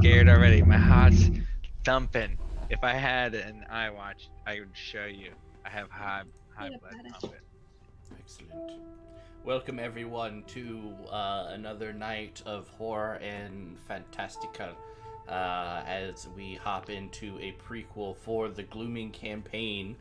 scared already. My heart's thumping. If I had an iWatch, I would show you. I have high blood pumping. Excellent. Welcome everyone to another night of horror and fantastica as we hop into a prequel for the Glooming campaign.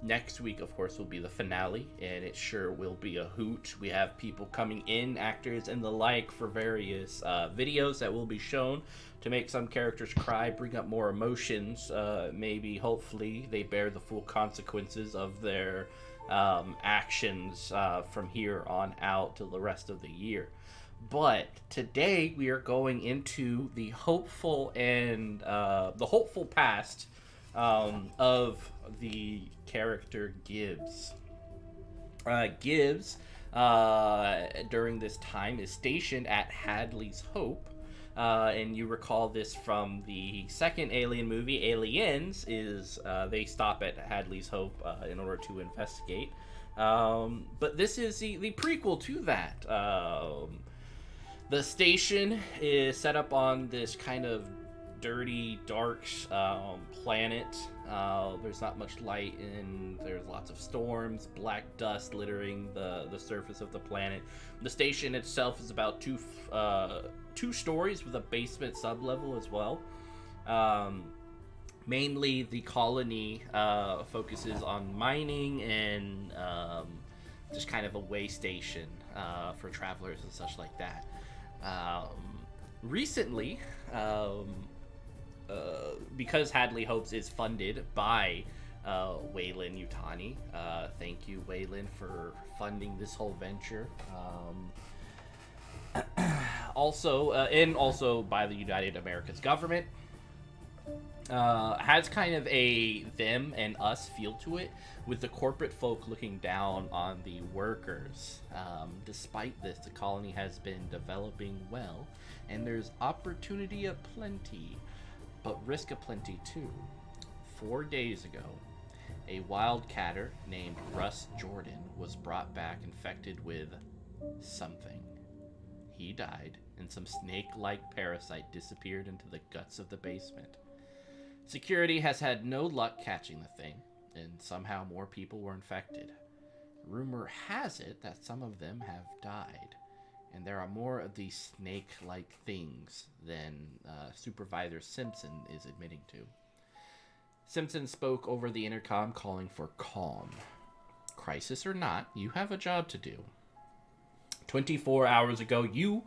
Next week, of course, will be the finale, and it sure will be a hoot. We have people coming in, actors and the like, for various videos that will be shown to make some characters cry, bring up more emotions. Maybe, hopefully, they bear the full consequences of their actions from here on out till the rest of the year. But today we are going into the hopeful and the hopeful past of the character Gibbs. Gibbs during this time is stationed at Hadley's Hope. And you recall this from the second Alien movie, Aliens, is they stop at Hadley's Hope in order to investigate. But this is the prequel to that. The station is set up on this kind of dirty, dark planet. There's not much light, and there's lots of storms, black dust littering the surface of the planet. The station itself is about two stories with a basement sublevel as well. Mainly the colony focuses on mining and just kind of a way station for travelers and such like that. Recently, because Hadley Hopes is funded by Wayland Yutani, thank you, Wayland, for funding this whole venture. Also by the United Americas government. Has kind of a them and us feel to it, with the corporate folk looking down on the workers. Despite this, the colony has been developing well, and there's opportunity aplenty, but risk aplenty too. 4 days ago, a wildcatter named Russ Jordan was brought back infected with something. He died, and some snake-like parasite disappeared into the guts of the basement. Security has had no luck catching the thing, and somehow more people were infected. Rumor has it that some of them have died, and there are more of these snake-like things than Supervisor Simpson is admitting to. Simpson spoke over the intercom, calling for calm. Crisis or not, you have a job to do. 24 hours ago, you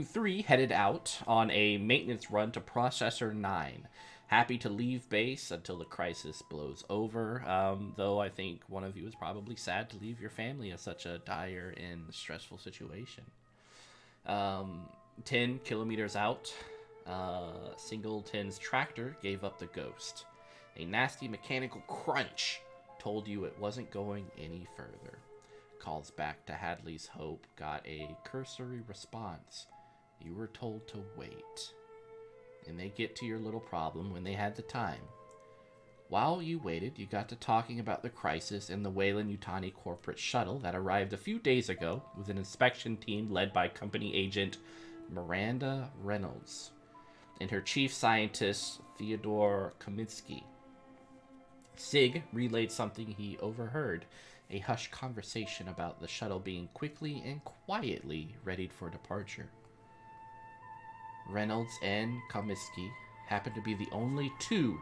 three headed out on a maintenance run to Processor 9. Happy to leave base until the crisis blows over, though I think one of you is probably sad to leave your family in such a dire and stressful situation. 10 kilometers out, Singleton's tractor gave up the ghost. A nasty mechanical crunch told you it wasn't going any further. Calls back to Hadley's Hope got a cursory response. You were told to wait. And they get to your little problem when they had the time. While you waited, you got to talking about the crisis in the Wayland Yutani corporate shuttle that arrived a few days ago with an inspection team led by company agent Miranda Reynolds and her chief scientist Theodore Kaminsky. Sigg relayed something he overheard, a hushed conversation about the shuttle being quickly and quietly readied for departure. Reynolds and Kaminsky happen to be the only two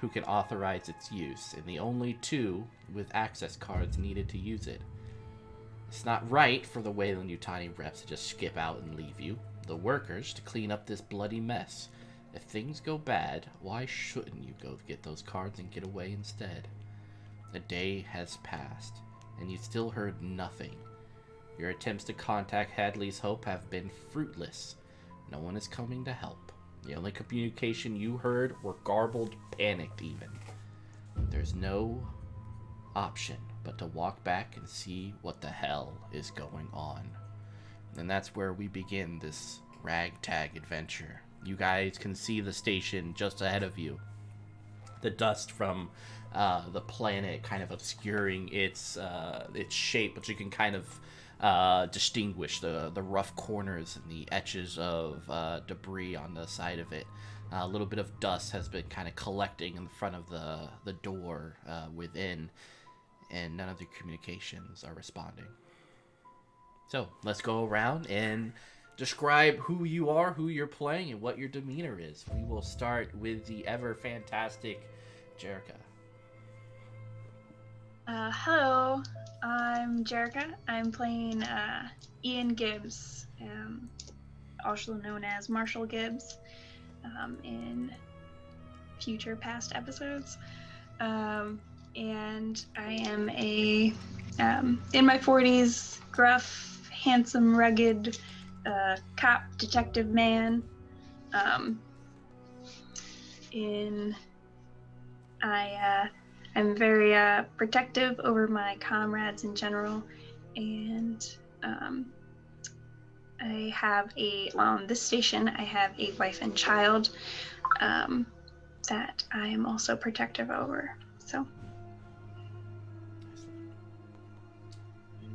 who can authorize its use, and the only two with access cards needed to use it. It's not right for the Wayland Yutani reps to just skip out and leave you, the workers to clean up this bloody mess. If things go bad, why shouldn't you go get those cards and get away instead? A day has passed, and you've still heard nothing. Your attempts to contact Hadley's Hope have been fruitless. No one is coming to help. The only communication you heard were garbled, panicked even. There's no option but to walk back and see what the hell is going on. And that's where we begin this ragtag adventure. You guys can see the station just ahead of you. The dust from the planet kind of obscuring its shape, but you can kind of distinguish the rough corners and the etches of debris on the side of it. A little bit of dust has been kind of collecting in front of the door within, and none of the communications are responding. So let's go around and describe who you are, who you're playing, and what your demeanor is. We will start with the ever fantastic Jerica. Hello, I'm Jerica. I'm playing Ian Gibbs, also known as Marshall Gibbs, in future past episodes. And I am a in my 40s, gruff, handsome, rugged cop detective man. I'm very protective over my comrades in general, and I have on this station I have a wife and child that I am also protective over. So.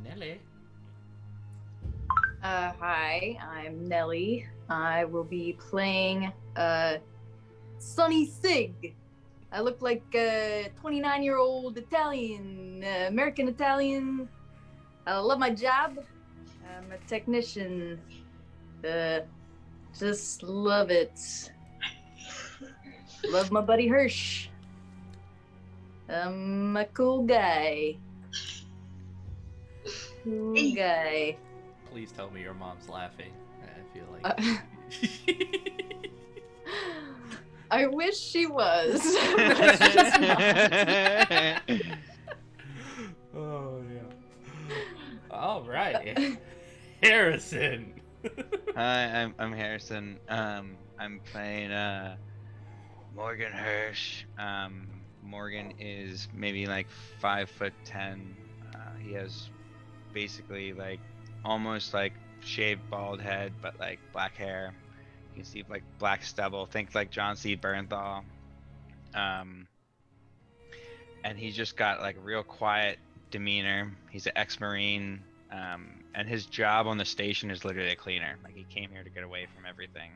Nellie. Hi, I'm Nellie. I will be playing Sonny Sigg. I look like a 29-year-old Italian, American Italian. I love my job. I'm a technician. Just love it. Love my buddy Hirsch. I'm a cool guy. Cool guy. Please tell me your mom's laughing. I feel like... I wish she was. But she's not. Oh, yeah. All right. Harrison. Hi, I'm Harrison. I'm playing Morgan Hirsch. Morgan is maybe like 5'10". He has basically like almost like shaved bald head, but like black hair. You can see like black stubble. Think like John C. Bernthal. And he's just got like real quiet demeanor. He's an ex-Marine. And his job on the station is literally a cleaner. Like he came here to get away from everything.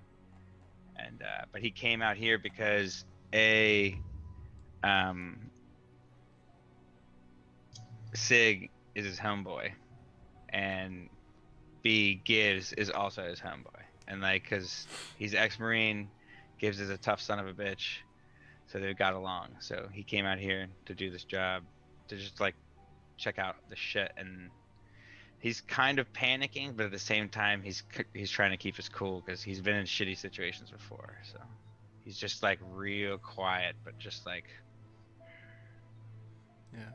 And but he came out here because Sigg is his homeboy, and B, Gibbs is also his homeboy. And like, cause he's ex-Marine, Gibbs is a tough son of a bitch, so they got along. So he came out here to do this job, to just like check out the shit. And he's kind of panicking, but at the same time, he's trying to keep his cool because he's been in shitty situations before. So he's just like real quiet, but just like. Yeah.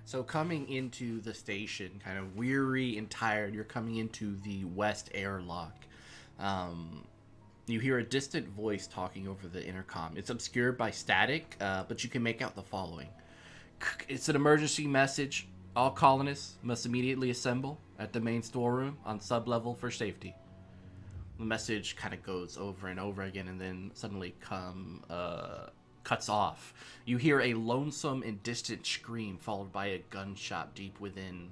So coming into the station, kind of weary and tired, you're coming into the west airlock. You hear a distant voice talking over the intercom. It's obscured by static, but you can make out the following. It's an emergency message. All colonists must immediately assemble at the main storeroom on sublevel for safety. The message kind of goes over and over again, and then suddenly cuts off. You hear a lonesome and distant scream followed by a gunshot deep within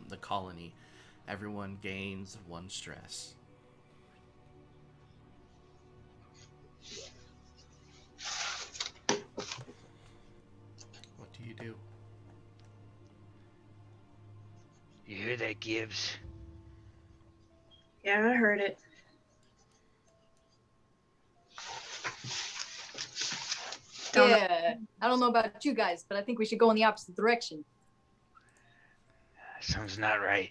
the colony. Everyone gains 1 stress. What do you do? You hear that, Gibbs? Yeah, I heard it. Yeah, I don't know about you guys, but I think we should go in the opposite direction. Something's not right.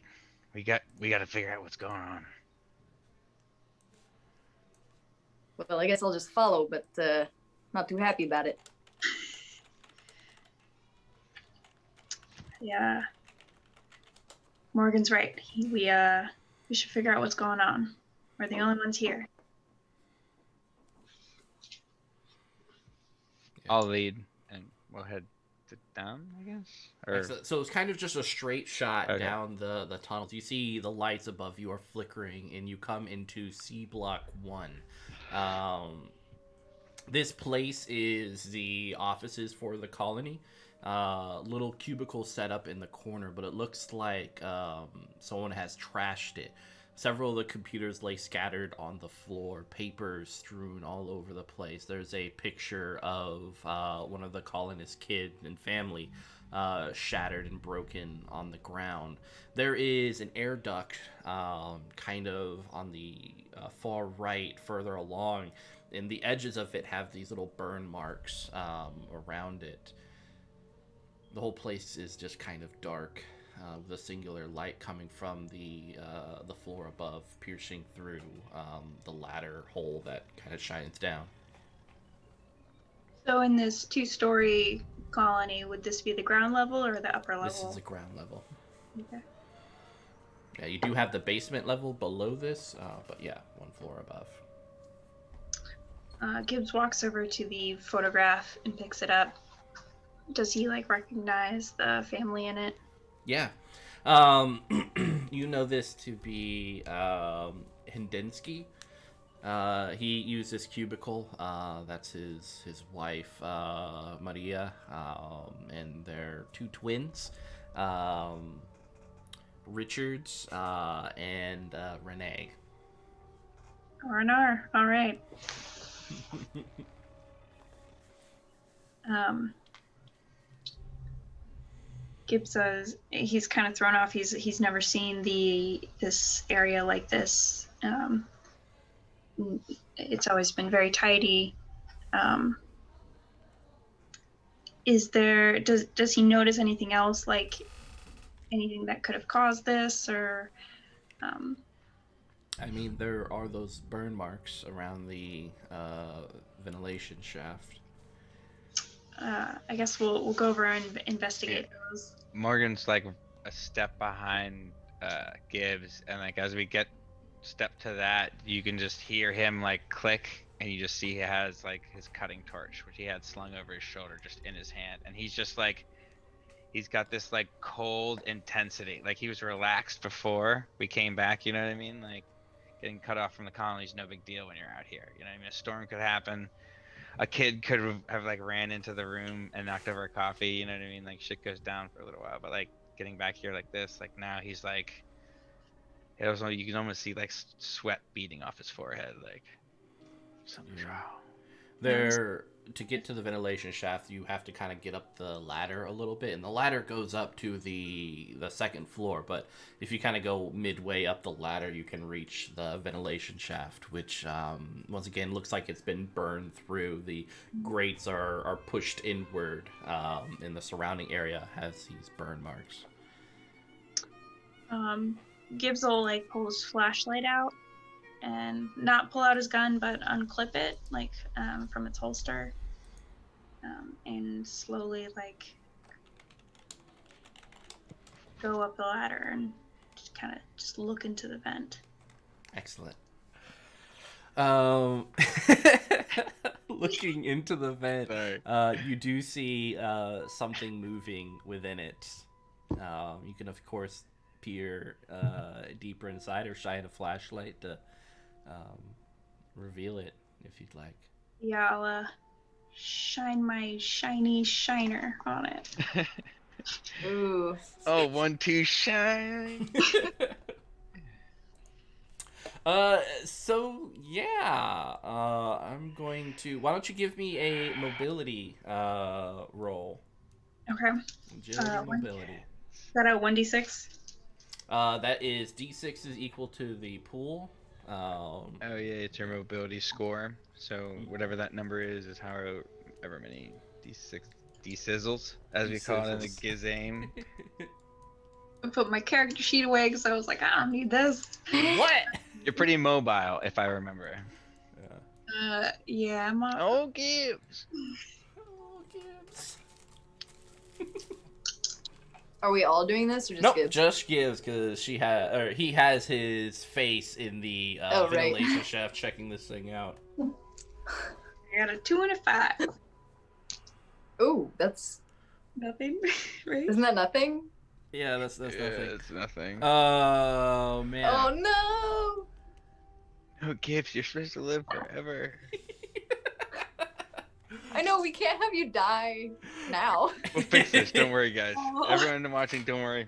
We got to figure out what's going on. Well, I guess I'll just follow, but not too happy about it. Yeah. Morgan's right. We should figure out what's going on. We're the only ones here. I'll lead, and we'll head down, I guess? Or... So it's kind of just a straight shot Okay. down the tunnels. You see the lights above you are flickering, and you come into C Block 1. This place is the offices for the colony. little cubicle set up in the corner, but it looks like someone has trashed it. Several of the computers lay scattered on the floor, papers strewn all over the place. There's a picture of one of the colonists' kid and family shattered and broken on the ground. There is an air duct kind of on the far right, further along, and the edges of it have these little burn marks around it. The whole place is just kind of dark, with a singular light coming from the floor above, piercing through the ladder hole that kind of shines down. So in this 2-story colony, would this be the ground level or the upper level? This is the ground level. Okay. Yeah, you do have the basement level below this, but yeah, 1 floor above. Gibbs walks over to the photograph and picks it up. Does he recognize the family in it? Yeah. You know this to be Hindinsky. He used this cubicle. That's his wife, Maria, and their 2 twins, Richards and Renee. R&R. All right. Gibbs says he's kind of thrown off. He's never seen this area like this. It's always been very tidy. Does he notice anything else, like anything that could have caused this, or? I mean, there are those burn marks around the ventilation shaft. I guess we'll go over and investigate those. Morgan's a step behind Gibbs, and as we get step to that, you can just hear him click, and you just see he has his cutting torch, which he had slung over his shoulder, just in his hand, and he's just he's got this cold intensity. He was relaxed before we came back, you know what I mean? Getting cut off from the colony is no big deal when you're out here, you know what I mean? A storm could happen. A kid could have ran into the room and knocked over a coffee, you know what I mean? Shit goes down for a little while, but getting back here like this, now he's it was, you can almost see sweat beating off his forehead, something's wrong. To get to the ventilation shaft, you have to kind of get up the ladder a little bit, and the ladder goes up to the 2nd floor, but if you kind of go midway up the ladder, you can reach the ventilation shaft, which once again looks like it's been burned through. The grates are pushed inward, and the surrounding area has these burn marks. Gibbs will pull his flashlight out and not pull out his gun, but unclip it from its holster, and slowly go up the ladder and just look into the vent. Excellent. Looking into the vent, you do see something moving within it. You can of course peer deeper inside or shine a flashlight to reveal it if you'd like. Yeah, I'll shine my shiny shiner on it. Ooh. Oh, 1, 2, shine. So yeah, I'm going to. Why don't you give me a mobility roll? Okay. Agility, mobility. Is that a 1d6? That is D6 is equal to the pool. Oh yeah, it's your mobility score. So whatever that number is however many D6 D-sizzles, as we call it in the Gizame. I put my character sheet away because I was I don't need this. What? You're pretty mobile, if I remember. Yeah, I'm Oh, Gibbs. Oh, Gibbs. Are we all doing this or just Nope, Gibbs? just Gibbs, because he has his face in the ventilation shaft checking this thing out. I got a 2 and a 5. Ooh, that's Nothing, right? isn't that nothing? Yeah, that's nothing. It's nothing. Oh man. Oh no! Oh, Gibbs, you're supposed to live forever. I know we can't have you die now. We'll fix this. Don't worry, guys. Oh. Everyone watching, don't worry.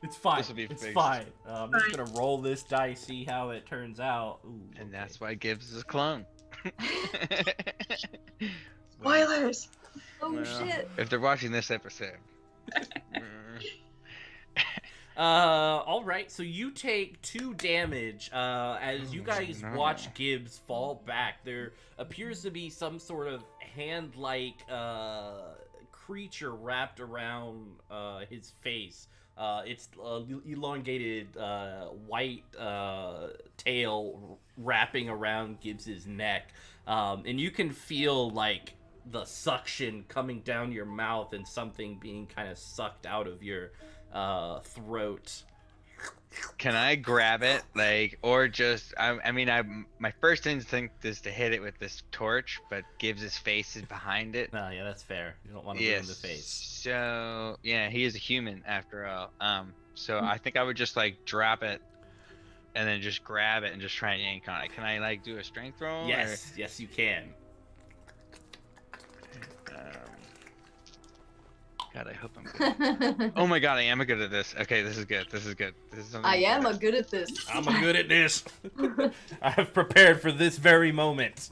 It's fine. This'll be It's fixed. fine. I'm just gonna roll this dice, see how it turns out. Ooh, And that's why Gibbs is a clone. Spoilers. Oh Well, shit. If they're watching this episode. All right. So you take 2 damage as you guys no. watch Gibbs fall back. There appears to be some sort of hand-like creature wrapped around his face. It's elongated white tail wrapping around Gibbs's neck, and you can feel like the suction coming down your mouth and something being kind of sucked out of your throat. Can I grab it, like, or just? My first instinct is to hit it with this torch, but Gibbs' face is behind it. Oh, yeah, that's fair. You don't want to ruin the face. So yeah, he is a human after all. So I think I would just like drop it, and then just grab it and just try and yank on it. Can I like do a strength roll? Yes, yes, you can. God, I hope I'm good. Oh my God, I am good at this. Okay, this is good. This is good. This is something I am good. a good at this. I'm a good at this. I have prepared for this very moment.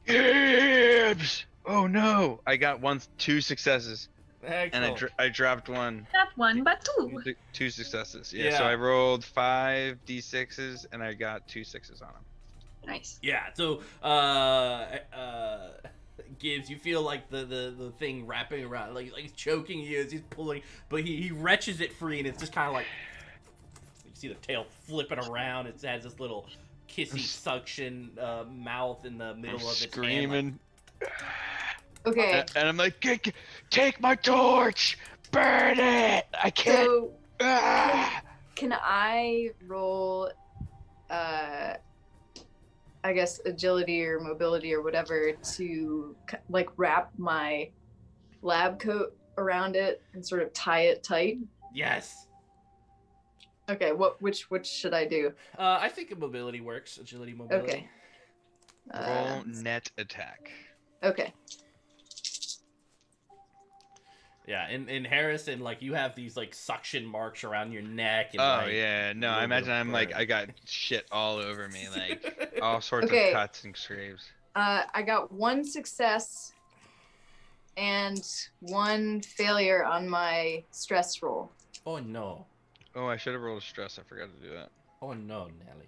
Gibbs! Oh no! I got 2 successes, and Excellent. I dropped 1. Not 1, but 2. 2 successes. Yeah. Yeah. So I rolled 5 d6s, and I got 2 6s on them. Nice. Yeah, so Gibbs, you feel like the thing wrapping around, like he's choking you as he's pulling, but he wrenches it free, and it's just kind of like you see the tail flipping around. It has this little kissy suction mouth in the middle of its hand, Screaming. Okay. And I'm like, take my torch! Burn it! I can't. So Ah! can I roll I guess agility or mobility or whatever to like wrap my lab coat around it and sort of tie it tight? Yes. Okay, which should I do? I think mobility works. Agility, mobility. Okay. Roll net attack. Okay. Yeah, in Harrison, like you have these like suction marks around your neck. And, Oh like, yeah, no, I little bit imagine of I'm like burn. I got shit all over me, like all sorts Okay. of cuts and scrapes. I got 1 success and 1 failure on my stress roll. Oh no. Oh, I should have rolled a stress. I forgot to do that. Oh no, Nellie.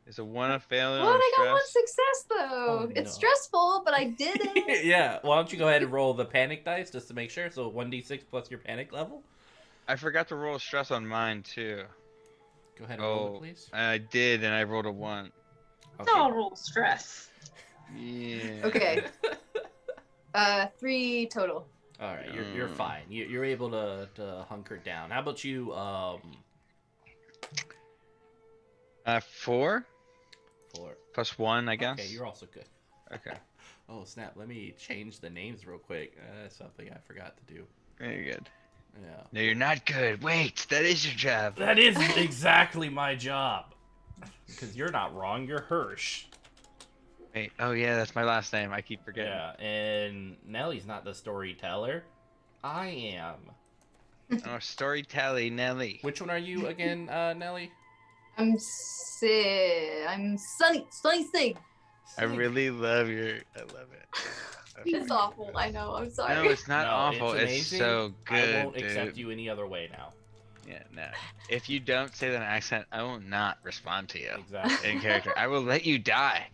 Is it 1 a failure? What? on I got 1 stress? success though. Oh, It's no. stressful, but I did it. Yeah, why don't you go ahead and roll the panic dice just to make sure? So 1d6 plus your panic level. I forgot to roll a stress on mine too. Go ahead and roll it, Oh, please. I did, and I rolled a 1. Okay. No roll stress. Yeah. Okay. 3 total. All right, you're fine. You're able to hunker down. How about you? 4 4. plus 1, I guess. Okay, you're also good. Okay. Oh snap! Let me change the names real quick. That's something I forgot to do. Very good. Yeah. No, you're not good. Wait, that is your job. That is exactly my job. Because you're not wrong. You're Hirsch. Wait. Oh yeah, that's my last name. I keep forgetting. Yeah, and Nellie's not the storyteller. I am. Oh, Storyteller, Nellie. Which one are you again, Nellie? I'm Sunny Sigg. I really love your. I love it. It's awful. I know. I'm sorry. No, it's not No, awful. It's amazing. so good. I won't dude. accept you any other way now. Yeah, no. If you don't say that accent, I will not respond to you Exactly. in character. I will let you die.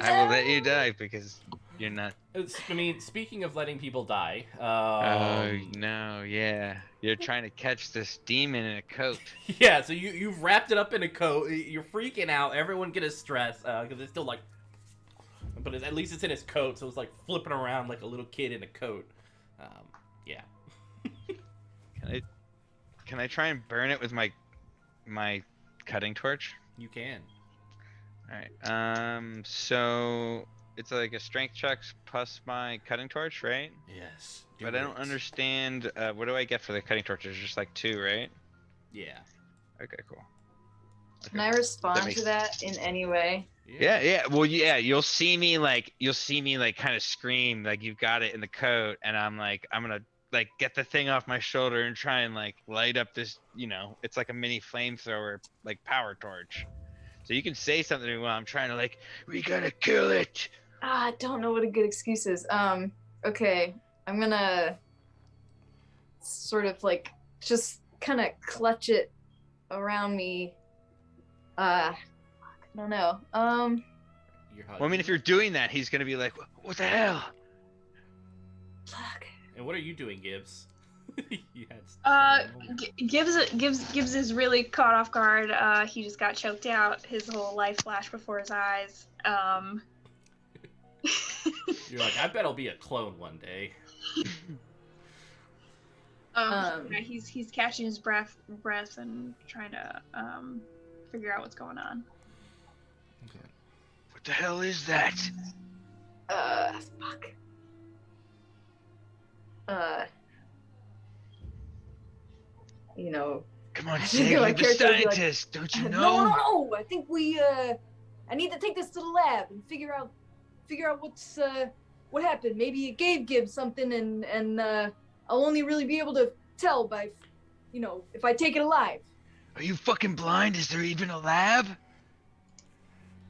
I will let you die because you're not. I mean, speaking of letting people die, Oh no, yeah. You're trying to catch this demon in a coat. yeah. So you've wrapped it up in a coat. You're freaking out. Everyone get his stress because it's still like, but at least it's in his coat, so it's like flipping around like a little kid in a coat. Yeah. Can I try and burn it with my cutting torch? You can. All right. So it's like a strength check plus my cutting torch, right? Yes. But I don't understand. What do I get for the cutting torch? It's just like 2, right? Yeah. Okay, cool. Can I Okay. respond makes- to that in any way? Yeah. Well, yeah, you'll see me like kind of scream like you've got it in the coat, and I'm gonna like get the thing off my shoulder and try and like light up this, it's like a mini flamethrower, like power torch. So you can say something to me while I'm trying to like, we gotta kill it. I don't know what a good excuse is. Okay, I'm gonna sort of like just kind of clutch it around me. I don't know. Well, I mean, if you're doing that, he's gonna be like, what the hell? Fuck. And what are you doing, Gibbs? You had Gibbs is really caught off guard. He just got choked out. His whole life flashed before his eyes. You're like, I bet I'll be a clone one day. Yeah, he's catching his breath and trying to figure out what's going on. Okay. What the hell is that? Fuck. Come on, I Sigg, think you're my the character would be like, scientist, don't you know? No. I think I need to take this to the lab and figure out what happened. Maybe it gave Gibbs something, and I'll only really be able to tell by, if I take it alive. Are you fucking blind? Is there even a lab?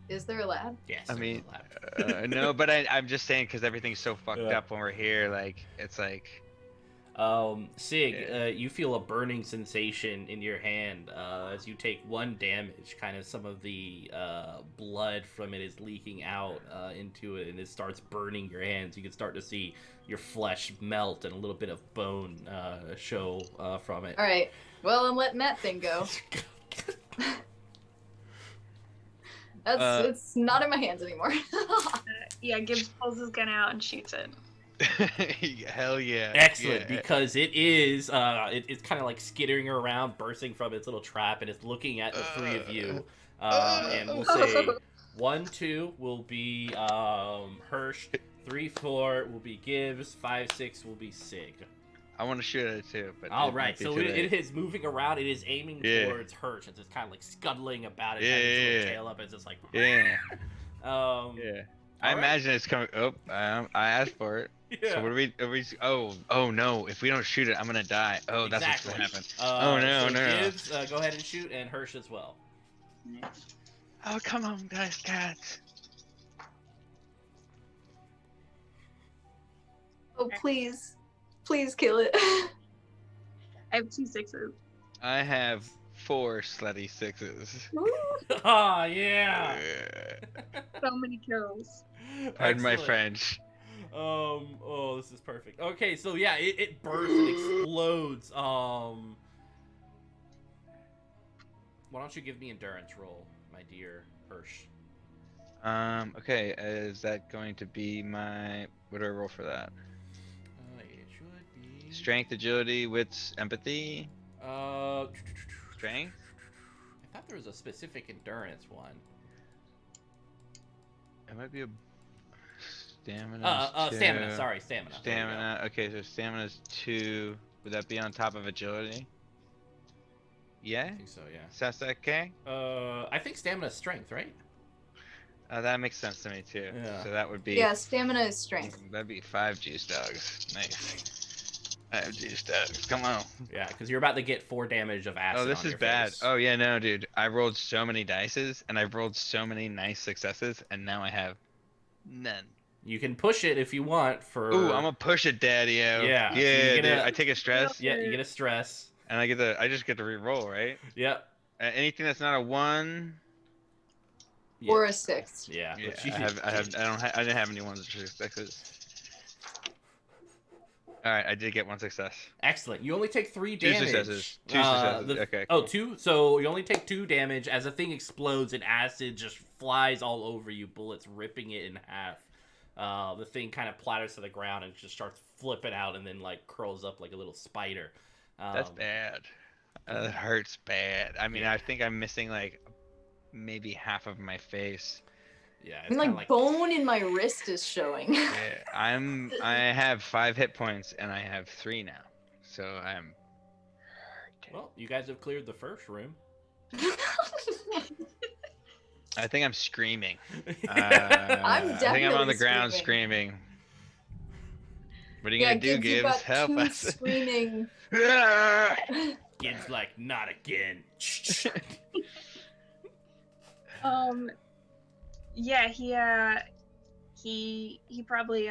Is there a lab? Yes. I mean, no, but I'm just saying because everything's so fucked up when we're here. Like, it's like. Sigg, you feel a burning sensation in your hand as you take 1 damage. Kind of some of the blood from it is leaking out into it, and it starts burning your hands. You can start to see your flesh melt and a little bit of bone show from it. All right. Well, I'm letting that thing go. It's not in my hands anymore. Yeah, Gibbs pulls his gun out and shoots it. Hell yeah. Excellent, because it is it's kind of like skittering around, bursting from its little trap, and it's looking at the 3 of you. And we'll say 1, 2 will be Hirsch, 3, 4 will be Gibbs, 5, 6 will be Sigg. I want to shoot at it too, but all right, so it is moving around. It is aiming towards Hirsch. It's just kind of like scuttling about it, having its little tail up. It's just like I imagine it's coming. Oh, I asked for it. Yeah. So what are we? Oh no! If we don't shoot it, I'm gonna die. Oh, that's what's gonna happen. Oh no, so no. Gibbs, go ahead and shoot, and Hirsch as well. Oh come on, guys, cats. Oh please kill it. I have 2 6s. I have 4 slutty 6s. Ah, yeah. So many kills. Pardon my Excellent. French. Oh, this is perfect. Okay, so yeah, it bursts and explodes. Why don't you give me endurance roll, my dear Hirsch? Okay, is that going to be my? What do I roll for that? It should be Strength, agility, wits, empathy. I Strength. thought there was a specific endurance one. It might be a stamina. Stamina. Sorry, stamina. Stamina. Okay, so stamina's 2. Would that be on top of agility? Yeah. I think so. Yeah. Sounds okay. I think stamina is strength, right? That makes sense to me too. Yeah. So that would be. Yeah, stamina is strength. That'd be 5 juice dogs. Nice. 5 juice dogs. Come on. Yeah, because you're about to get 4 damage of acid. Oh, this on is your bad. face. Oh yeah, no, dude. I rolled so many dices, and I've rolled so many nice successes, and now I have none. You can push it if you want for. Ooh, I'm gonna push it, Daddy-o. Yeah, so Yeah, you get dude. a- I take a stress, Yeah, you get a stress. and I just get to re-roll, right? Yep. Anything that's not a 1. Yeah. Or a 6. Yeah. Yeah, but you- I didn't have any 1s or 6s. All right, I did get 1 success. Excellent. You only take 3 2 damage. successes. 2 successes. Okay. Oh, Cool. 2? So you only take 2 damage as the thing explodes and acid just flies all over you, bullets ripping it in half. The thing kind of platters to the ground and just starts flipping out and then like curls up like a little spider. That's bad. That hurts bad. I mean, I think I'm missing like maybe half of my face. Yeah, I it's mean, kind like, of bone in my wrist is showing. Yeah, I have 5 hit points and I have 3 now, so I'm. Well, you guys have cleared the first room. I think I'm screaming. I'm I think I'm definitely on the ground screaming. What are you Yeah, gonna do, Gibbs, you Gibbs? got Help two us! screaming. Gibbs like, not again. Yeah, he probably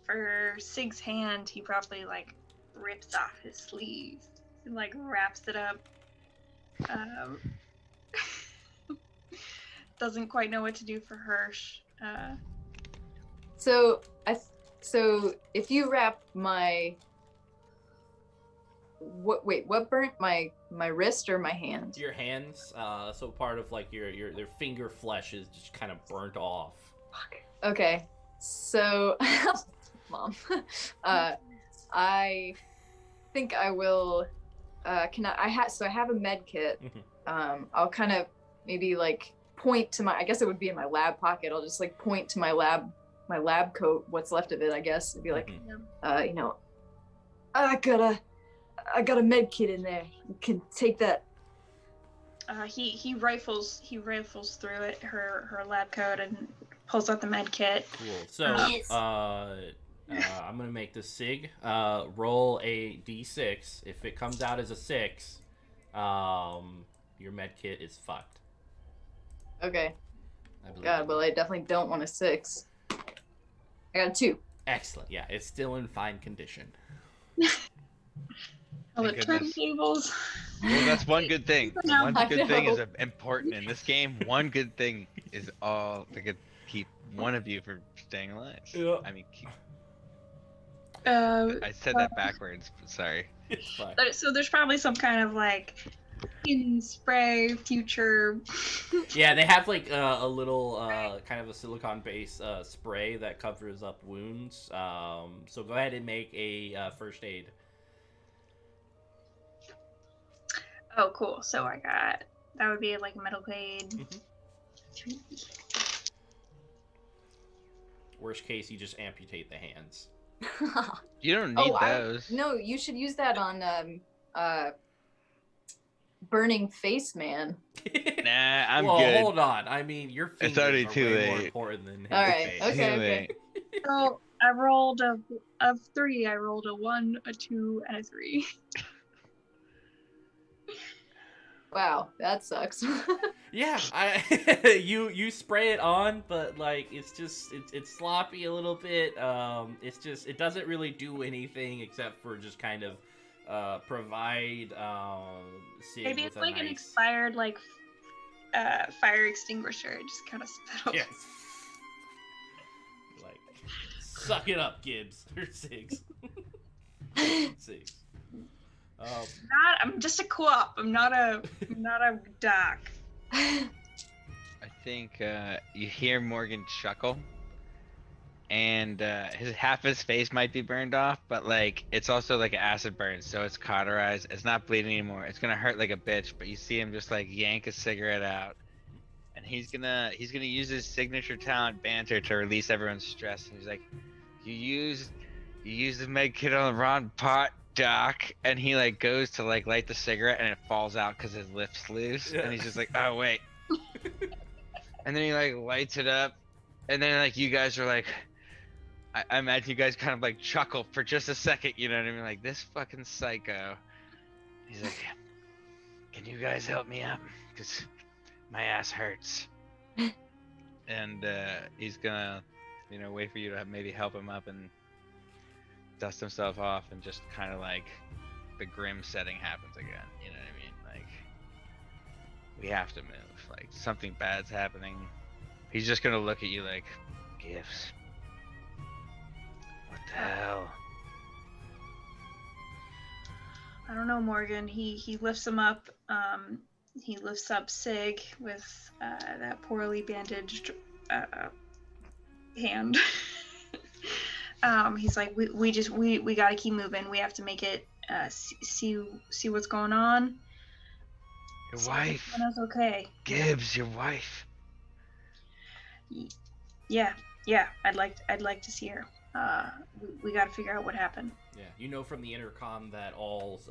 for Sig's hand, he probably like rips off his sleeve and like wraps it up. Doesn't quite know what to do for Hirsch. So if you wrap my what burnt my wrist or my hand? Your hands, so part of like your finger flesh is just kind of burnt off. Fuck. Okay, so mom, I think I will. I have a med kit. I'll kind of maybe like point to my. I guess it would be in my lab pocket. I'll just like point to my lab coat, what's left of it. I guess it'd be like, you know, I got a med kit in there. You can take that. He rifles through it, her lab coat, and pulls out the med kit. Cool. So Yes. I'm gonna make the Sigg roll a d6. If it comes out as a 6, your med kit is fucked. Okay. I believe. God, well, I definitely don't want a 6. I got a 2. Excellent. Yeah, it's still in fine condition. All the Thank goodness. turntables. Well, that's one good thing. No, One I good thing is know. important in this game. One good thing is all to keep one of you from staying alive. Yeah. I mean, Uh, I said that backwards. But sorry. It's fine. so there's probably some kind of like skin spray future. Yeah, they have like a little kind of a silicone-based spray that covers up wounds. So go ahead and make a first aid. Oh, cool. So I got that would be like a medical aid. Worst case, you just amputate the hands. You don't need Oh, those. no, you should use that on Burning Face Man. Nah, I'm well, good. hold on. I mean, your fingers already are too way more late. important than his All right, face. okay. Anyway, So I rolled of 3. I rolled a 1, a 2, and a 3. Wow, that sucks. Yeah, you spray it on, but like it's sloppy a little bit. It doesn't really do anything except for just kind of provide Sigg Maybe with it's a like an nice... expired like fire extinguisher. It just kind of spit out. Yes. Like, suck it up, Gibbs. Or Siggs. Siggs. I'm just a co-op. I'm not a doc. I think you hear Morgan chuckle, and half his face might be burned off, but like it's also like an acid burn, so it's cauterized. It's not bleeding anymore. It's gonna hurt like a bitch, but you see him just like yank a cigarette out, and he's gonna use his signature talent, banter, to release everyone's stress. And he's like, "You used the med kit on the wrong pot, Doc." And he like goes to like light the cigarette, and it falls out because his lips loose, and he's just like, "Oh wait." And then he like lights it up, and then like you guys are like, I imagine you guys kind of like chuckle for just a second, you know what I mean? Like, this fucking psycho. He's like, "Can you guys help me up? Because my ass hurts." And he's gonna, wait for you to maybe help him up and dust himself off, and just kind of like the grim setting happens again. You know what I mean? Like, we have to move. Like, something bad's happening. He's just gonna look at you like, "Gibbs, what the hell?" I don't know, Morgan. He lifts him up. He lifts up Sigg with that poorly bandaged hand. He's like, we gotta keep moving. We have to make it see what's going on. Your See wife. if everyone's okay. Gibbs, your wife. Yeah. I'd like to see her. We gotta figure out what happened. Yeah, you know from the intercom that all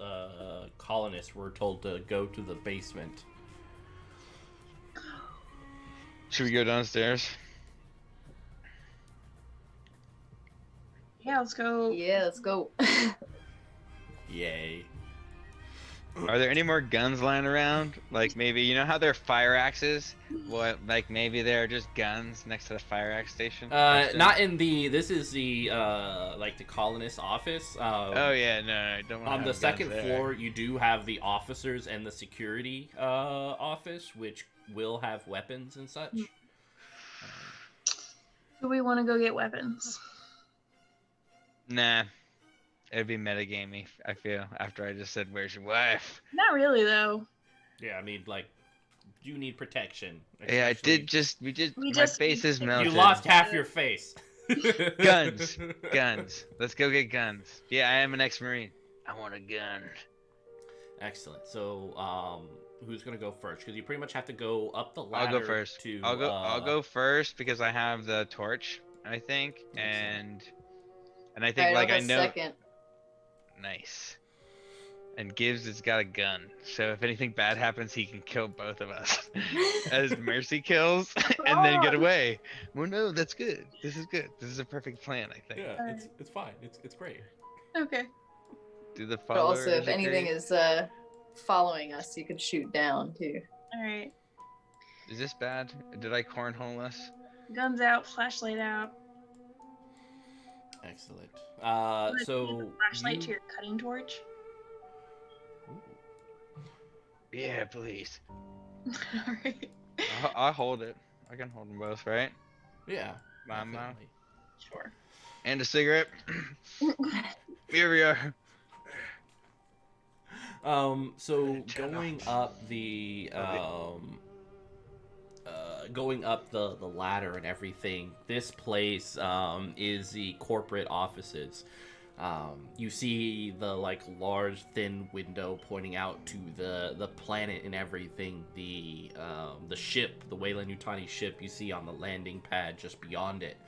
colonists were told to go to the basement. Should we go downstairs? Yeah, let's go. Yeah, let's go. Yay. Are there any more guns lying around? Like maybe you know how they're fire axes? What like maybe they're just guns next to the fire axe station? Not in the. This is the like the colonist office. Oh yeah, no, don't want On the second floor, you do have the officers and the security office, which will have weapons and such. Do we want to go get weapons? Nah, it'd be metagamey. I feel after I just said, "Where's your wife?" Not really, though. Yeah, I mean, like, you need protection. Yeah, I especially- did just. We just. We My just- face is melted. You lost half your face. Guns. Guns. Let's go get guns. Yeah, I am an ex-marine. I want a gun. Excellent. So, who's gonna go first? Because you pretty much have to go up the ladder. I'll go first. To, I'll go first because I have the torch, I think, and I think Alright, like I'll I go know. second. Nice. And Gibbs has got a gun, so if anything bad happens, he can kill both of us as mercy kills, and then get away. Well, no, that's good. This is good. This is a perfect plan, I think. Yeah, it's fine. It's great. Okay. Do the But also, followers if anything agree? is following us, you could shoot down too. All right. Is this bad? Did I cornhole us? Guns out, flashlight out. Excellent. I'm gonna So use the flashlight to you- your cutting torch. Yeah, please. All right. I'll hold it. I can hold them both, right? Yeah. Mom, definitely. Sure. and a cigarette. Here we are. So Turn going off. up going up the ladder and everything, this place is the corporate offices. You see the like large thin window pointing out to the planet and everything. The ship, the Weyland-Yutani ship you see on the landing pad just beyond it.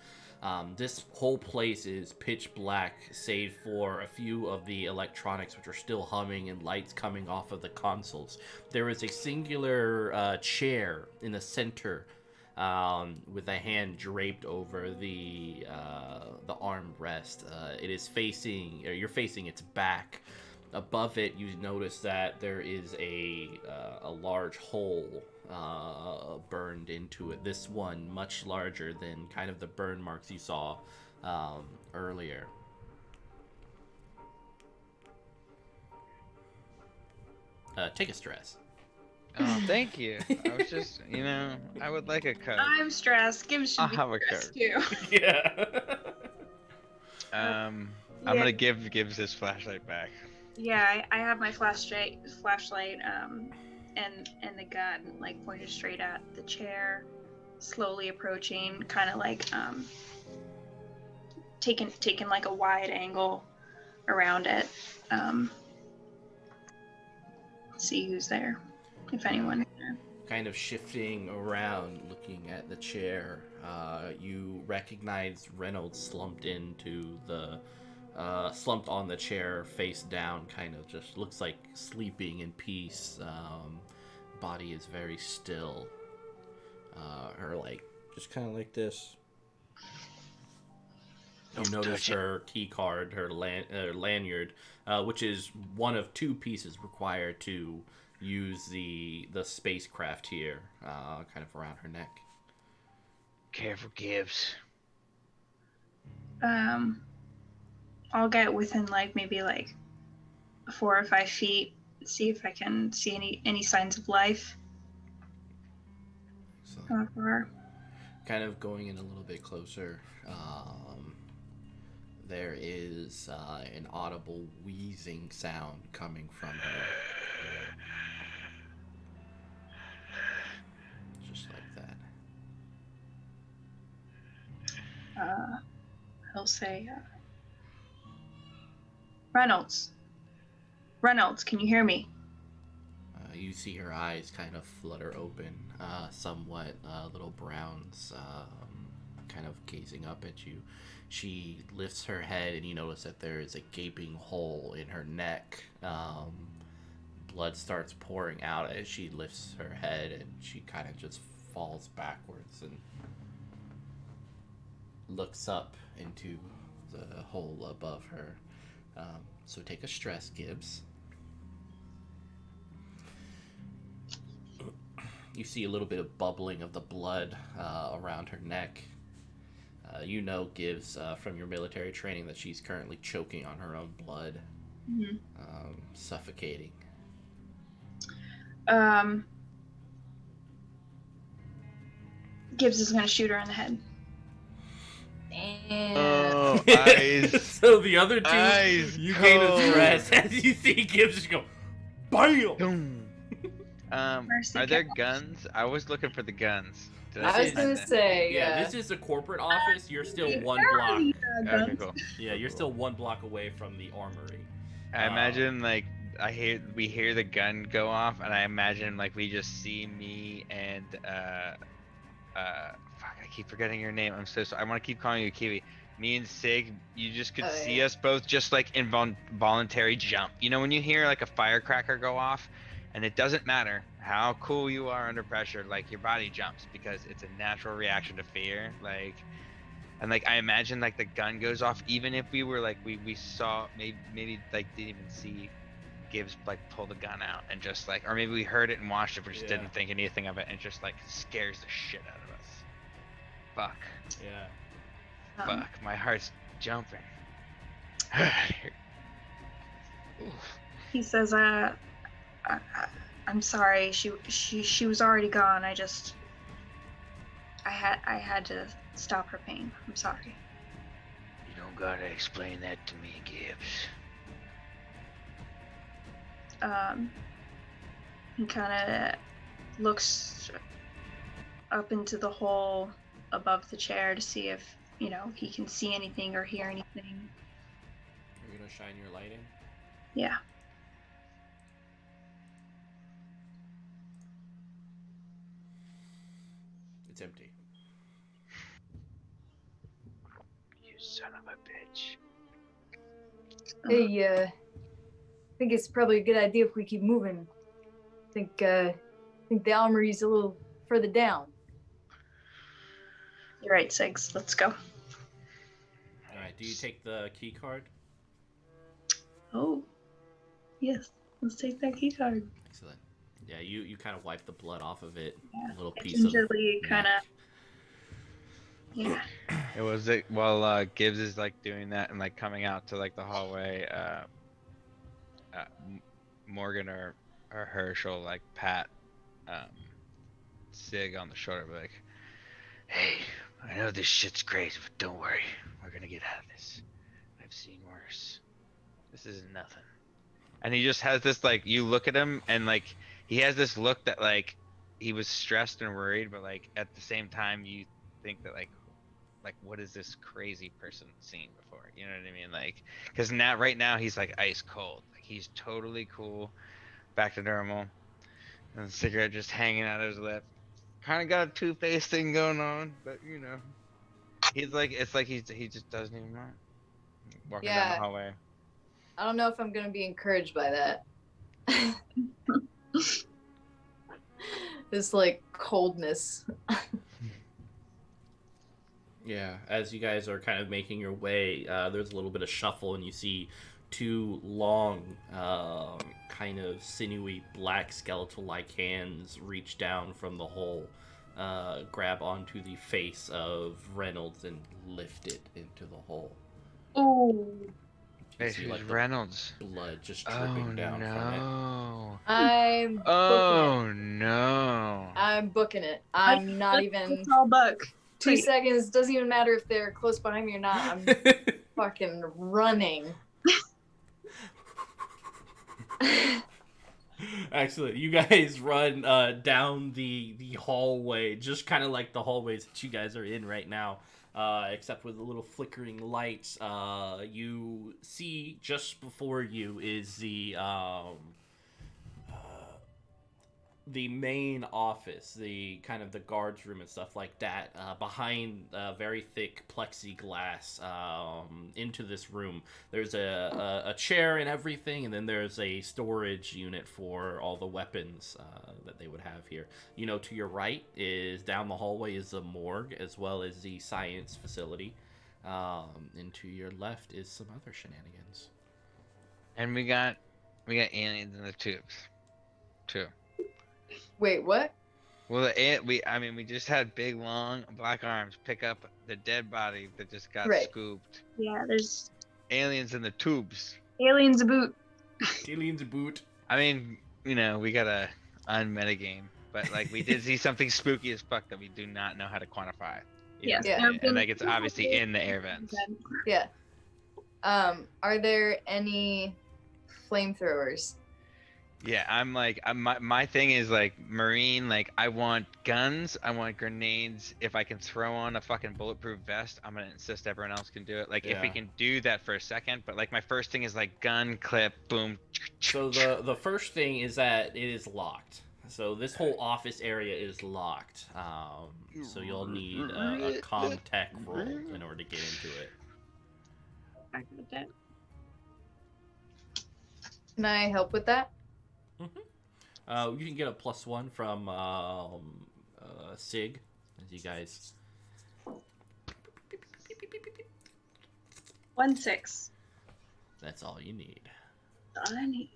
This whole place is pitch black, save for a few of the electronics which are still humming and lights coming off of the consoles. There is a singular chair in the center with a hand draped over the armrest. It is facing, or you're facing its back. Above it, you notice that there is a large hole burned into it. This one much larger than kind of the burn marks you saw earlier. Take a stress. Oh, thank you. I was just, I would like a card. I'm stressed. Gibbs should I'll be have a stressed too. Yeah. I'm Yeah. gonna give Gibbs his flashlight back. Yeah, I have my flashlight, and the gun like pointed straight at the chair, slowly approaching, kind of like taking like a wide angle around it. See who's there, if anyone's there. Kind of shifting around, looking at the chair, you recognize Reynolds slumped on the chair, face down, kind of just looks like sleeping in peace. Body is very still. Her like just kind of like this. You Don't notice touch it. her key card, her lanyard, which is one of two pieces required to use the spacecraft here, kind of around her neck. Careful, Gibbs. I'll get within maybe 4 or 5 feet, see if I can see any signs of life So, for her. kind of going in a little bit closer, there is an audible wheezing sound coming from her. Just like that. He'll say, Reynolds, can you hear me? You see her eyes kind of flutter open, somewhat little browns, kind of gazing up at you. She lifts her head, and you notice that there is a gaping hole in her neck. Blood starts pouring out as she lifts her head, and she kind of just falls backwards and looks up into the hole above her. So take a stress, Gibbs. You see a little bit of bubbling of the blood around her neck. You know, Gibbs, from your military training, that she's currently choking on her own blood, suffocating. Gibbs is gonna shoot her in the head. Damn. Oh, eyes. So the other two, Eyes you gain a cold. stress as you see Gibbs just go, BAM! Boom. Mercy, Are there Gibbs. guns? I was looking for the guns. Did I was find gonna them? say, Yeah, this is a corporate office. You're still one block. Okay, cool. Yeah, you're still one block away from the armory. I imagine like we hear the gun go off, and I imagine like we just see me and fuck, I keep forgetting your name. I'm so sorry. I want to keep calling you Kiwi. Me and Sigg, you just could see us both just like involuntary jump. You know when you hear like a firecracker go off, and it doesn't matter how cool you are under pressure, like your body jumps because it's a natural reaction to fear. Like, and like I imagine like the gun goes off, even if we were like we saw maybe like didn't even see Gibbs like pull the gun out and just like, or maybe we heard it and watched it but just didn't think anything of it, and just like scares the shit out of us. Fuck. Yeah. Fuck, my heart's jumping. He says, I'm sorry. She was already gone. I had to stop her pain. I'm sorry. You don't gotta explain that to me, Gibbs. He kind of looks up into the hole above the chair to see if, you know, he can see anything or hear anything. You're gonna shine your light in? Yeah. It's empty. You son of a bitch. Hey, I think it's probably a good idea if we keep moving. I think the armory's a little further down. You're right, Siggs. Let's go. Alright, do you take the key card? Oh, yes. Let's take that key card. Excellent. Yeah, you kind of wipe the blood off of it. Yeah. A little piece of Gingerly kind neck. of. Yeah. It was it while Gibbs is like doing that and like coming out to like the hallway. Morgan or Hirsch will like pat Sigg on the shoulder, be like, "Hey, I know this shit's crazy, but don't worry, we're gonna get out of this. I've seen worse. This is nothing." And he just has this like, you look at him and like he has this look that like he was stressed and worried, but like at the same time you think that like what has this crazy person seen before? You know what I mean? Like, because now right now he's like ice cold. Like he's totally cool, back to normal, and the cigarette just hanging out of his lip. Kind of got a two-faced thing going on, but you know, he's like, it's like he just doesn't even mind walking down the hallway. I don't know if I'm gonna be encouraged by that. This like coldness. Yeah, as you guys are kind of making your way, there's a little bit of shuffle, and you see two long, kind of sinewy, black skeletal-like hands reach down from the hole, grab onto the face of Reynolds, and lift it into the hole. Oh. You see, like, the Reynolds. blood just dripping down from it. I'm Oh booking it. no. I'm booking it. I'm not even It's all book. 2 Wait. seconds. Doesn't even matter if they're close behind me or not. I'm fucking running. Excellent. You guys run down the hallway, just kind of like the hallways that you guys are in right now, except with a little flickering lights. You see just before you is the the main office, the kind of the guards room and stuff like that, behind very thick plexiglass, into this room, there's a chair and everything, and then there's a storage unit for all the weapons that they would have here. You know, to your right is down the hallway is the morgue as well as the science facility, and to your left is some other shenanigans. And we got aliens in the tubes, too. Wait, what? Well, we just had big long black arms pick up the dead body that just got Right. scooped. Yeah, there's Aliens in the tubes. aliens aboot. Aliens boot. I mean, we gotta unmeta game, but like we did see something spooky as fuck that we do not know how to quantify. Yes. Yeah. there have been- And like it's obviously in the air vents. Yeah. Are there any flamethrowers? Yeah, my thing is like marine, like I want guns, I want grenades. If I can throw on a fucking bulletproof vest, I'm gonna insist everyone else can do it. Like if we Yeah. can do that for a second, but like my first thing is like gun, clip, boom. So the first thing is that it is locked. So this whole office area is locked. So you'll need a comm tech roll in order to get into it. I got that. Can I help with that? You can get a +1 from Sigg, as you guys. 1-6. That's all you need. That's all I need.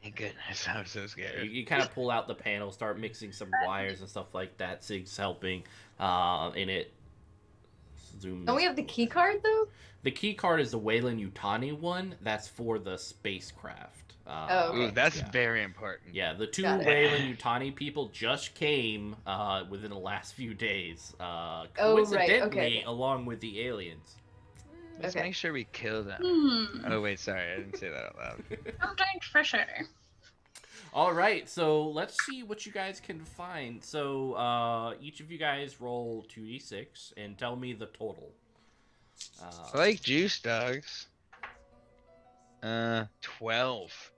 Thank goodness, I was so scared. You kind of pull out the panel, start mixing some wires and stuff like that. Sigg's helping, in it. Zoom. Don't we have the key card though? The key card is the Wayland Yutani one. That's for the spacecraft. Oh, okay. Ooh, that's yeah. very important. Yeah, the two Got it. Wayland Yutani people just came within the last few days. right, Coincidentally, okay. along with the aliens. Let's Okay. make sure we kill them. Oh wait, sorry, I didn't say that out loud. I'm trying for sure. All right, so let's see what you guys can find. So each of you guys roll 2d6 and tell me the total. I like juice dogs. 12.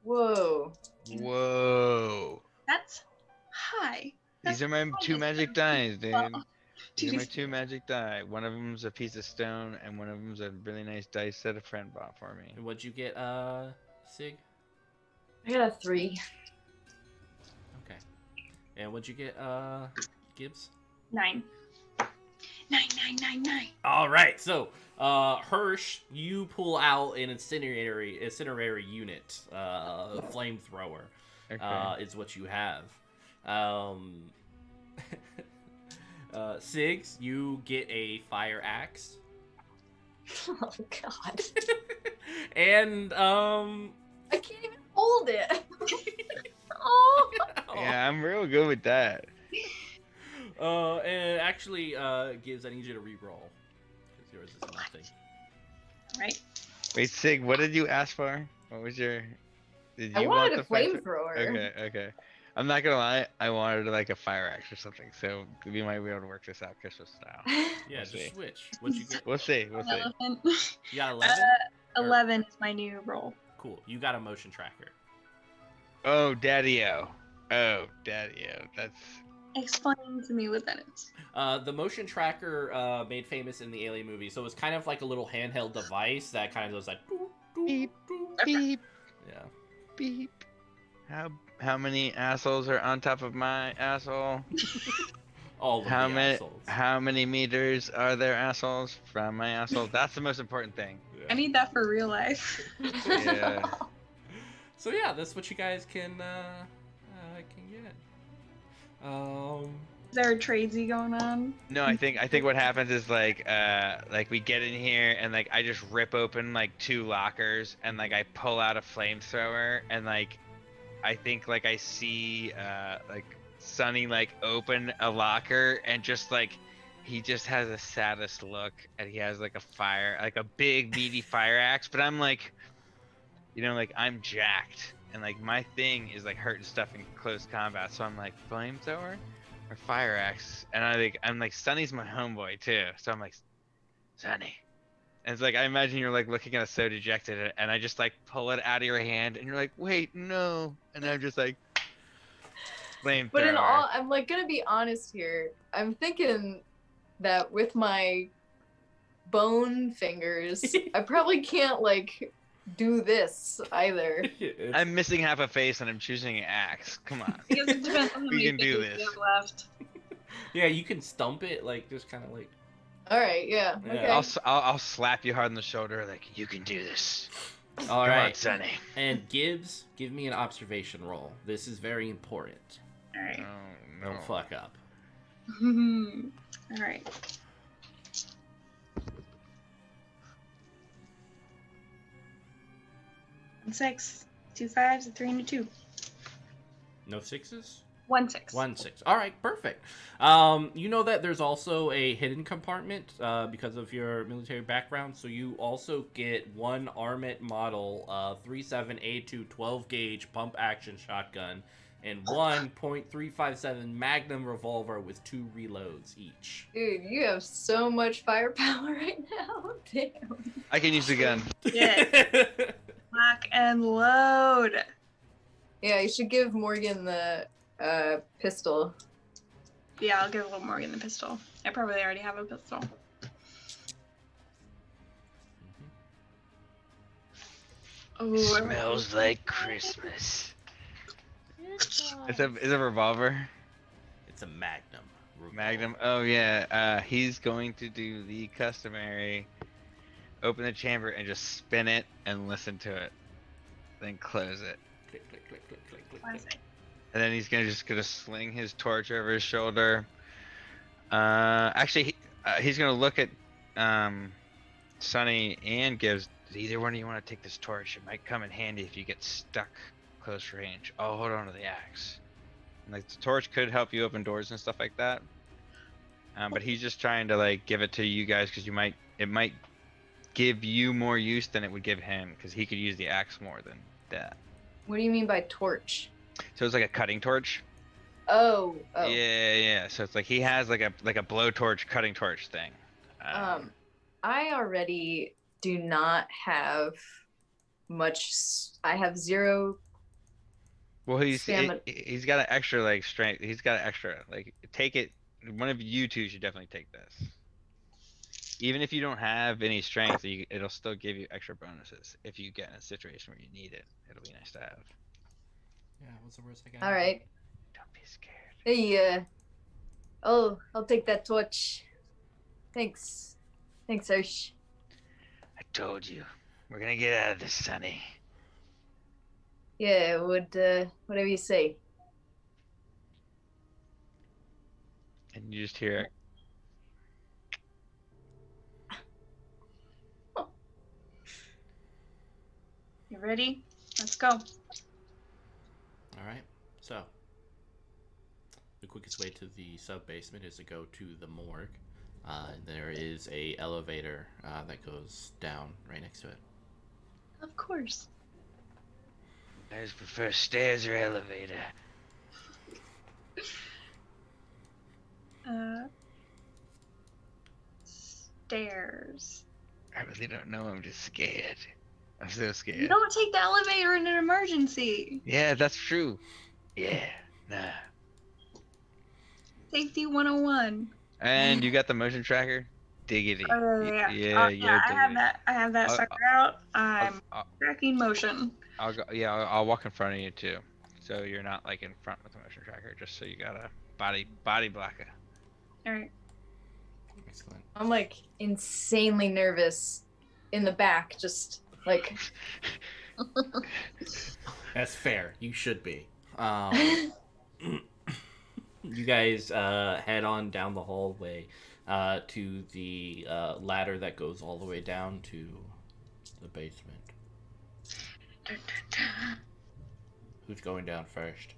Whoa. Whoa. That's high. These are my That's two magic dice, dude. Well, These are my two magic die. One of them's a piece of stone, and one of them's a really nice dice that a friend bought for me. And what'd you get, Sigg? I got a 3. Okay. And what'd you get, Gibbs? 9. 9. All right, so Hirsch, you pull out an incendiary unit, flamethrower, Okay. is what you have. Siggs, you get a fire axe, Oh god. and I can't even hold it. Oh. Yeah, I'm real good with that. And actually, Gibbs, I need you to re-roll because yours is nothing. Right? Wait, Sig, what did you ask for? What was your? Did you I want wanted the a flamethrower? flamethrower. Okay. I'm not gonna lie, I wanted like a fire axe or something, so we might be able to work this out Christmas style. Yeah, We'll just see. switch. What'd you get? We'll see. Elephant. You got 11? 11 is my new roll. Cool. You got a motion tracker. Oh, Daddy-o. Oh, Daddy-o. That's. Explain to me what that is. The motion tracker made famous in the Alien movie, so it's kind of like a little handheld device that kind of goes like doop, doop, Beep. doop. Beep. Yeah. Beep. How many assholes are on top of my asshole? All of How the many assholes. how many meters are there assholes from my asshole? That's the most important thing. Yeah. I need that for real life. Yeah. So yeah, that's what you guys can get. Is there a tradesy going on? No, I think what happens is like we get in here and like I just rip open like 2 lockers and like I pull out a flamethrower and like I think like I see like Sonny like open a locker and just like he just has the saddest look and he has like a big meaty fire axe, but I'm like, you know, like I'm jacked and like my thing is like hurting stuff in close combat, so I'm like flamethrower or fire axe, and I'm like Sonny's my homeboy too, so I'm like Sonny, and it's like I imagine you're like looking at us so dejected, and I just like pull it out of your hand, and you're like, wait, no, and I'm just like, Flamethrower. But in all, I'm like gonna be honest here. I'm thinking that with my bone fingers, I probably can't like do this either. I'm missing half a face and I'm choosing an axe. Come on. I guess it depends on how We many can do fingers you this. have left. Yeah, you can stump it, like just kind of like. All right, yeah, Yeah. okay. I'll slap you hard on the shoulder like you can do this. All Come on, right, Sonny. and Gibbs, give me an observation roll. This is very important. Alright. Oh, no. Don't fuck up. Alright. One 6, 2 5s, a 3, and a 2. No sixes? 1 6. 1 6. All right, perfect. You know that there's also a hidden compartment because of your military background, so you also get one Armit model 37A2 12 gauge pump action shotgun and one .357 Magnum revolver with 2 reloads each. Dude, you have so much firepower right now. Damn. I can use the gun. Yeah. Lock and load. Yeah, you should give Morgan the pistol. Yeah, I'll give a little Morgan the pistol. I probably already have a pistol. Oh, Smells like Christmas. It's a revolver. It's a Magnum. Magnum. Oh yeah. He's going to do the customary. Open the chamber and just spin it and listen to it. Then close it. Click, click, click, click, click, click, Classic. click. And then he's gonna sling his torch over his shoulder. Actually, he's gonna look at Sonny and Gibbs. Does either one of you want to take this torch? It might come in handy if you get stuck close range. Oh, hold on to the axe. And, like the torch could help you open doors and stuff like that. But he's just trying to like give it to you guys because it might give you more use than it would give him because he could use the axe more than that. What do you mean by torch? So it's like a cutting torch. Oh. Yeah. So it's like he has like a blowtorch, cutting torch thing. I already do not have much. I have 0. Well, he's Stamina. he's got an extra like strength. He's got an extra like take it. One of you two should definitely take this. Even if you don't have any strength, it'll still give you extra bonuses if you get in a situation where you need it. It'll be nice to have. Yeah, what's the worst I got? All right. Don't be scared. Hey, I'll take that torch. Thanks, Hirsch. I told you, we're gonna get out of this, Sonny. Yeah, whatever you say. And you just hear it. You ready? Let's go. All right. So, the quickest way to the sub basement is to go to the morgue. There is a elevator that goes down right next to it. Of course. I just prefer stairs or elevator. Stairs. I really don't know. I'm just scared. I'm so scared. You don't take the elevator in an emergency. Yeah, that's true. Yeah. Nah. Safety 101. And you got the motion tracker? Diggity. Yeah. Yeah, I have that I'll- sucker out. I'm I'll, tracking motion. I'll go. Yeah, I'll walk in front of you too, so you're not like in front with the motion tracker. Just so you got a body blocker. All right. Excellent. I'm like insanely nervous in the back, just like. That's fair. You should be. You guys head on down the hallway to the ladder that goes all the way down to the basement. Who's going down first?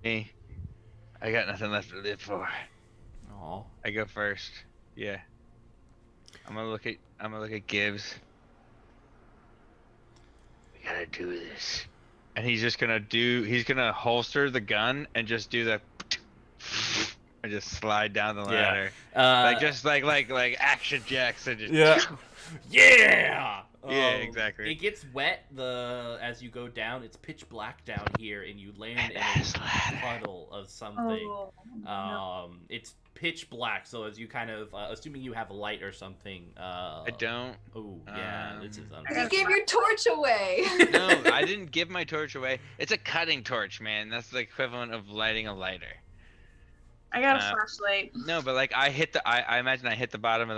Me. I got nothing left to live for. Aw. I go first. Yeah. I'm gonna look at Gibbs. We gotta do this. And he's gonna holster the gun and just do the and just slide down the ladder. Like action jacks and just Yeah. Yeah, exactly. It gets wet as you go down. It's pitch black down here, and you land in a puddle of something. Oh, no. It's pitch black, so as you kind of, assuming you have a light or something. I don't. Oh, yeah, this is You gave your torch away. No, I didn't give my torch away. It's a cutting torch, man. That's the equivalent of lighting a lighter. I got a flashlight. No, but like I imagine I hit the bottom,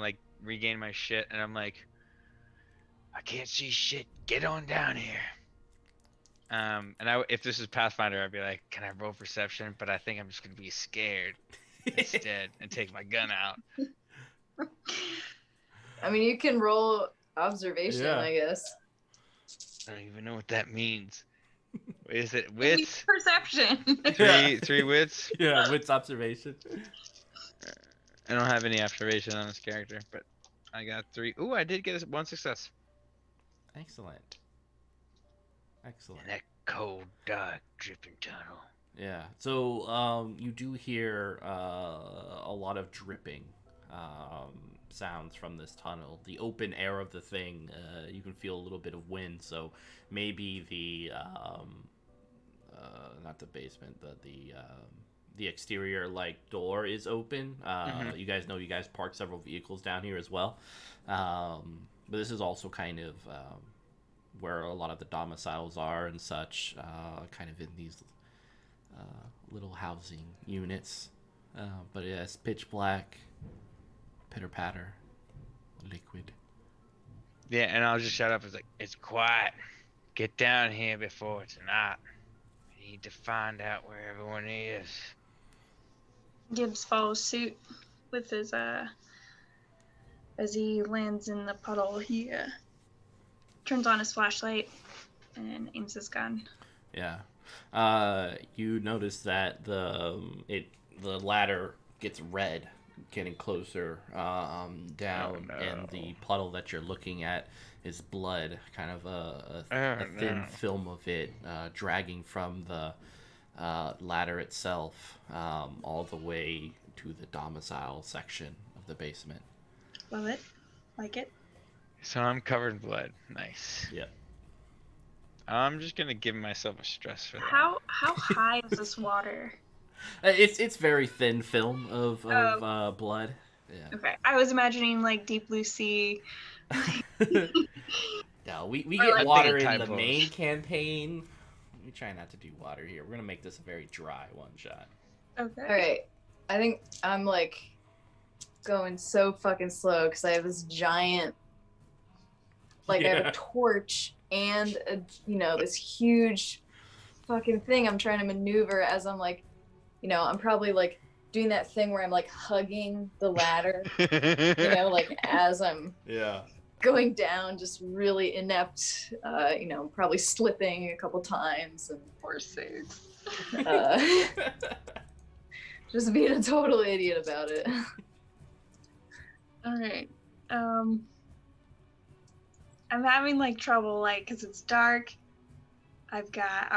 like regain my shit, and I'm like, I can't see shit. Get on down here. And if this is Pathfinder, I'd be like, can I roll perception? But I think I'm just gonna be scared instead and take my gun out. I mean, you can roll observation, I guess. I don't even know what that means. Is it wits? Perception. Three wits? Yeah, wits observation. I don't have any observation on this character, but I got 3. Ooh, I did get one success. Excellent. In that cold, dark, dripping tunnel. Yeah. So you do hear a lot of dripping sounds from this tunnel. The open air of the thing, you can feel a little bit of wind. So maybe the not the basement, the exterior door is open. You guys know you guys parked several vehicles down here as well. But this is also kind of where a lot of the domiciles are and such, kind of in these little housing units. But yeah, it's pitch black, pitter patter, liquid. Yeah, and I'll just shut up. It's like, it's quiet. Get down here before it's night. I need to find out where everyone is. Gibbs follows suit with his as he lands in the puddle. He turns on his flashlight and aims his gun. Yeah. You notice that the ladder gets red, getting closer down, and the puddle that you're looking at is blood, kind of a thin film of it dragging from the ladder itself all the way to the domicile section of the basement. Love it. Like it. So I'm covered in blood. Nice. Yeah. I'm just gonna give myself a stress for that. How high is this water? It's very thin film of blood. Yeah. Okay. I was imagining Deep Blue Sea. No, we get water in the main campaign. We try not to do water here. We're gonna make this a very dry one shot. Okay. All right. I think I'm going so fucking slow because I have this giant, I have a torch and this huge fucking thing I'm trying to maneuver as I'm I'm probably doing that thing where I'm hugging the ladder, as I'm going down, just really inept, probably slipping a couple times and Poor Sigg. Just being a total idiot about it. All right. I'm having trouble because it's dark. I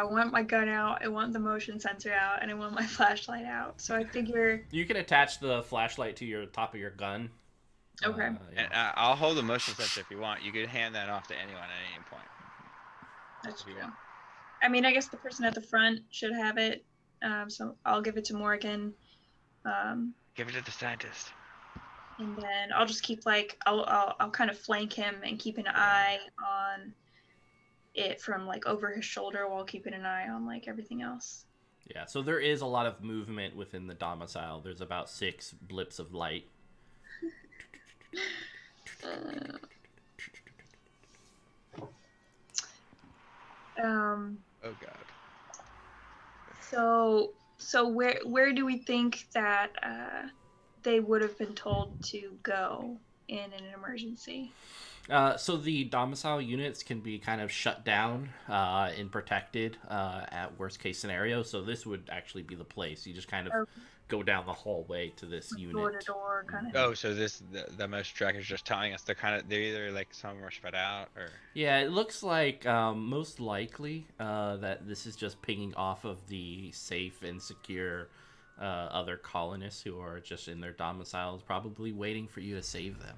want my gun out, I want the motion sensor out, and I want my flashlight out. So I figure you can attach the flashlight to your top of your gun. Okay. And I'll hold the motion sensor if you want. You could hand that off to anyone at any point. That's true. I mean, I guess the person at the front should have it. So I'll give it to Morgan. Give it to the scientist. And then I'll just keep I'll kind of flank him and keep an eye on it from over his shoulder while keeping an eye on everything else. Yeah, so there is a lot of movement within the domicile. There's about 6 blips of light. Oh god. So where do we think that they would have been told to go in an emergency? So the domicile units can be kind of shut down and protected at worst case scenario. So this would actually be the place. You just kind of go down the hallway to this unit. Door to door kind of. Oh, so the motion tracker is just telling us they're either some of them are spread out or. Yeah, it looks like most likely that this is just pinging off of the safe and secure other colonists who are just in their domiciles, probably waiting for you to save them.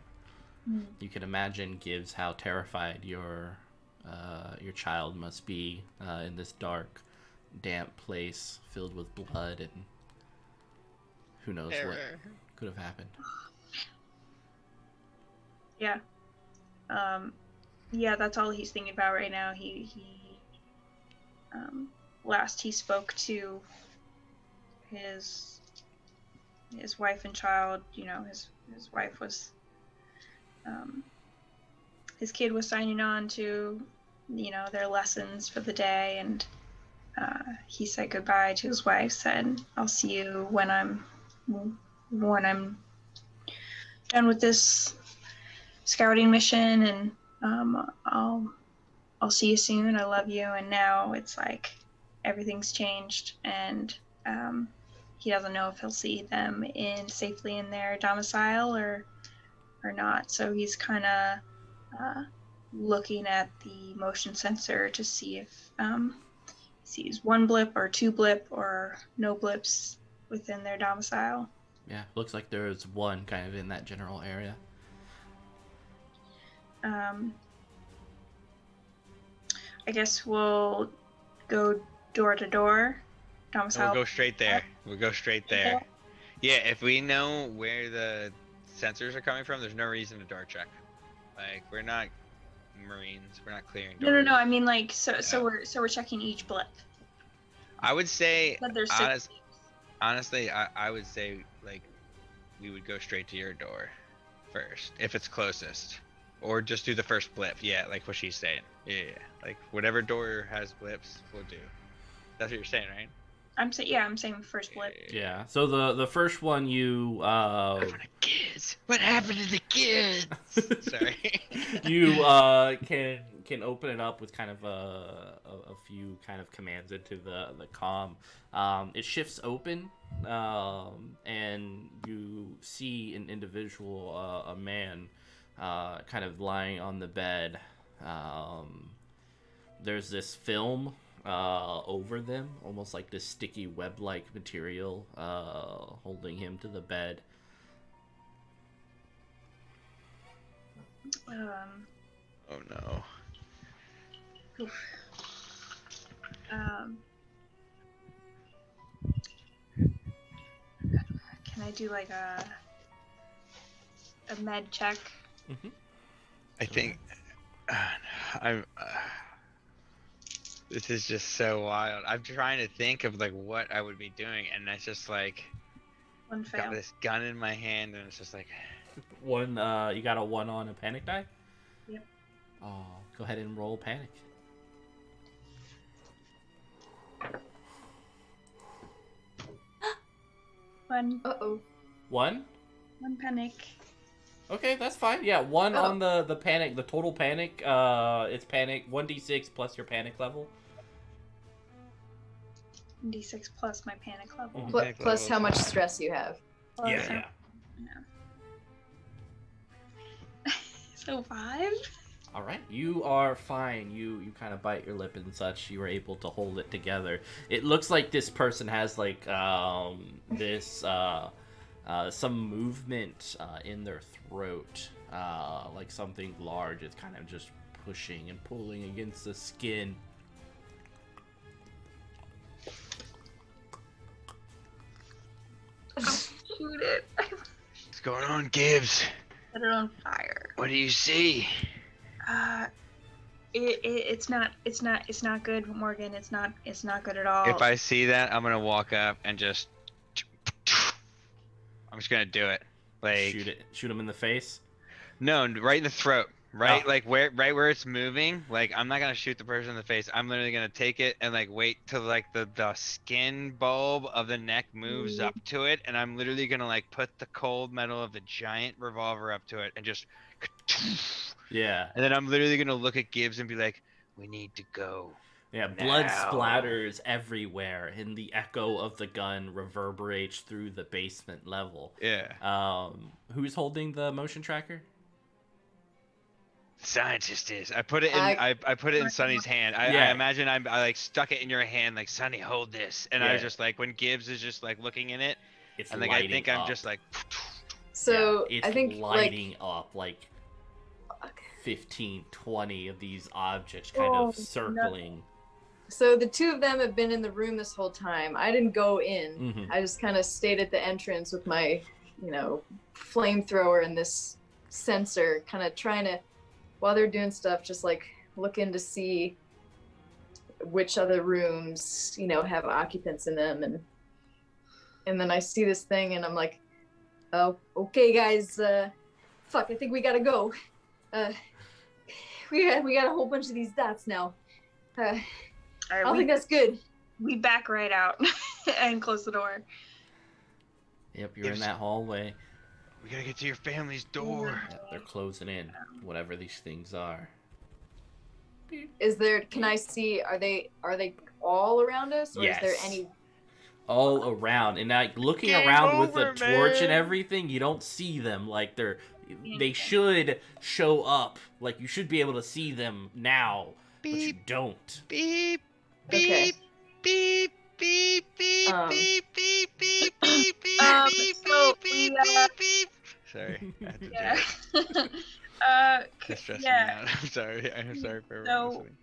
You can imagine, Gibbs, how terrified your child must be in this dark, damp place filled with blood, and who knows what could have happened. Yeah. Yeah, that's all he's thinking about right now. He last he spoke to his wife and child, his wife was, his kid was signing on to, their lessons for the day, and he said goodbye to his wife, said, I'll see you when I'm done with this scouting mission, and I'll see you soon. I love you. And now it's like everything's changed, and he doesn't know if he'll see them safely in their domicile or not. So he's kind of looking at the motion sensor to see if he sees one blip or two blip or no blips within their domicile. Yeah, looks like there's one kind of in that general area. I guess we'll go door to door. Domicile. We'll go straight there. Yeah, if we know where the sensors are coming from, there's no reason to door check. Like, we're not Marines. We're not clearing doors. No. I mean, like, so we're checking each blip. I would say, But there's six. honestly, I would say, like, we would go straight to your door first, if it's closest. Or just do the first blip. Yeah, like what she's saying. Yeah. Like, whatever door has blips, we'll do. That's what you're saying, right? I'm saying first blip. Yeah. So the first one you Kids. What happened to the kids? Sorry. you can open it up with kind of a few kind of commands into the comm. It shifts open, and you see an individual, a man, kind of lying on the bed. There's this film over them, almost like this sticky web-like material, holding him to the bed. Oh no. Can I do like a med check? Mm-hmm. I think I'm. This is just so wild. I'm trying to think of like what I would be doing, and it's just like One fail. got this gun in my hand, and it's just like One, you got a 1 on a panic die? Yep. Oh, go ahead and roll panic. One. Uh-oh. 1? One panic. Okay, that's fine. Yeah, 1 Oh. on the panic, the total panic. It's panic 1d6 plus your panic level. D6 plus my panic level. Mhm. Panic Plus levels. how much stress you have. Plus Yeah. So 5? All right, you are fine. You kind of bite your lip and such. You were able to hold it together. It looks like this person has like this some movement in their throat, like something large is kind of just pushing and pulling against the skin. Shoot it. what's going on, Gibbs? Set it on fire. What do you see? It's not good, Morgan. It's not good at all. If I see that, I'm gonna walk up and just. I'm just gonna do it. Like Shoot him in the face. no, right in the throat. Right, Oh. like where it's moving. Like I'm not gonna shoot the person in the face. I'm literally gonna take it and like wait till like the skin bulb of the neck moves up to it, and I'm literally gonna like put the cold metal of the giant revolver up to it and just. Yeah. And then I'm literally gonna look at Gibbs and be like, "We need to go." Yeah, blood Now. splatters everywhere, and the echo of the gun reverberates through the basement level. Yeah. Who's holding the motion tracker? Scientist is. I put it in. I- I put it in Sonny's hand. I Yeah. imagine I like stuck it in your hand, like Sonny, hold this. And I was Yeah. just like, when Gibbs is just like looking in it, It's and like I lighting think up. I'm just like. So Yeah, it's I think lighting up like Fuck. 15, 20 of these objects kind of circling. So the two of them have been in the room this whole time. I didn't go in. Mm-hmm. I just kind of stayed at the entrance with my, flamethrower and this sensor, kind of trying to, while they're doing stuff, just like looking to see which other rooms, have occupants in them. And then I see this thing and I'm like, oh, okay, guys, fuck, I think we gotta go. We got a whole bunch of these dots now. I don't think that's good. We back right out and close the door. Yep, you're in that hallway. We gotta get to your family's door. Yep, they're closing in, whatever these things are. Can I see, are they all around us? Or Yes. is there any? All around, and like looking Game around with over, a torch and man. everything, you don't see them. Like they should show up. Like you should be able to see them now, but you Beep, don't. beep, Okay. beep, beep, beep, beep, Um, beep, beep, beep, beep, beep, so beep, we, beep, beep, beep. Sorry, I had to do Yeah. it. That's stressing me out. I'm sorry. I'm sorry for everyone listening.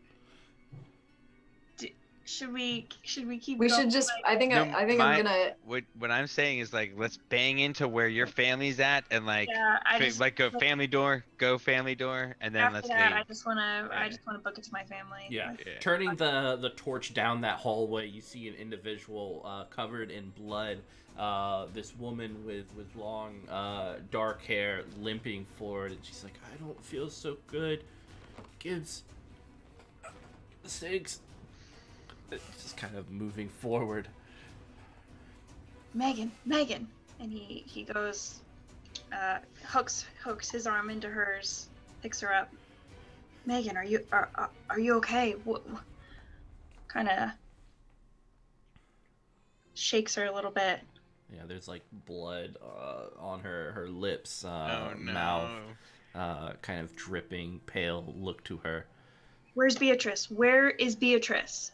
Should we keep We going? should just. I think No, I'm gonna. What I'm saying is like let's bang into where your family's at and like Yeah, go family door, and then after let's that, leave. I just wanna Yeah. book it to my family. Yeah. Yeah. Turning the torch down that hallway, you see an individual covered in blood. This woman with long dark hair limping forward, and she's like, "I don't feel so good. Gibbs, Siggs." Just kind of moving forward. Megan, and he goes, hooks his arm into hers, picks her up. Megan, are you okay? What kind of shakes her a little bit. Yeah, there's like blood on her lips, Oh no. mouth, kind of dripping, pale look to her. Where's Beatrice? Where is Beatrice?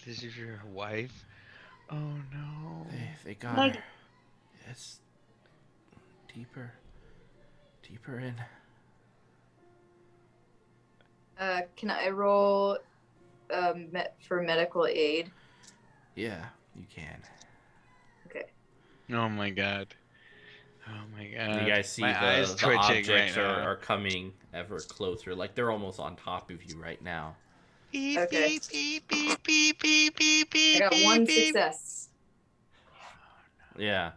This is your wife? Oh no. They got Megan. her. Yes. Deeper in. Can I roll for medical aid? Yeah, you can. Okay. Oh my god. Oh my god. You guys see my eyes the twitching objects right now. are coming ever closer. Like they're almost on top of you right now. Beep, Okay. beep, beep, beep, beep, beep, beep, I got beep, one beep. success. Yeah.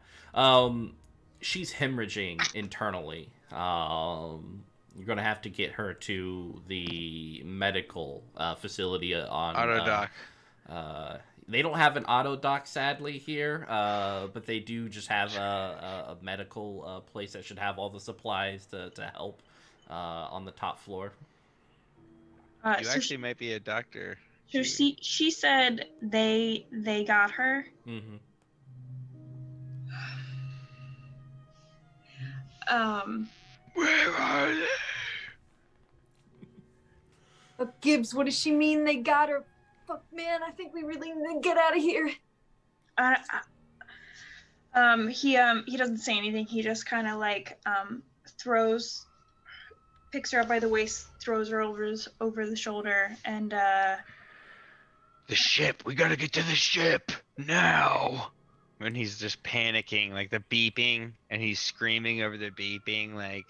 She's hemorrhaging internally. You're gonna have to get her to the medical facility on Auto doc. They don't have an auto doc, sadly, here, but they do just have a medical place that should have all the supplies to help on the top floor. You actually might be a doctor. So she said they got her. Mm-hmm. Where are they? Gibbs, what does she mean they got her? Fuck, man, I think we really need to get out of here. He doesn't say anything. He just kind of like picks her up by the waist, throws her over the shoulder, and The ship. We gotta get to the ship now. When he's just panicking, like the beeping, and he's screaming over the beeping, like.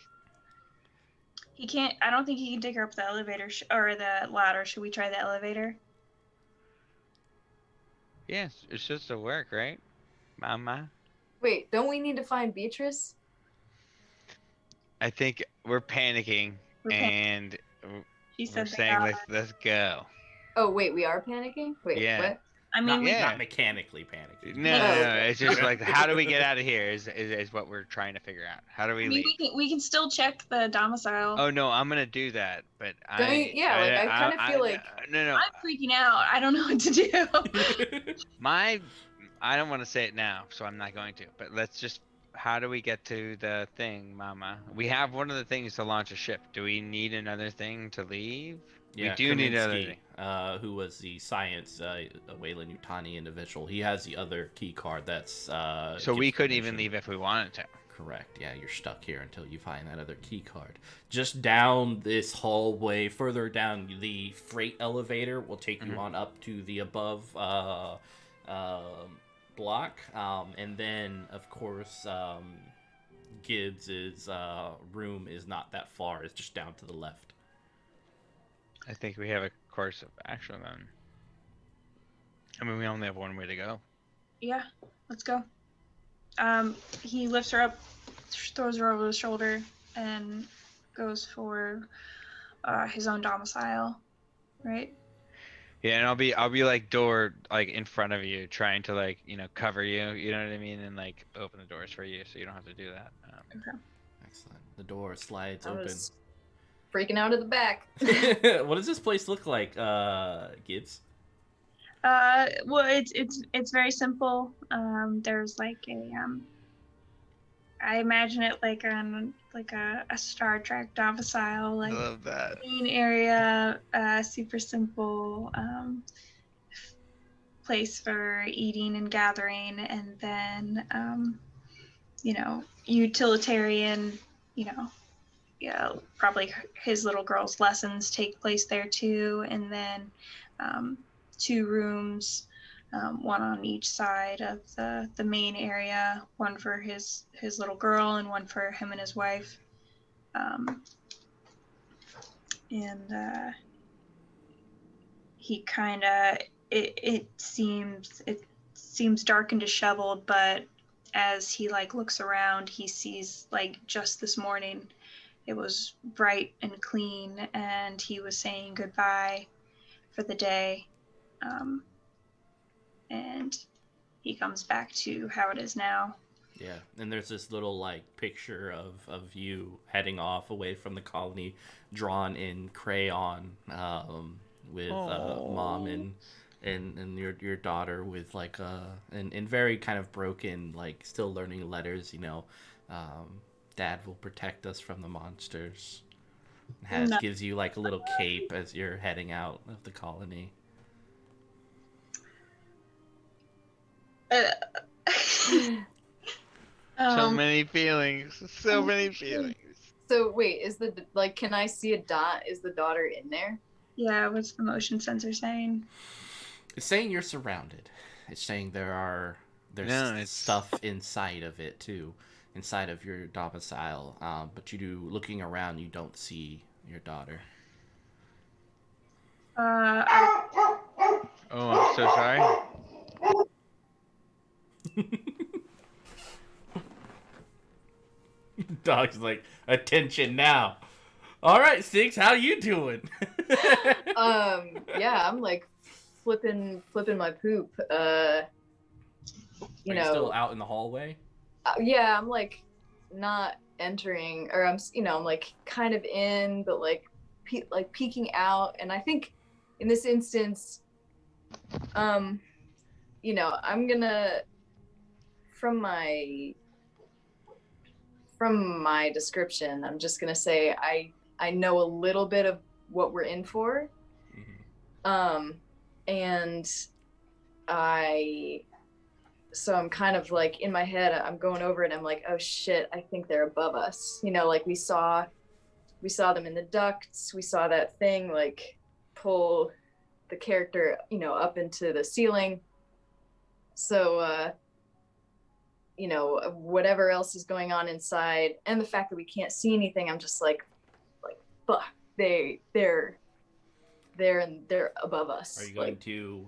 he can't. I don't think he can take her up the elevator or the ladder. Should we try the elevator? Yeah, it's just to work, right, Mama? Wait, don't we need to find Beatrice? I think we're panicking, and She we're said they saying got let's go. Oh, wait, we are panicking? Wait, Yeah. what? I mean, Yeah. Not mechanically panicking. No, it's just like how do we get out of here is what we're trying to figure out. How do we leave? we can still check the domicile. Oh no, I'm gonna do that, but I kind of feel like no. I'm freaking out. I don't know what to do. I don't want to say it now, so I'm not going to. But let's just. How do we get to the thing, Mama? We have one of the things to launch a ship. Do we need another thing to leave? Yeah, we do need another Kaminsky, thing. who was the science Weyland Utani individual. He has the other key card that's. So we gives couldn't even permission. leave if we wanted to. Correct. Yeah, you're stuck here until you find that other key card. Just down this hallway, further down, the freight elevator will take you on up to the above block. And then, of course, Gibbs's room is not that far. It's just down to the left. I think we have a course of action then. I mean, we only have one way to go. Yeah, let's go. He lifts her up, throws her over his shoulder, and goes for his own domicile, right? Yeah, and I'll be like door like in front of you, trying to like cover you. You know what I mean, and like open the doors for you, so you don't have to do that. Okay. Excellent. The door slides I open. was freaking out at the back. What does this place look like, Gibbs? Well, it's very simple. There's like I imagine it like a Star Trek domicile, like Love that. main area, super simple place for eating and gathering, and then utilitarian, yeah, probably his little girl's lessons take place there too, and then 2 rooms, one on each side of the main area, one for his little girl and one for him and his wife. And he kind of, it seems dark and disheveled, but as he like looks around, he sees like just this morning it was bright and clean, and he was saying goodbye for the day. And he comes back to how it is now. Yeah, and there's this little like picture of you heading off away from the colony, drawn in crayon, with mom and your daughter with like in very kind of broken, like still learning letters. Dad will protect us from the monsters. Gives you like a little cape as you're heading out of the colony. So many feelings. So many feelings. So wait, can I see a dot? Is the daughter in there? Yeah, what's the motion sensor saying? It's saying you're surrounded. It's saying there's stuff inside of it too, inside of your domicile. But looking around, you don't see your daughter. Oh, I'm so sorry. Dog's like, attention now. All right, Sigg, how you doing? Yeah, I'm like flipping my poop. Are you still out in the hallway? Yeah, I'm like not entering, or I'm like kind of in, but like peeking out. And I think in this instance, I'm gonna, from my description, I'm just gonna say I know a little bit of what we're in for. Mm-hmm. And so I'm kind of like in my head, I'm going over it. I'm like, oh shit, I think they're above us. Like we saw them in the ducts. We saw that thing like pull the character, up into the ceiling. So, whatever else is going on inside, and the fact that we can't see anything, I'm just like, fuck, they're above us. Are you going to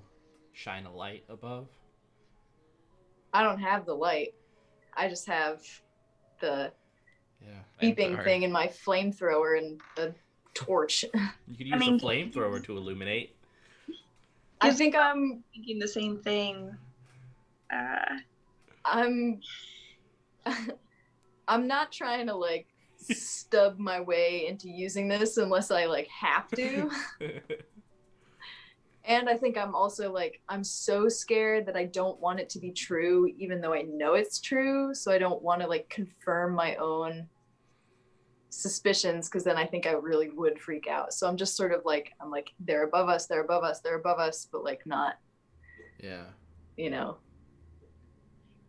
shine a light above? I don't have the light. I just have the beeping thing in my flamethrower and the torch. You could use a flamethrower to illuminate. I think I'm thinking the same thing. I'm not trying to like stub my way into using this unless I like have to. And I think I'm also like, I'm so scared that I don't want it to be true, even though I know it's true. So I don't want to like confirm my own suspicions, because then I think I really would freak out. So I'm just sort of like, I'm like, they're above us, they're above us, they're above us, but like not, yeah,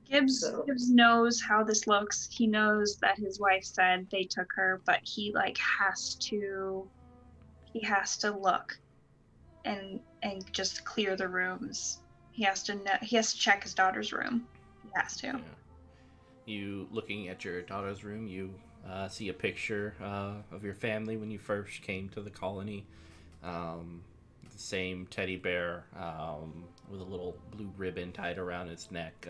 Gibbs knows how this looks. He knows that his wife said they took her, but he has to look and just clear the rooms. He has to check his daughter's room. He has to. Yeah. You looking at your daughter's room, you see a picture of your family when you first came to the colony. The same teddy bear with a little blue ribbon tied around its neck,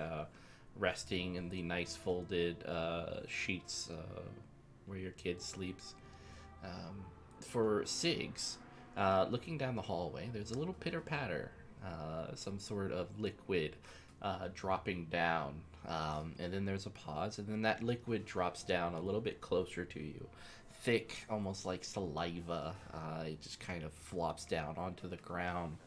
resting in the nice folded sheets where your kid sleeps. For Sigg's, looking down the hallway, there's a little pitter-patter, some sort of liquid dropping down, and then there's a pause, and then that liquid drops down a little bit closer to you. Thick, almost like saliva. It just kind of flops down onto the ground.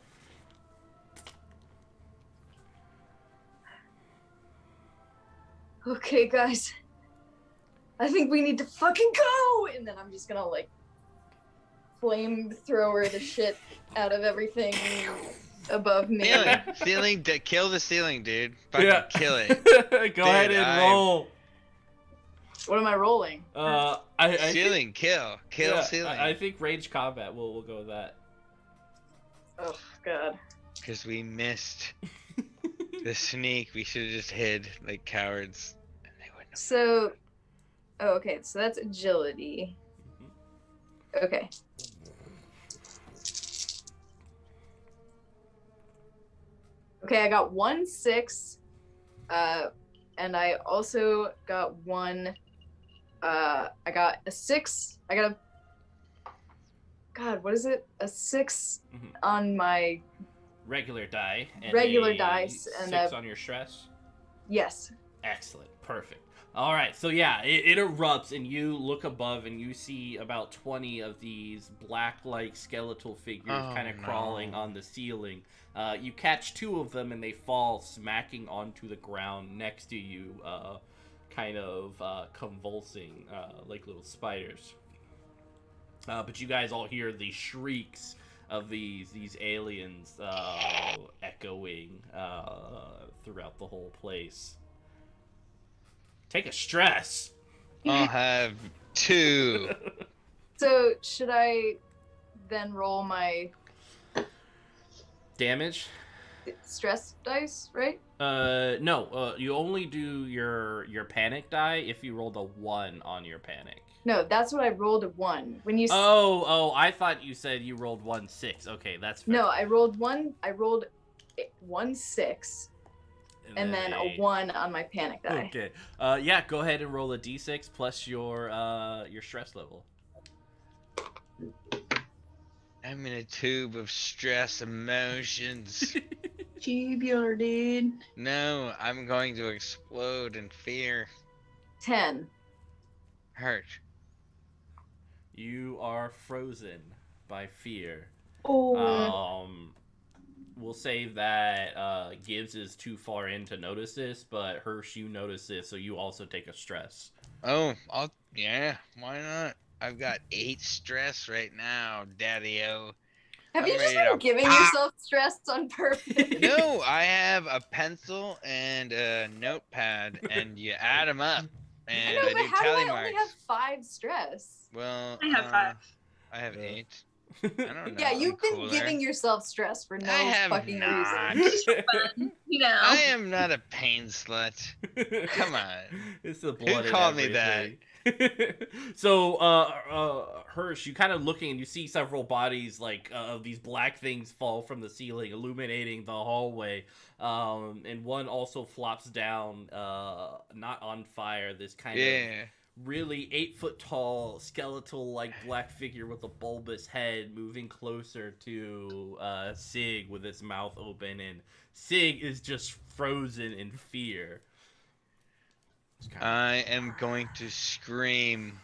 Okay, guys. I think we need to fucking go! And then I'm just gonna, flamethrower the shit out of everything above me. Ceiling, kill the ceiling, dude. Fucking kill it. Go ahead and roll. What am I rolling? Ceiling, kill ceiling. I think range combat. We'll go with that. Oh God. Because we missed the sneak. We should have just hid like cowards, and they wouldn't have. So, okay. So that's agility. Okay. Okay, I got 1 6, and I also got one. I got a 6. I got a. God, what is it? A 6 on my regular die. And regular dice and 6 on your stress. Yes. Excellent. Perfect. All right. So yeah, it erupts, and you look above, and you see about 20 of these black-like skeletal figures kind of crawling on the ceiling. You catch 2 of them, and they fall smacking onto the ground next to you, kind of convulsing like little spiders. But you guys all hear the shrieks of these aliens echoing throughout the whole place. Take a stress. I'll have 2. So should I then roll my damage? Stress dice, right? No. You only do your panic die if you rolled a 1 on your panic. No, that's what I rolled, a 1. When you I thought you said you rolled 1 6. Okay, that's fair. No, I rolled 1 6 and then a 1 on my panic die. Okay. Yeah, go ahead and roll a d6 plus your stress level. I'm in a tube of stress emotions. Tubular, dude. No, I'm going to explode in fear. 10. Hirsch. You are frozen by fear. Oh. We'll say that Gibbs is too far in to notice this, but Hirsch, you notice this, so you also take a stress. Oh, yeah, why not? I've got 8 stress right now, daddy-o. Have you just been giving yourself stress on purpose? No, I have a pencil and a notepad, and you add them up, and I know, I but do how tally do I marks. only have 5 stress? Well, I have 5. I have 8. I don't know. Yeah, you've been cooler. giving yourself stress for no fucking not. reason. Fun, you know. I am not a pain slut. Come on. It's the blood. Who called me that? So, Hirsch, you kind of looking and you see several bodies of these black things fall from the ceiling, illuminating the hallway. And one also flops down, not on fire. This kind of really 8-foot tall skeletal black figure with a bulbous head moving closer to Sigg with its mouth open, and Sigg is just frozen in fear. I am going to scream,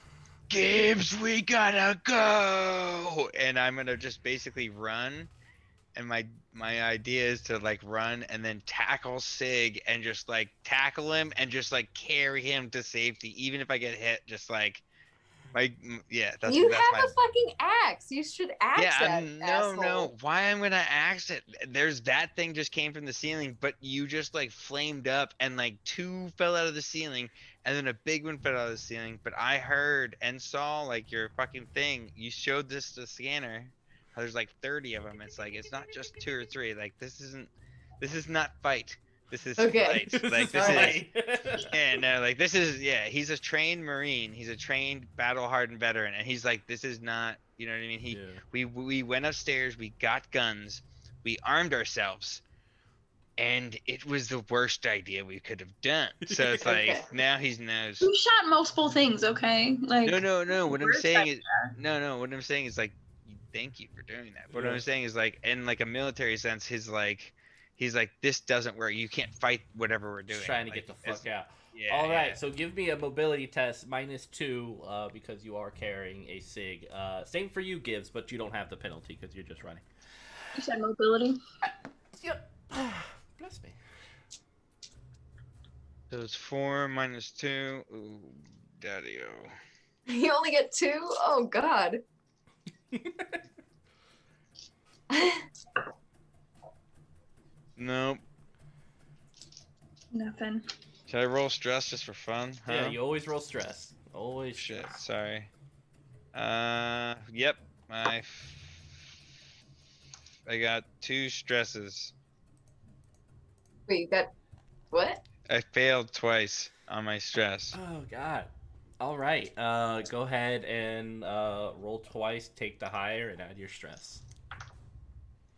Gibbs, we gotta go! And I'm gonna just basically run, and my idea is to run and then tackle Sigg and just tackle him and just carry him to safety, even if I get hit, just Yeah, that's You that's have my. a fucking axe. You should axe Yeah, that no, asshole. no. Why I'm gonna axe it? There's that thing just came from the ceiling, but you just like flamed up, and like two fell out of the ceiling, and then a big one fell out of the ceiling. But I heard and saw like your fucking thing. You showed this to the scanner. How there's like 30 of them. It's like it's not just 2 or 3. Like this isn't. This is not fight. This is Okay. flight. Like this right. is. Yeah, no, like this is. Yeah, he's a trained Marine. He's a trained battle-hardened veteran, and he's like, this is not. You know what I mean? Yeah. We went upstairs, we got guns, we armed ourselves, and it was the worst idea we could have done. So it's like Okay. now he knows. We shot multiple things, okay? Like No. What I'm worst saying is no. What I'm saying is like, thank you for doing that. But what Yeah. I'm saying is like, in like a military sense, he's like, this doesn't work. You can't fight whatever we're doing. Just trying to Like, get the fuck out. Yeah. All right, yeah. so give me a mobility test -2 because you are carrying a Sigg. Same for you, Gibbs, but you don't have the penalty because you're just running. you said mobility. Yep. Bless me. So it's 4 minus 2. Ooh, daddy-o. You only get 2? Oh god. Nope. Nothing. Should I roll stress just for fun? Huh? Yeah, you always roll stress. Always Shit, stress. sorry. Yep. I got 2 stresses. Wait, you got what? I failed twice on my stress. Oh god. All right. Go ahead and roll twice. Take the higher and add your stress.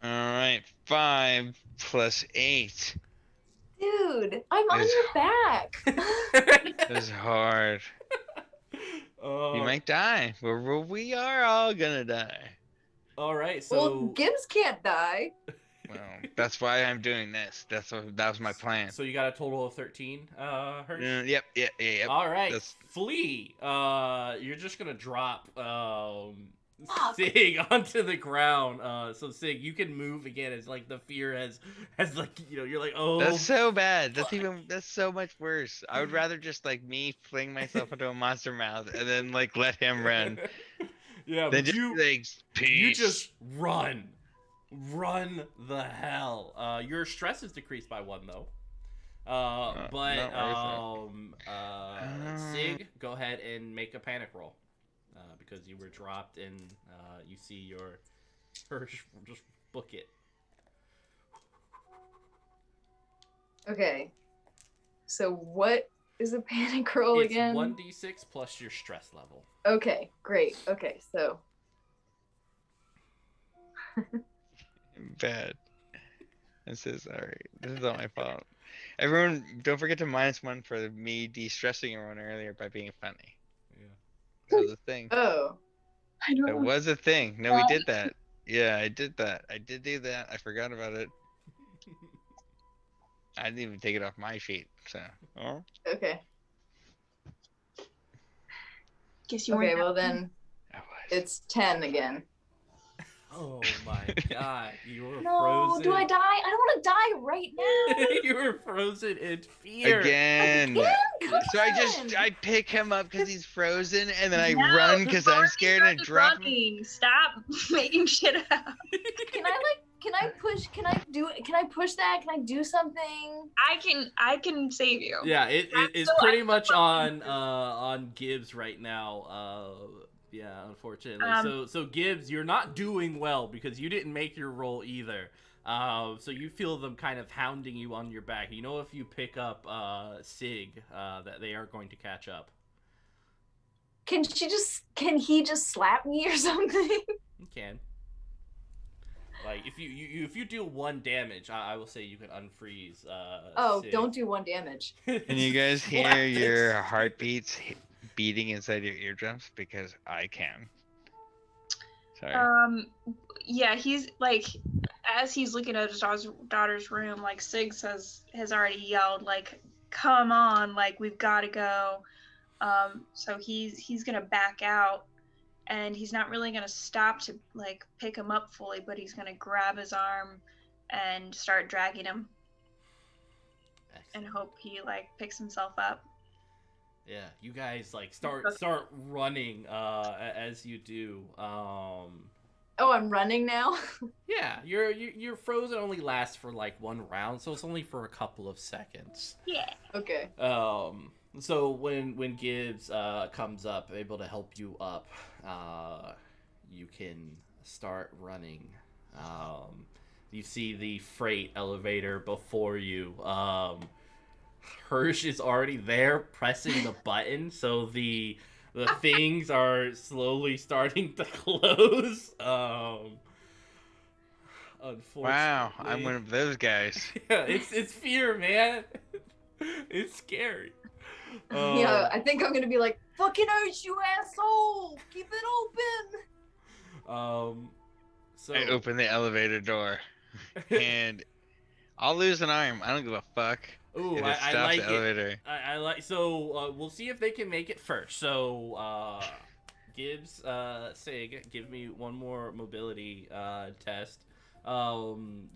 All right, 5 plus 8. Dude, I'm on It's- your back. This is hard. You might die. We are all gonna die. All right. Well, So Gibbs can't die. Well, that's why I'm doing this. That was my plan. so you got a total of 13. Hirsch? Yep. All right, That's- flee. You're just gonna drop Sigg onto the ground. So Sigg, you can move again. It's like the fear has like you're like, oh. That's so bad. That's so much worse. I would rather just like me fling myself into a monster mouth and then like let him run. Yeah, Then but just like peace. you just run the hell. Your stress is decreased by 1 though. not Sigg, go ahead and make a panic roll. Because you were dropped and you see your Hirsch just book it. Okay. So what is a panic roll It's again? 1d6 plus your stress level. Okay, great. Okay, so Bad. I'm so sorry. This is all my fault. Everyone, don't forget to -1 for me de-stressing everyone earlier by being funny. Yeah. That was a thing. oh. I don't It know. was a thing. No, we did that. Yeah, I did that. I did do that. I forgot about it. I didn't even take it off my sheet. So, oh. Okay. Guess you Okay, weren't. well then I was. it's 10 again. Oh my god, you were No, frozen. do I die? I don't want to die right now. You were frozen in fear. Again. Come So on. I pick him up because he's frozen, and then I No, run because I'm Barney's scared not and drop him. running. Stop making shit up. Can I push that? Can I do something? I can save you. Yeah, it's So pretty much on Gibbs right now. Yeah, unfortunately. So Gibbs, you're not doing well because you didn't make your roll either. So you feel them kind of hounding you on your back. You know, if you pick up Sigg, that they are going to catch up. Can he just slap me or something? You can. Like if you do 1 damage, I will say you can unfreeze. Oh, Sigg. don't do 1 damage. Can you guys hear Slap your this. heartbeats beating inside your eardrums? Because I can. Sorry. Yeah, he's like, as he's looking at his daughter's room, like Sigg has already yelled, like, "Come on, like we've got to go." So he's gonna back out, and he's not really gonna stop to like pick him up fully, but he's gonna grab his arm and start dragging him, and hope he like picks himself up. Yeah, you guys like start running as you do. Oh, I'm running now. Yeah, your frozen only lasts for like one round, so it's only for a couple of seconds. Yeah. Okay. So when Gibbs comes up, able to help you up, you can start running. You see the freight elevator before you. Hirsch is already there pressing the button, so the things are slowly starting to close. Unfortunately. Wow, I'm one of those guys. Yeah, it's fear, man. It's scary. Yeah, I think I'm gonna be like, fucking Hirsch, you asshole! Keep it open! So I open the elevator door, and I'll lose an arm. I don't give a fuck. Ooh, If it I stops like the elevator. I like. So we'll see if they can make it first. So Gibbs, Sigg, give me one more mobility test.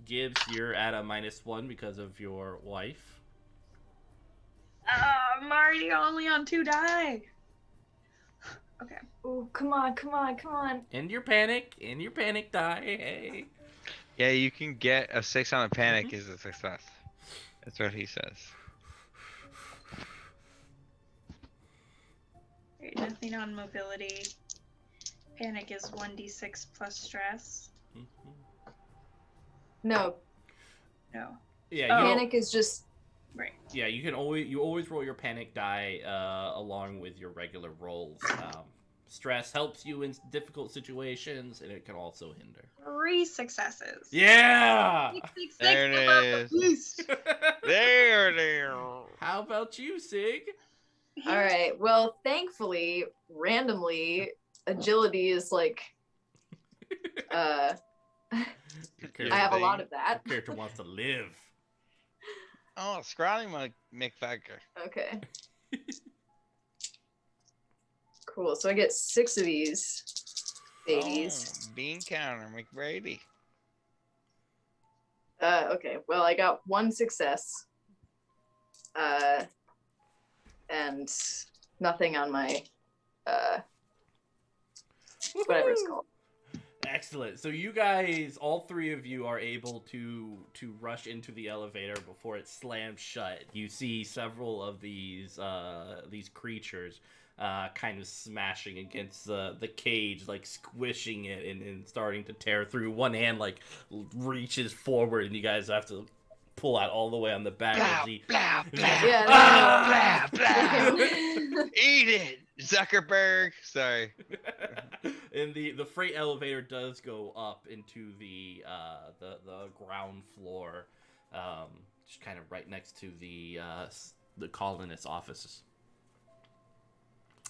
Gibbs, you're at a -1 because of your wife. I'm already only on 2 die. Okay. Oh, come on. And your panic die. Hey. Yeah, you can get a 6 on a panic is a success. That's what he says. Wait, nothing on mobility. Panic is 1d6 plus stress. No, No. Yeah, Oh. panic is just Right. Yeah, you always roll your panic die along with your regular rolls. Stress helps you in difficult situations, and it can also hinder. 3 successes. Yeah. 6, There it is. There it is. How about you, Sigg? all right. Well, thankfully, randomly, agility is like, I have a lot of that. Your character wants to live. Oh, scrawny McFacker. Okay. Cool. So I get 6 of these babies. Oh, bean counter, McBrady. Okay. Well, I got 1 success. And nothing on my whatever it's called. Excellent. So you guys, all 3 of you, are able to rush into the elevator before it slams shut. You see several of these creatures kind of smashing against the cage, like squishing it and starting to tear through. One hand like reaches forward, and you guys have to pull out all the way on the back. Blah, blah, blah, Yeah, blah, blah. Eat it, Zuckerberg. Sorry. And the freight elevator does go up into the ground floor, just kind of right next to the colonist offices.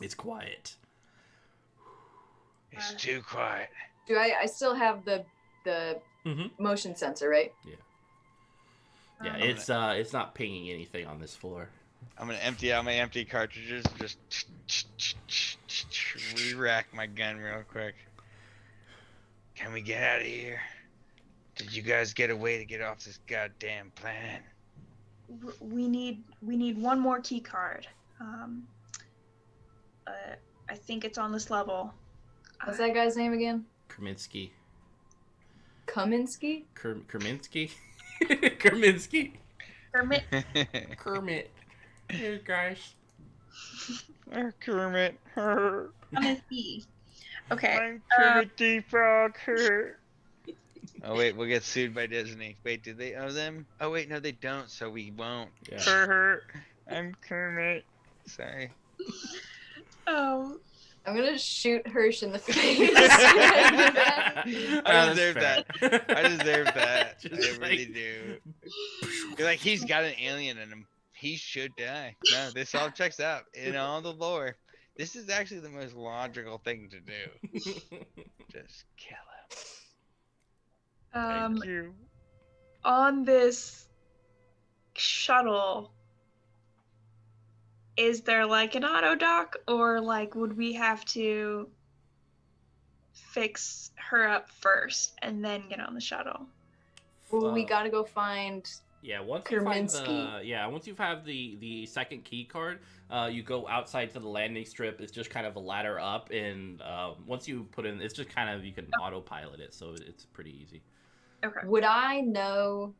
It's quiet. It's too quiet. Do I still have the motion sensor, right? Yeah, it's not pinging anything on this floor. I'm gonna empty out my empty cartridges. Just re-rack my gun real quick. Can we get out of here? Did you guys get a way to get off this goddamn planet? We need one more key card. I think it's on this level. What's that guy's name again? Kerminsky. Kaminsky? Kerminsky? Kerminsky. Kermit. Kermit. Here, guys. Kermit. Kaminsky. Okay. I'm Kermit the Frog. Oh wait, we'll get sued by Disney. Wait, do they owe them? Oh wait, no they don't, so we won't. Yeah. I'm Kermit. Sorry. Oh. I'm gonna shoot Hirsch in the face. I deserve that. I deserve that. Just I really do. You're like, he's got an alien in him. He should die. No, this all checks out in all the lore. This is actually the most logical thing to do. Just kill him. Thank you. On this shuttle, is there like an auto dock, or like would we have to fix her up first and then get on the shuttle? Well, we gotta go find Yeah, once you find Kerminsky. once you have the second key card, you go outside to the landing strip. It's just kind of a ladder up, and once you put in, it's just kind of, you can autopilot it, so it's pretty easy. Okay. Would I know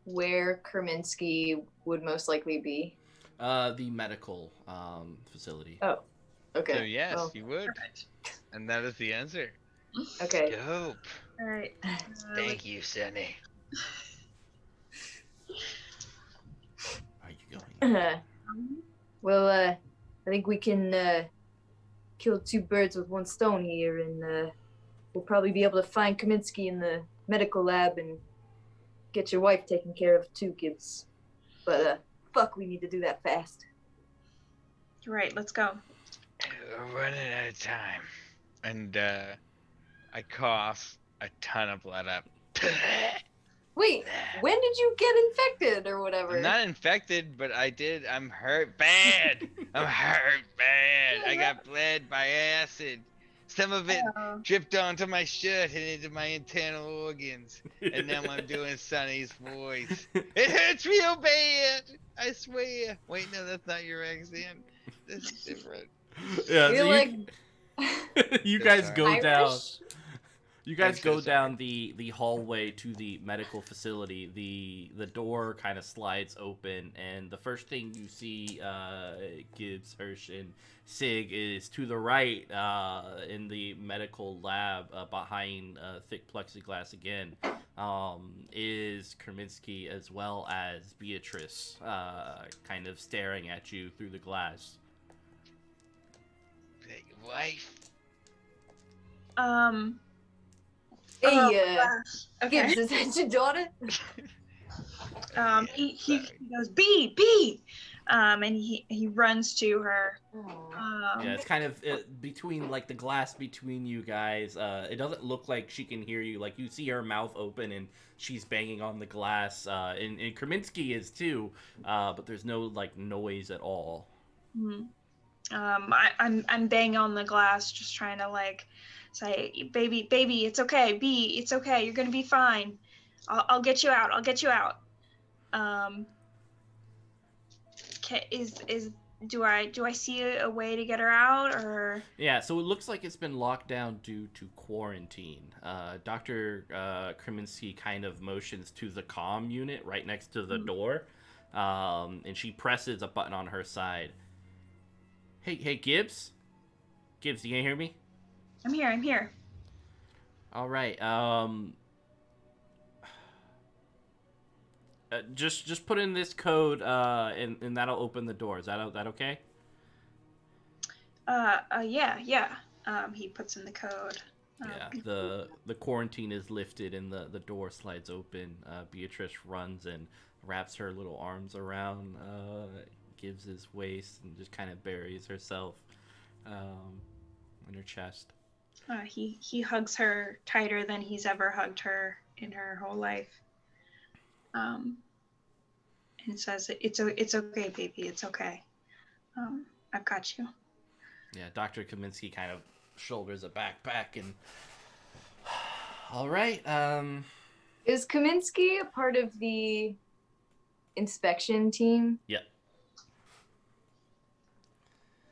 where Kerminsky would most likely be? The medical facility. Oh, okay. So yes, Well, you would, Perfect. and that is the answer. okay. Dope. All right. Thank you, Sonny. Are you going? Well, I think we can kill two birds with one stone here, and we'll probably be able to find Kaminsky in the medical lab and get your wife taken care of too, Gibbs. But fuck, we need to do that fast. You're right. Let's go. We're running out of time. And I cough a ton of blood up. Wait, when did you get infected or whatever? I'm not infected, but I'm hurt bad. I'm hurt bad. I got bled by acid. Some of it dripped onto my shirt and into my internal organs. And now I'm doing Sonny's voice. It hurts real bad. I swear. Wait, no, that's not your accent. This is different. Yeah, You're like you guys Sorry. go Irish? down. You guys I'm so go down the hallway to the medical facility. The door kind of slides open, and the first thing you see, Gibbs, Hirsch, and Sigg, is to the right in the medical lab behind thick plexiglass again, is Kerminsky as well as Beatrice, kind of staring at you through the glass. Wife. Hey, Okay. Gibbs, is that your daughter? He goes B, and he runs to her. Yeah, it's kind of between, like, the glass between you guys. It doesn't look like she can hear you. Like, you see her mouth open and she's banging on the glass. And Kerminsky is too, but there's no, like, noise at all. Mhm. I'm banging on the glass, just trying to like say, baby, it's okay. It's okay. You're gonna be fine. I'll get you out. Do I see a way to get her out, or? Yeah, so it looks like it's been locked down due to quarantine. Dr. Kerminsky kind of motions to the comm unit right next to the door, and she presses a button on her side. Hey, Gibbs? Gibbs, you can hear me? I'm here. All right. Just put in this code, and that'll open the door. Is that okay? Yeah. He puts in the code. Yeah. The quarantine is lifted and the door slides open. Beatrice runs and wraps her little arms around Gibbs's waist and just kind of buries herself in her chest. He hugs her tighter than he's ever hugged her in her whole life. And says, "It's okay, baby. It's okay. I've got you." Yeah, Dr. Kaminsky kind of shoulders a backpack and. All right. Is Kaminsky a part of the inspection team? Yep.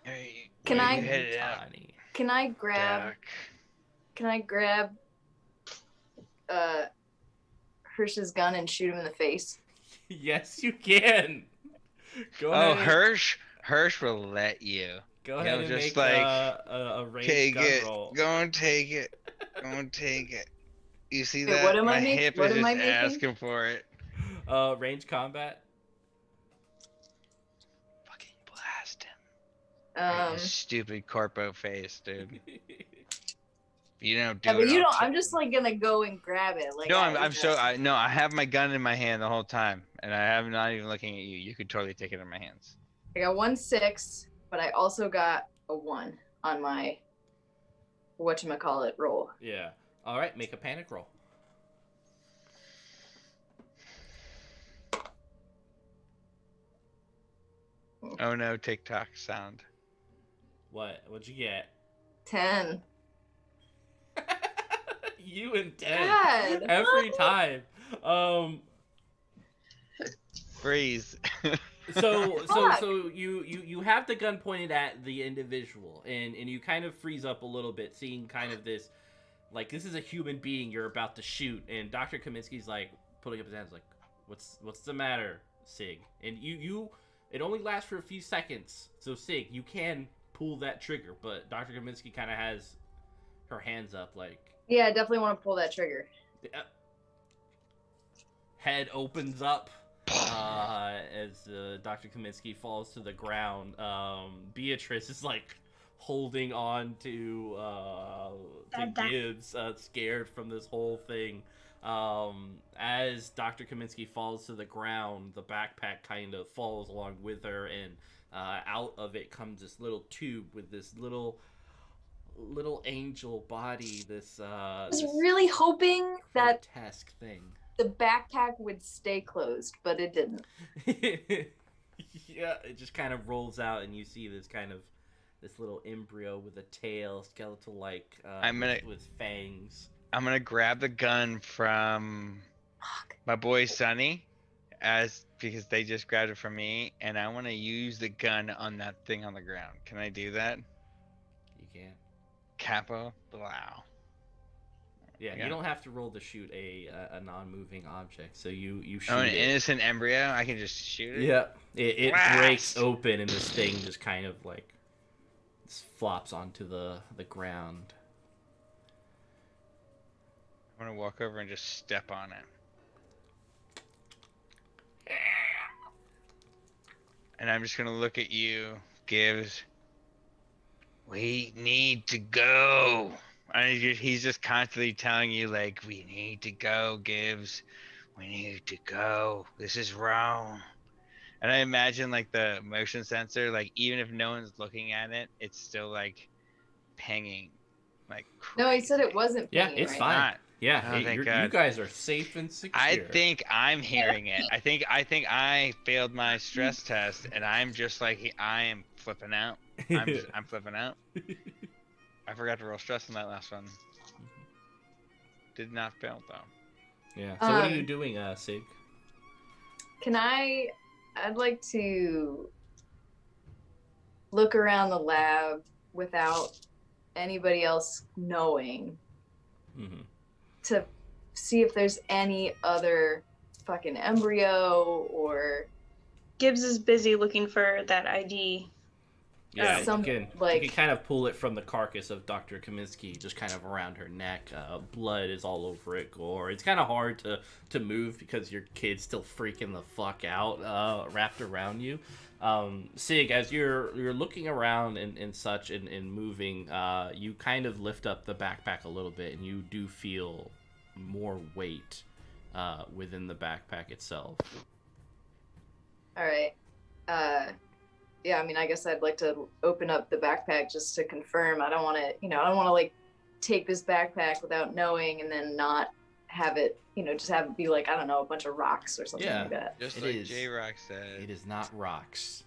Hey, Can where I- you headed out, Tiny. Can I grab? Doc? Can I grab Hirsch's gun and shoot him in the face? Yes, you can. Go Oh, ahead. Hirsch will let you. Go You ahead know, and just make like, a ranged Take gun it. roll. Go and take it. Go and take it. You see Wait, that? what am I My making? hip What is am I just making? asking for it. Range combat. Fucking blast him. Right in his stupid corpo face, dude. You don't do Yeah, but it. you I'll don't. take I'm just like gonna go and grab it. Like No, I I have my gun in my hand the whole time, and I am not even looking at you. You could totally take it in my hands. I got 1-6, but I also got a 1 on my whatchamacallit roll. Yeah. All right, make a panic roll. Oh no, TikTok sound. What'd you get? 10. You and 10. God. Every time. Freeze. So you have the gun pointed at the individual, and you kind of freeze up a little bit, seeing kind of this, like, this is a human being you're about to shoot, and Dr. Kaminsky's like putting up his hands like, what's the matter, Sigg? And you it only lasts for a few seconds, so Sigg, you can pull that trigger, but Dr. Kaminsky kind of has her hands up like. Yeah, I definitely want to pull that trigger. Head opens up as Dr. Kaminsky falls to the ground. Beatrice is like holding on to Gibbs, scared from this whole thing. As Dr. Kaminsky falls to the ground, the backpack kind of falls along with her, and out of it comes this little tube with this little angel body. I was really hoping that grotesque thing. The backpack would stay closed, but it didn't. Yeah, it just kind of rolls out, and you see this little embryo with a tail, skeletal-like, with fangs. I'm gonna grab the gun from my boy Sonny, because they just grabbed it from me, and I want to use the gun on that thing on the ground. Can I do that? You can. Capo, wow. Yeah, you don't have to roll to shoot a non-moving object. So you shoot an innocent embryo. I can just shoot it. Yeah, it breaks open, and this thing just kind of like flops onto the ground. I'm gonna walk over and just step on it, and I'm just gonna look at you, Gibbs. We need to go. He's just constantly telling you, like, we need to go, Gibbs. We need to go. This is wrong. And I imagine, like, the motion sensor, like, even if no one's looking at it, it's still, like, pinging. Like, crazy. No, he said it wasn't pinging. Yeah, it's right? fine. Not. Yeah, Oh, thank God. You guys are safe and secure. I think I'm hearing it. I think I failed my stress test, and I'm just like, I am flipping out. I'm flipping out. I forgot to roll stress on that last one. Did not fail though. Yeah. So what are you doing, Sigg? I'd like to look around the lab without anybody else knowing, to see if there's any other fucking embryo or. Gibbs is busy looking for that ID. Yeah, you can kind of pull it from the carcass of Dr. Kaminsky, just kind of around her neck. Blood is all over it, gore. It's kind of hard to move because your kid's still freaking the fuck out, wrapped around you. Sigg, as you're looking around and such and moving, you kind of lift up the backpack a little bit, and you do feel more weight within the backpack itself. All right. Yeah, I mean, I guess I'd like to open up the backpack just to confirm. I don't want to, like, take this backpack without knowing and then not have it, just have it be like, I don't know, a bunch of rocks or something like that. Just like J-Rock said. It is not rocks.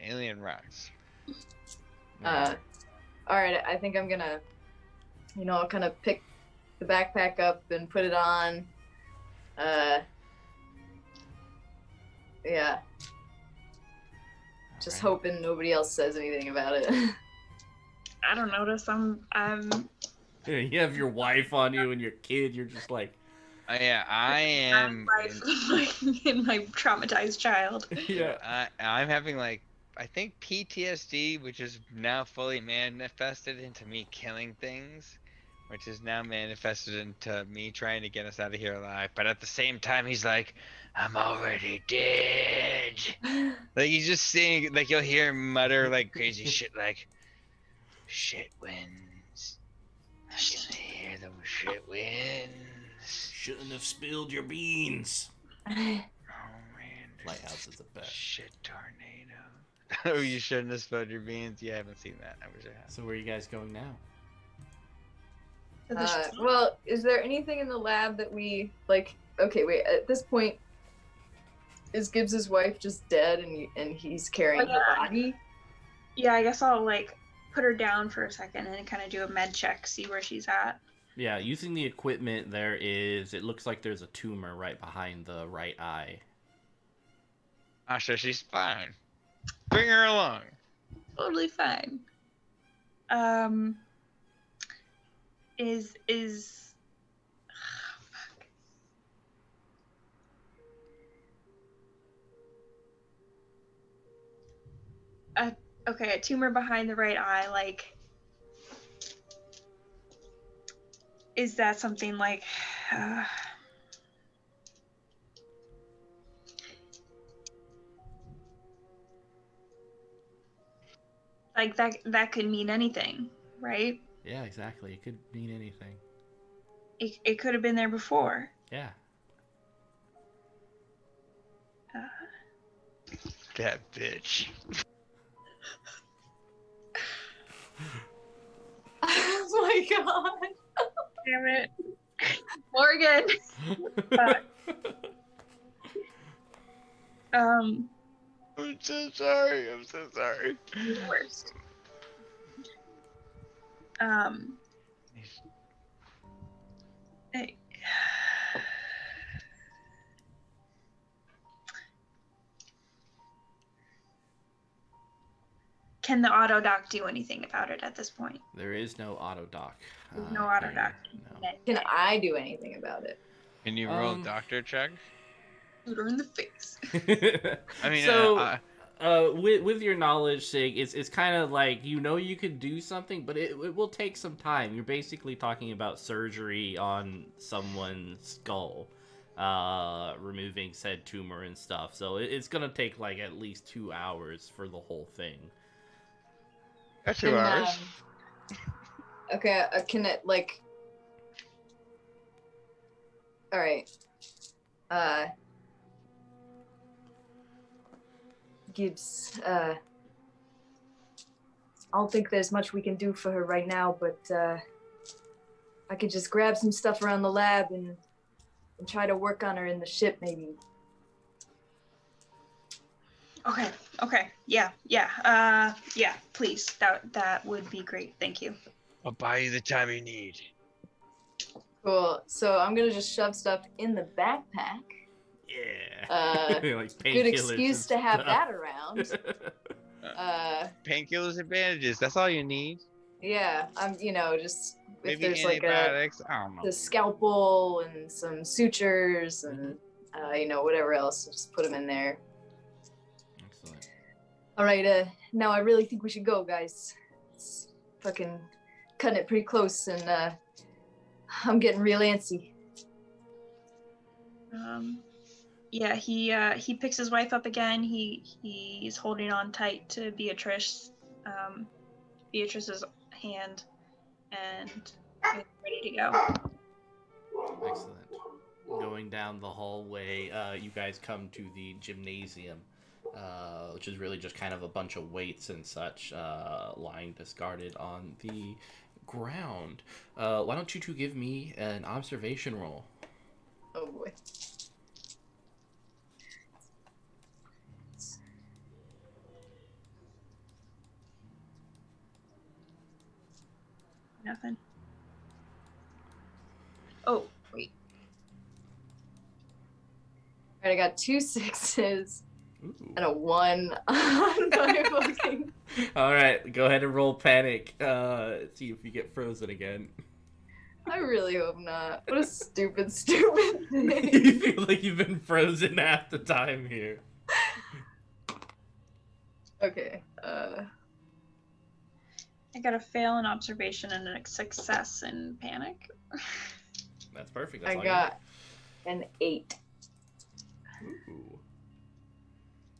Alien rocks. All right, I think I'm gonna, I'll kind of pick the backpack up and put it on. Yeah. Just hoping nobody else says anything about it. I don't notice. I'm Yeah, you have your wife on you and your kid. You're just like. Yeah, I am. In my traumatized child. Yeah. I'm having, like, I think PTSD, which is now fully manifested into me killing things, which is now manifested into me trying to get us out of here alive. But at the same time, he's like, I'm already dead. Like, he's just saying, like, you'll hear him mutter, like, crazy shit, like, shit wins. I can hear the shit wins. Shouldn't have spilled your beans. Oh, man. Lighthouse is the best. Shit tornado. Oh, you shouldn't have spilled your beans? Yeah, I haven't seen that. I wish I had. So where are you guys going now? Well, is there anything in the lab that we, like, okay, wait, at this point, is Gibbs's wife just dead and he's carrying her body? Yeah, I guess I'll, like, put her down for a second and kind of do a med check, see where she's at. Yeah, using the equipment, it looks like there's a tumor right behind the right eye. Asha, she's fine. Bring her along. Totally fine. Is okay, a tumor behind the right eye, like, is that something like like that could mean anything, right? Yeah, exactly. It could mean anything. It could have been there before. Yeah. That bitch. Oh my god. Damn it. Morgan. I'm so sorry. I'm so sorry. You're the worst. Hey. Can the auto doc do anything about it at this point? There is no auto doc. There's no auto doc. No. Can I do anything about it? Can you roll a doctor check? Shoot her in the face. I mean, so with your knowledge, Sigg, it's kind of like you could do something, but it will take some time. You're basically talking about surgery on someone's skull, removing said tumor and stuff. So it's gonna take like at least 2 hours for the whole thing. That's 2 hours. Okay, can it, like... Alright. Gibbs, I don't think there's much we can do for her right now, but, I could just grab some stuff around the lab and try to work on her in the ship, maybe. Okay. Yeah, please. That would be great. Thank you. I'll buy you the time you need. Cool. So I'm gonna just shove stuff in the backpack. Yeah. Like Good excuse to have stuff. that around. Painkillers, advantages. That's all you need. Yeah, I'm, just if Maybe there's like antibiotics. I don't know. the scalpel and some sutures and whatever else, just put them in there. Excellent. All right, now I really think we should go, guys. It's fucking cutting it pretty close, and I'm getting real antsy. Yeah, he picks his wife up again. He's holding on tight to Beatrice's hand, and he's ready to go. Excellent. Going down the hallway, you guys come to the gymnasium, which is really just kind of a bunch of weights and such lying discarded on the ground. Why don't you two give me an observation roll? Oh boy. Nothing. Oh, wait. All right, I got 2 6s Ooh. and a 1 on my fucking... All right, go ahead and roll panic. See if you get frozen again. I really hope not. What a stupid thing. You feel like you've been frozen half the time here. Okay, I got a fail in observation and a success in panic. That's perfect. That's I all got an 8. Ooh.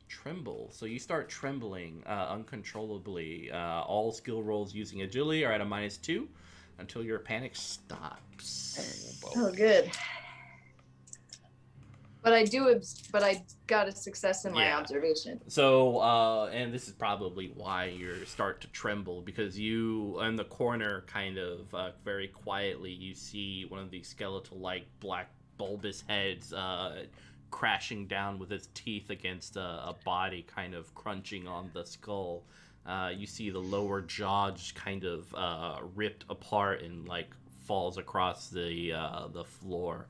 Tremble. So you start trembling uncontrollably. All skill rolls using agility are at a -2 until your panic stops. Oh, good. But I got a success in my observation. So, and this is probably why you start to tremble, because you, in the corner, kind of very quietly, you see one of these skeletal-like black bulbous heads crashing down with its teeth against a body, kind of crunching on the skull. You see the lower jaw just kind of ripped apart and like falls across the floor,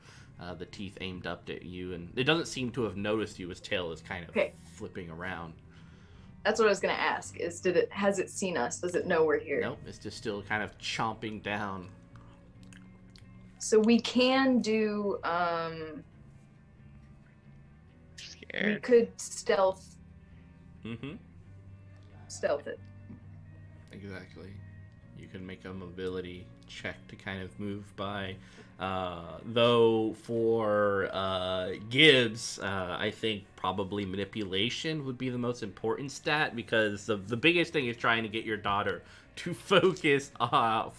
the teeth aimed up at you, and it doesn't seem to have noticed you. Its tail is kind of flipping around. That's what I was gonna ask. Has it seen us? Does it know we're here? Nope, it's just still kind of chomping down. So we can do. Scared. We could stealth. Mm-hmm. Stealth it. Exactly. You can make a mobility check to kind of move by. Though for Gibbs, I think probably manipulation would be the most important stat, because the biggest thing is trying to get your daughter to focus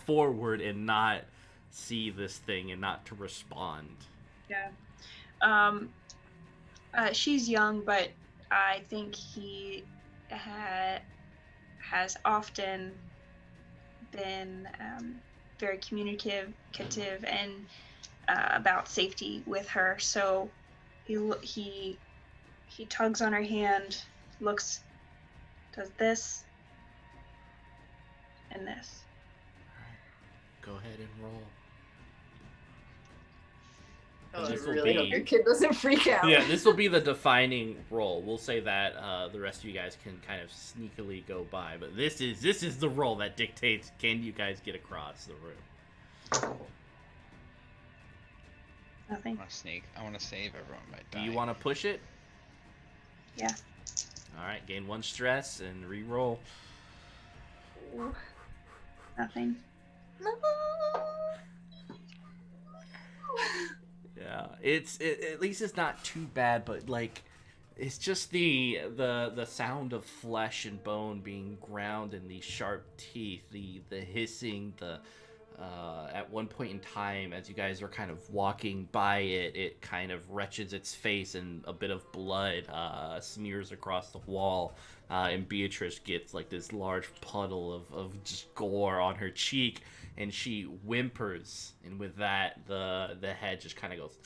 forward and not see this thing and not to respond. Yeah. She's young, but I think he has often been very communicative and about safety with her. So he tugs on her hand, looks, does this and this. Go ahead and roll. Oh, I This will really be- hope your kid doesn't freak out. Yeah, this will be the defining roll. We'll say that the rest of you guys can kind of sneakily go by, but this is the roll that dictates, can you guys get across the room. Nothing. I want to sneak. I want to save everyone by Do dying. you want to push it? Yeah. Alright, gain 1 stress and re-roll. Nothing. No. Yeah, at least it's not too bad, but like, it's just the sound of flesh and bone being ground in these sharp teeth, the hissing, at one point in time, as you guys are kind of walking by it kind of wretches its face, and a bit of blood smears across the wall, and Beatrice gets like this large puddle of just gore on her cheek, and she whimpers, and with that, the head just kind of goes.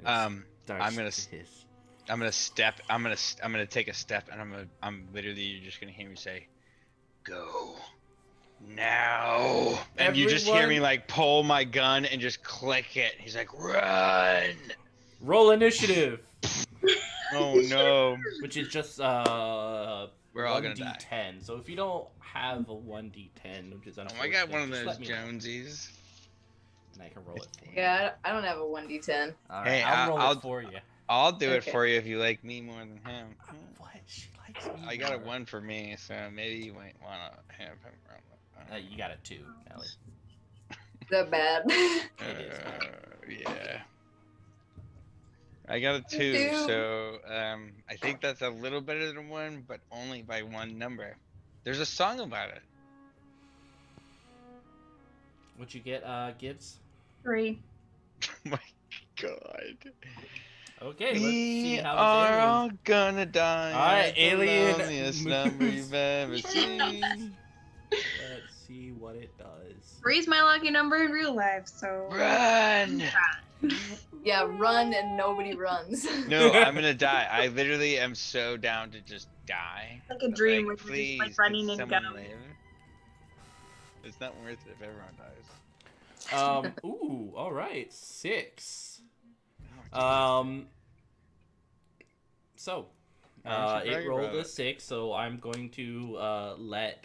I'm gonna hiss. I'm gonna step. I'm gonna take a step, and I'm literally, you're just gonna hear me say, "Go now," and you just hear me Everyone- like pull my gun and just click it. He's like, "Run!" Roll initiative, Oh no, which is just we're all gonna die. 1d10. So if you don't have a 1d10, which is Oh, unfortunate, I got one of just those let me know, Jonesies. and I can roll it for you. Yeah, I don't have a 1d10. All right, Hey, I'll roll I'll- it for you. I'll do it Okay. for you if you like me more than him. What? She likes me. I got a more. 1 for me, so maybe you might wanna have him. You got a 2, Nellie. Is that bad? It is. Yeah. I got a 2, Dude. so I think that's a little better than 1, but only by 1 number. There's a song about it. What'd you get, Gibbs? 3. Oh my god. Okay, let's see We how are this all gonna die. Alright, at the alien loneliest moves. number you've ever seen. Let's see what it does. 3's my lucky number in real life, so. Run! Yeah, run and nobody runs. No, I'm gonna die. I literally am so down to just die. Like a But, dream like, where you're please, just like running can and someone going. live? It's not worth it if everyone dies. Ooh, alright, 6. Oh, So, Why don't you it brag rolled about a it? 6, so I'm going to let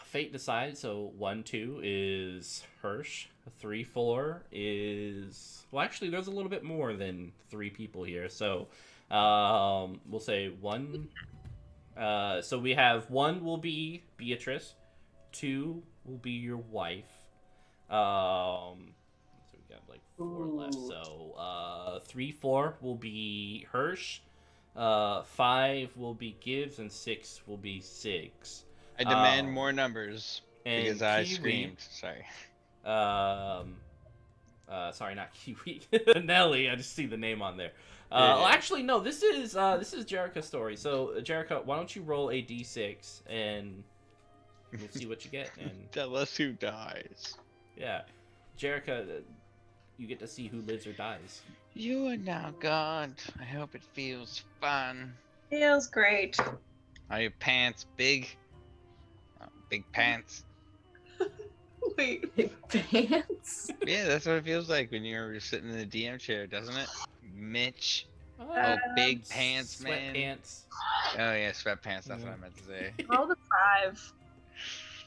fate decide. So 1, 2 is Hirsch. 3, 4 is, well, actually, there's a little bit more than 3 people here. So we'll say 1. So we have 1 will be Beatrice, 2 will be your wife. So we got like 4 left. Ooh. So 3, 4 will be Hirsch. 5 will be Gibbs, and 6 will be Siggs. I demand more numbers And because I Kiwi, screamed. Sorry. Sorry, not Kiwi. Nellie. I just see the name on there. Yeah. Well, actually, no. This is Jerica's story. So, Jerica, why don't you roll a d6 and we'll see what you get. And Tell us who dies. yeah, Jerica, you get to see who lives or dies. You are now gone. I hope it feels fun. Feels great. Are your pants big? Big pants. Wait. Big pants. Yeah, that's what it feels like when you're sitting in the DM chair, doesn't it? Mitch. Uh, Oh, big pants, man. Sweatpants. Oh yeah, sweatpants. That's Yeah. what I meant to say. Rolled a 5.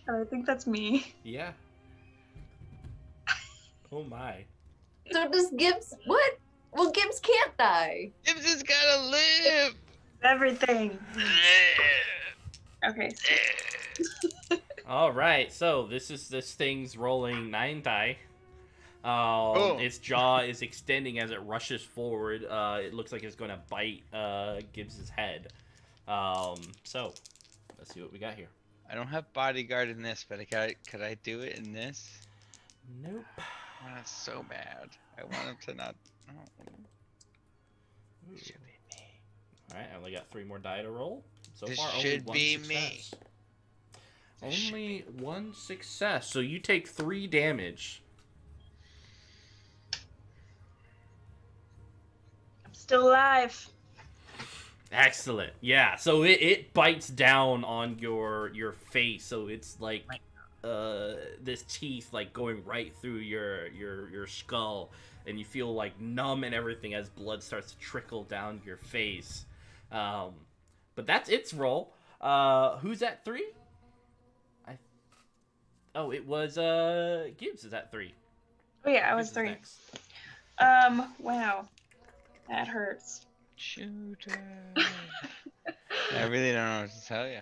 And I think that's me. Yeah. Oh my. So does Gibbs? What? Well, Gibbs can't die. Gibbs has gotta live. Everything. Okay. All right, so this thing's rolling 9 die. Its jaw is extending as it rushes forward. It looks like it's going to bite Gibbs's head. So let's see what we got here. I don't have bodyguard in this, but could I do it in this? Nope. I want it so bad. I want him to not. Oh. Ooh. Should be me. All right, I only got 3 more die to roll. So This far, only should one be success. me. This Only one success. So you take 3 damage. I'm still alive. Excellent. Yeah. So it bites down on your face. So it's like this teeth like going right through your skull, and you feel like numb and everything as blood starts to trickle down your face. But that's its roll. Who's at 3? Oh, it was Gibbs is at 3. Oh yeah, I was Gibbs is 3. next. Wow. That hurts. Shooter. I really don't know what to tell you.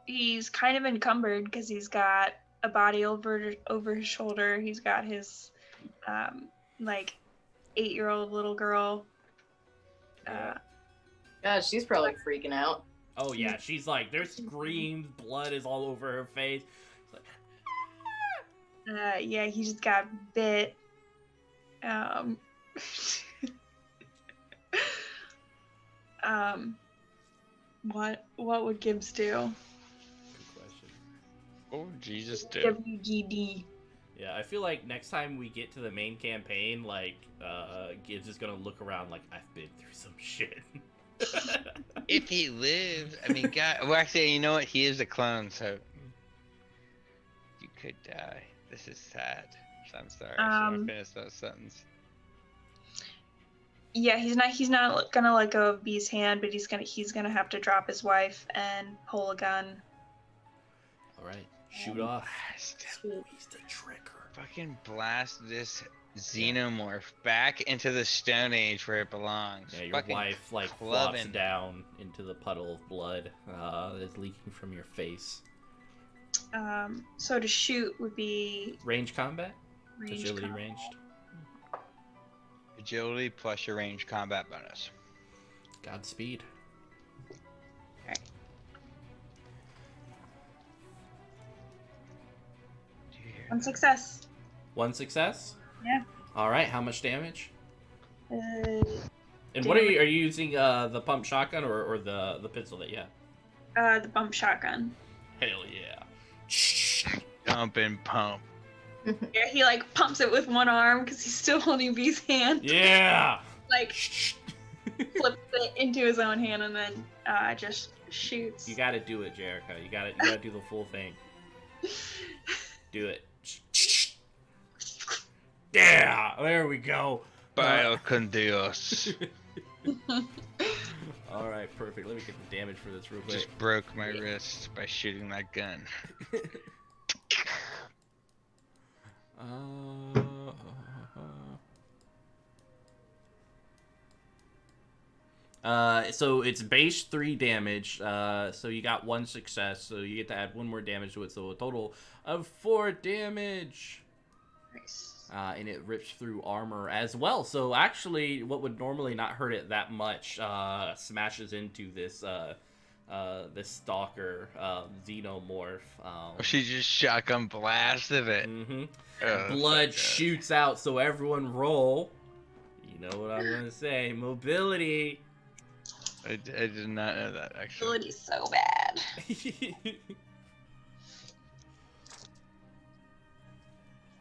He's kind of encumbered because he's got a body over his shoulder. He's got his like 8-year-old little girl. God, she's probably freaking out. Oh yeah, she's like there's screams, blood is all over her face. It's like, Yeah, he just got bit. What would Gibbs do? good question. Oh, Jesus, dude. WGD. Yeah, I feel like next time we get to the main campaign, like Gibbs is gonna look around like I've been through some shit. If he lives, I mean, God. Well, actually, you know what? He is a clone, so you could die. This is sad. I'm sorry. I should have finished that sentence. Yeah, he's not gonna let go of B's hand, but he's gonna have to drop his wife and pull a gun. All right, shoot off. Blast. Squeeze the trigger. Fucking blast this xenomorph back into the Stone Age where it belongs. Yeah, your Fucking wife like clubbing. flops down into the puddle of blood that's leaking from your face. So to shoot would be Range combat? range Agility combat. ranged. Agility plus your range combat bonus. Godspeed. One success. 1 success? Yeah. All right, how much damage? Uh, And what are you using the pump shotgun or the pistol that you have? the bump shotgun. Hell yeah. Dump and pump. Yeah, he like pumps it with one arm because he's still holding B's hand. Yeah. Like flips it into his own hand and then just shoots. You gotta do it, Jerica. You gotta do the full thing. Do it. Yeah, there we go. Bio con Dios. All right, perfect. Let me get the damage for this real quick. Just broke my wrist by shooting that gun. So it's base 3 damage. So you got 1 success. So you get to add 1 more damage to it. So a total of 4 damage. Nice. And it rips through armor as well. So actually, what would normally not hurt it that much smashes into this this stalker xenomorph. She just shotgun blasted it. Mm-hmm. Oh, Blood so good. shoots out. So everyone roll. You know what I'm gonna say? Mobility. I did not know that actually. Ability's so bad.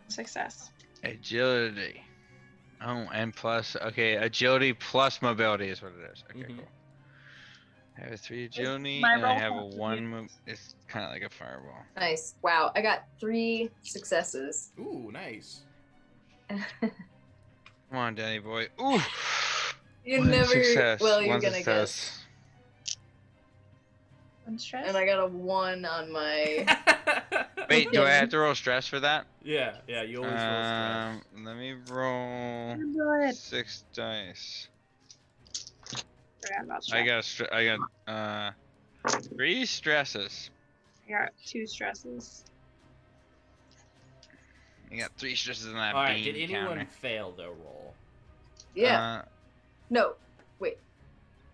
Success. Agility. Oh, and plus, okay, agility plus mobility is what it is. Okay, Mhm. cool. I have a 3 agility, my and I roll have a help you? 1 it's kind of like a fireball. Nice. Wow, I got 3 successes. Ooh, nice. Come on, Danny boy. Ooh! You One never. success. Well, you're One gonna guess. success. One stress. And I got a 1 on my. Wait, do I have to roll stress for that? Yeah, you always roll stress. Let me roll Do it. 6 dice. Forgot about I stress. got 3 stresses. I got 2 stresses. I got 3 stresses in that All right, bean did anyone counter. fail their roll? Yeah. No. Wait.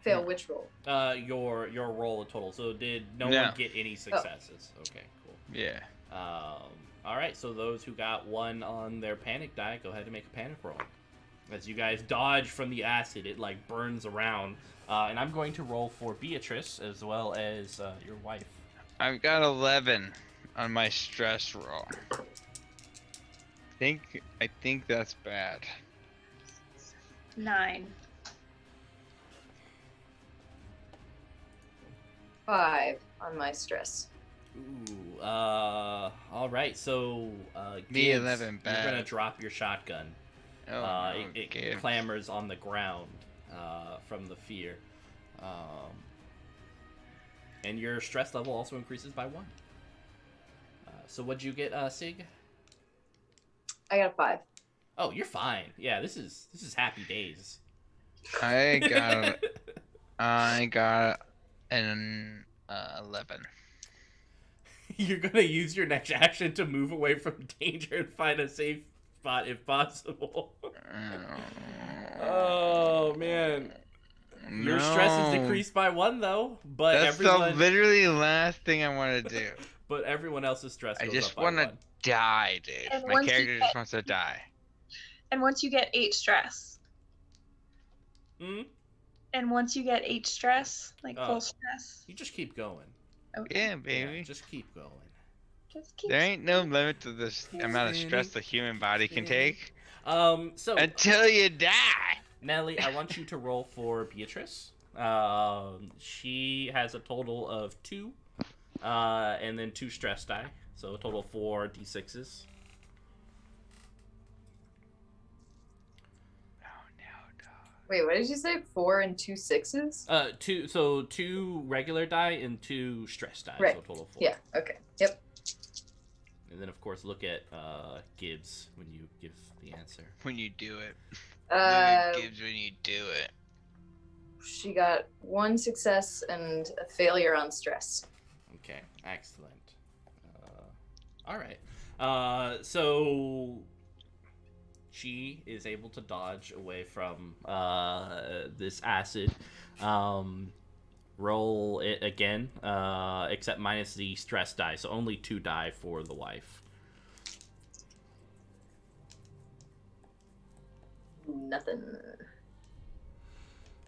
Fail which roll? Your roll in total. So did no No. one get any successes? Okay, cool. Yeah. All right, so those who got 1 on their panic die, go ahead and make a panic roll. As you guys dodge from the acid, it like burns around. And I'm going to roll for Beatrice as well as your wife. I've got 11 on my stress roll. I think that's bad. 9. 5 on my stress. Ooh, all right, so Me Gibbs, 11 you're bad. gonna drop your shotgun. Oh, no, It Gibbs. clambers on the ground from the fear. And your stress level also increases by 1. So what'd you get, Sigg? I got a 5. Oh, you're fine. Yeah, this is happy days. I got an 11. You're gonna use your next action to move away from danger and find a safe spot if possible. Oh man. Your stress is No. decreased by 1 though, but That's the everyone literally last thing I want to do. but everyone else's stress I goes just up by want to 1. die, dude. And My once you character get- just wants to die. And once you get 8 stress. Hmm? And once you get 8 stress, like Oh. full stress. You just keep going. Okay. Yeah, baby. Yeah, just keep going. Just keep There ain't no limit to this amount of stress the human body can take So until you die. Nellie, I want you to roll for Beatrice. She has a total of 2, and then 2 stress die, so a total of 4 d6s. Wait, what did you say? 4 and 2 6s? 2 regular die and 2 stress die, Right. so a total of 4. Yeah, okay. Yep. And then of course look at Gibbs when you give the answer. When you do it. Uh, Gibbs when you do it. she got 1 success and a failure on stress. Okay, excellent. All right. So she is able to dodge away from this acid. Roll it again, except minus the stress die. So only 2 die for the wife. Nothing.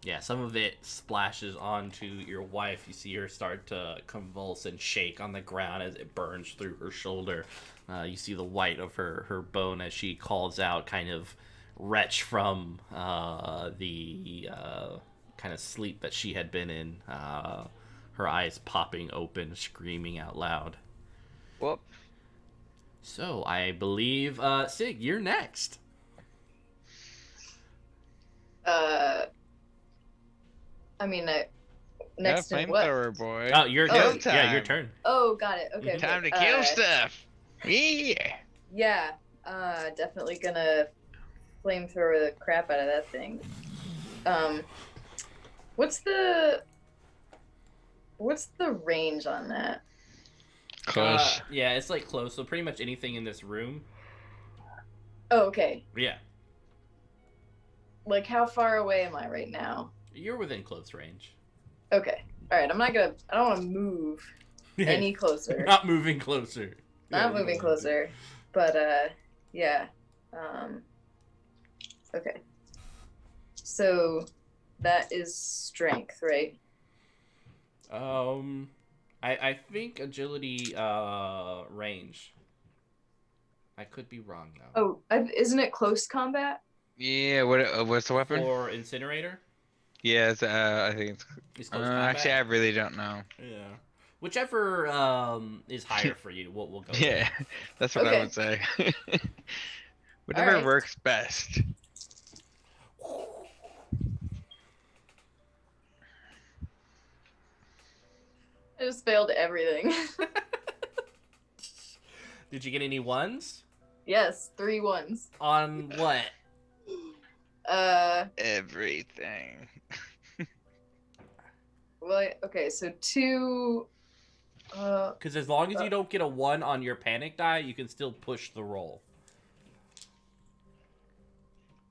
Yeah, some of it splashes onto your wife. You see her start to convulse and shake on the ground as it burns through her shoulder. You see the white of her bone as she calls out, kind of retch from the kind of sleep that she had been in. Her eyes popping open, screaming out loud. Whoop. So I believe, Sigg, you're next. I mean, next yeah, in what? flamethrower boy. Oh, your Oh, your turn. Oh, got it. Okay. Time to okay. kill stuff. Yeah. Yeah, definitely gonna flamethrower the crap out of that thing. What's the range on that? Close. Yeah, it's like close. So pretty much anything in this room. Oh, okay. Yeah, Like, how far away am I right now? you're within close range. Okay. All right. I don't want to move any closer. Not moving closer. Not moving closer. But yeah. Okay. So that is strength, right? I think agility range. I could be wrong though. Oh, isn't it close combat? Yeah. What's the weapon? For incinerator. Yeah. I think it's. Is close combat. Actually, I really don't know. Yeah. Whichever is higher for you, we'll go. Yeah, that's what I Okay. would say. All Whatever right. works best. I just failed everything. Did you get any ones? Yes, 3 ones. On what? Everything. Well, okay, so 2. Because as long as you don't get a 1 on your panic die, you can still push the roll.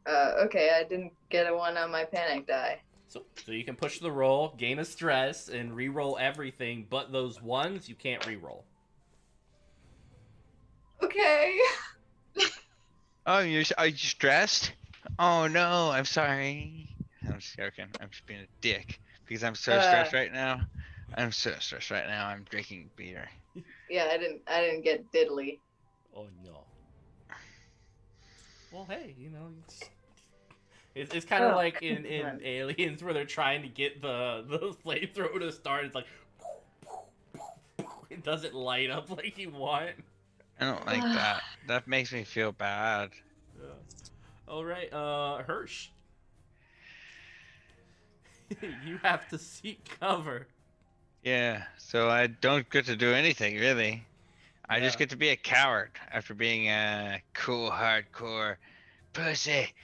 Okay, I didn't get a 1 on my panic die. So you can push the roll, gain a stress, and re-roll everything, but those 1s you can't re-roll. Okay. Oh, are you stressed? Oh no, I'm sorry. I'm just joking. I'm just being a dick because I'm so stressed right now. I'm so stressed right now. I'm drinking beer. Yeah, I didn't get diddly. Oh no. Well, hey, it's kind of like in Aliens where they're trying to get the flamethrower to start. It's like it doesn't light up like you want. I don't like that. That makes me feel bad. Yeah. All right, Hirsch. You have to seek cover. Yeah, so I don't get to do anything really. I just get to be a coward after being a cool, hardcore pussy.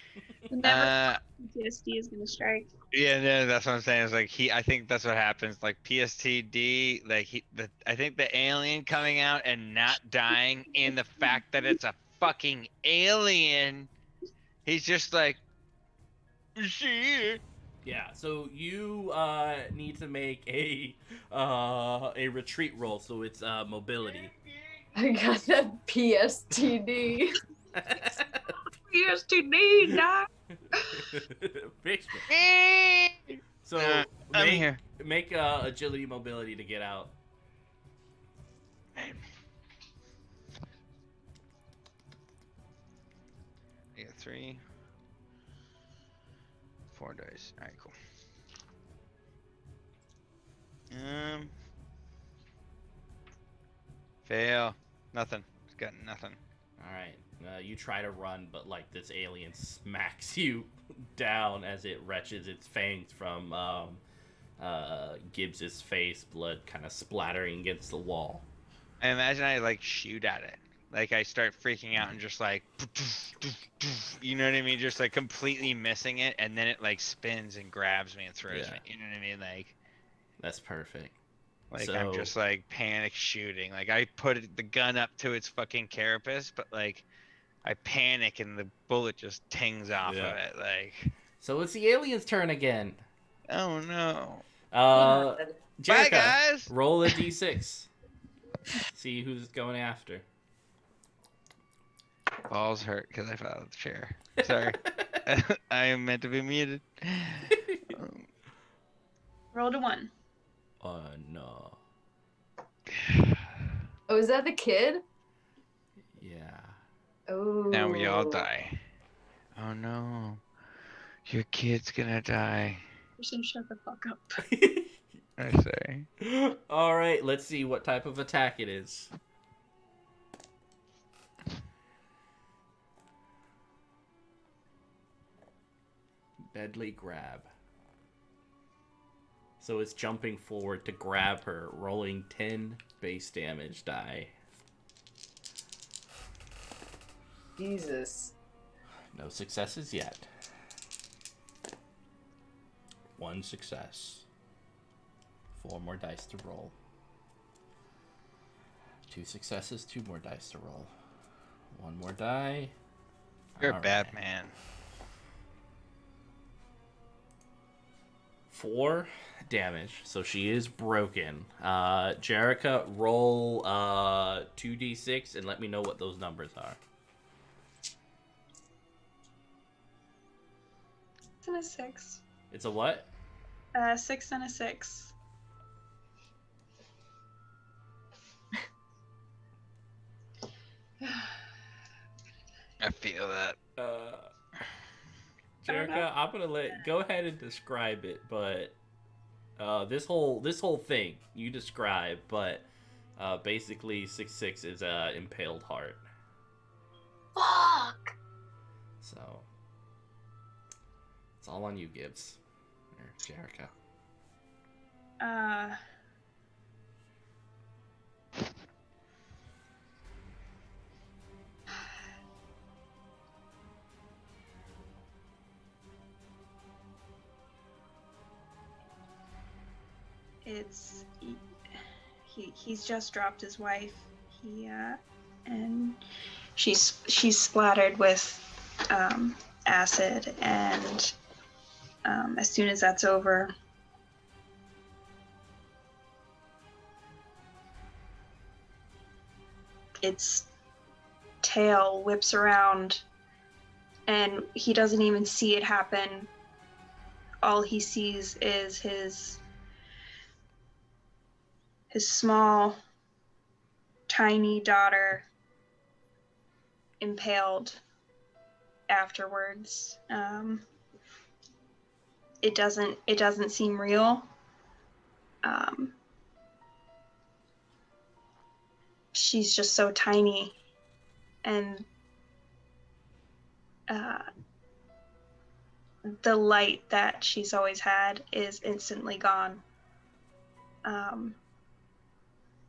Never PTSD is gonna strike. Yeah, no, that's what I'm saying. It's like I think that's what happens. Like PSTD, like I think the alien coming out and not dying in the fact that it's a fucking alien. He's just like, see. Yeah, so you need to make a retreat roll, so it's mobility. I got that PSTD. PSTD, doc. Fix me. So I'm here. Make agility mobility to get out. I got 3, 4 dice. All right, cool. Fail. Nothing. It's got nothing. All right. You try to run, but like this alien smacks you down as it wrenches its fangs from Gibbs's face, blood kind of splattering against the wall. I imagine I like shoot at it. Like I start freaking out and just like, you know what I mean? Just like completely missing it, and then it like spins and grabs me and throws me. You know what I mean? Like that's perfect. Like I'm just like panic shooting. Like I put the gun up to its fucking carapace, but like I panic and the bullet just tings off of it. Like so it's the alien's turn again. Oh no. Jerica, bye guys. Roll a d6. See who's going after. Balls hurt because I fell out of the chair. Sorry. I am meant to be muted. Rolled a 1. Oh no. Oh, is that the kid? Yeah. Oh. Now we all die. Oh no. Your kid's gonna die. Person, shut the fuck up. I'm sorry. All right, let's see what type of attack it is. Deadly grab. So it's jumping forward to grab her, rolling 10 base damage die. Jesus. No successes yet. 1 success. 4 more dice to roll. 2 successes, 2 more dice to roll. 1 more die. You're a bad man. 4 damage, so she is broken. Jerica, roll 2d6 and let me know what those numbers are. 6 and a 6. It's a what? 6 and a 6. I feel that. Jerica, I'm gonna go ahead and describe it, but this whole thing you describe, but basically 6-6 is a impaled heart. Fuck. So it's all on you, Gibbs. Or Jerica. It's he's just dropped his wife. And she's splattered with acid, and as soon as that's over, its tail whips around, and he doesn't even see it happen. All he sees is his small, tiny daughter impaled afterwards. It doesn't seem real. She's just so tiny, and the light that she's always had is instantly gone.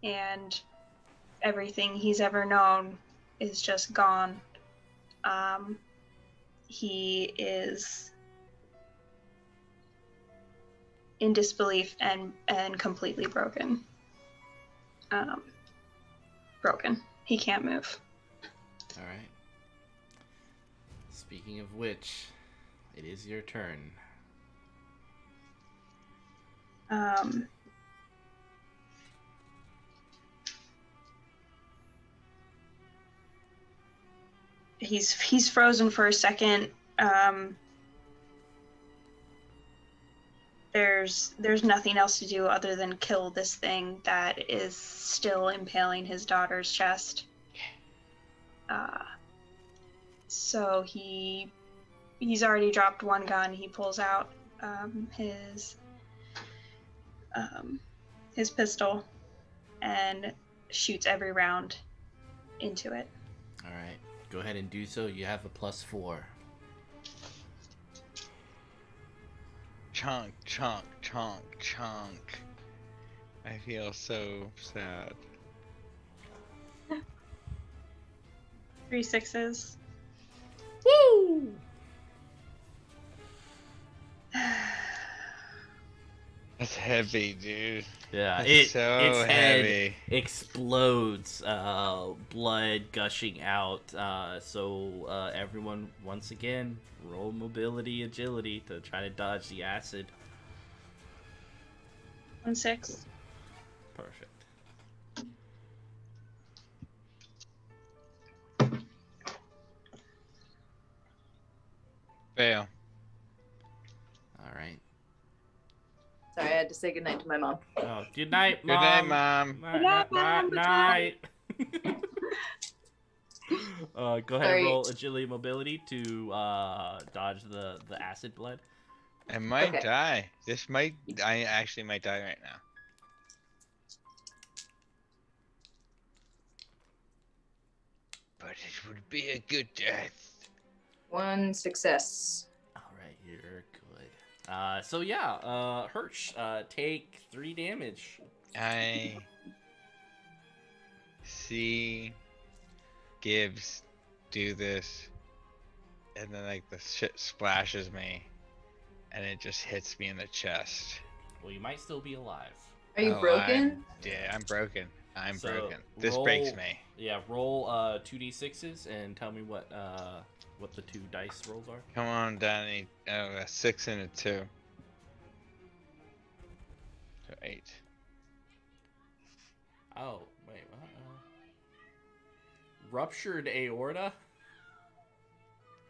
And everything he's ever known is just gone. He is in disbelief and completely broken. Broken. He can't move. All right. Speaking of which, it is your turn. He's frozen for a second. There's nothing else to do other than kill this thing that is still impaling his daughter's chest. So he's already dropped one gun. He pulls out his pistol and shoots every round into it. All right. Go ahead and do so. You have a +4. Chunk, chunk, chunk, chunk. I feel so sad. 3 6s. Woo! That's heavy, dude. Yeah, That's its so head heavy. explodes, blood gushing out. So everyone, once again, roll mobility, agility to try to dodge the acid. 1 6. Perfect. Fail. All right. Sorry, I had to say goodnight to my mom. Oh, good night, Good Mom. night, Mom. Night. Go ahead Sorry. and roll agility mobility to dodge the acid blood. I might Okay. die. I actually might die right now. But it would be a good death. 1 success. All right, you're good. So yeah, Hirsch, take 3 damage. I see Gibbs do this, and then like the shit splashes me, and it just hits me in the chest. Well, you might still be alive. Are you Oh, broken? I'm broken. I'm So, broken. This roll- breaks me. Yeah, roll 2d6s and tell me what the 2 dice rolls are. Come on, Danny. Oh, a 6 and a 2. So 8. Oh, wait, what? Ruptured aorta?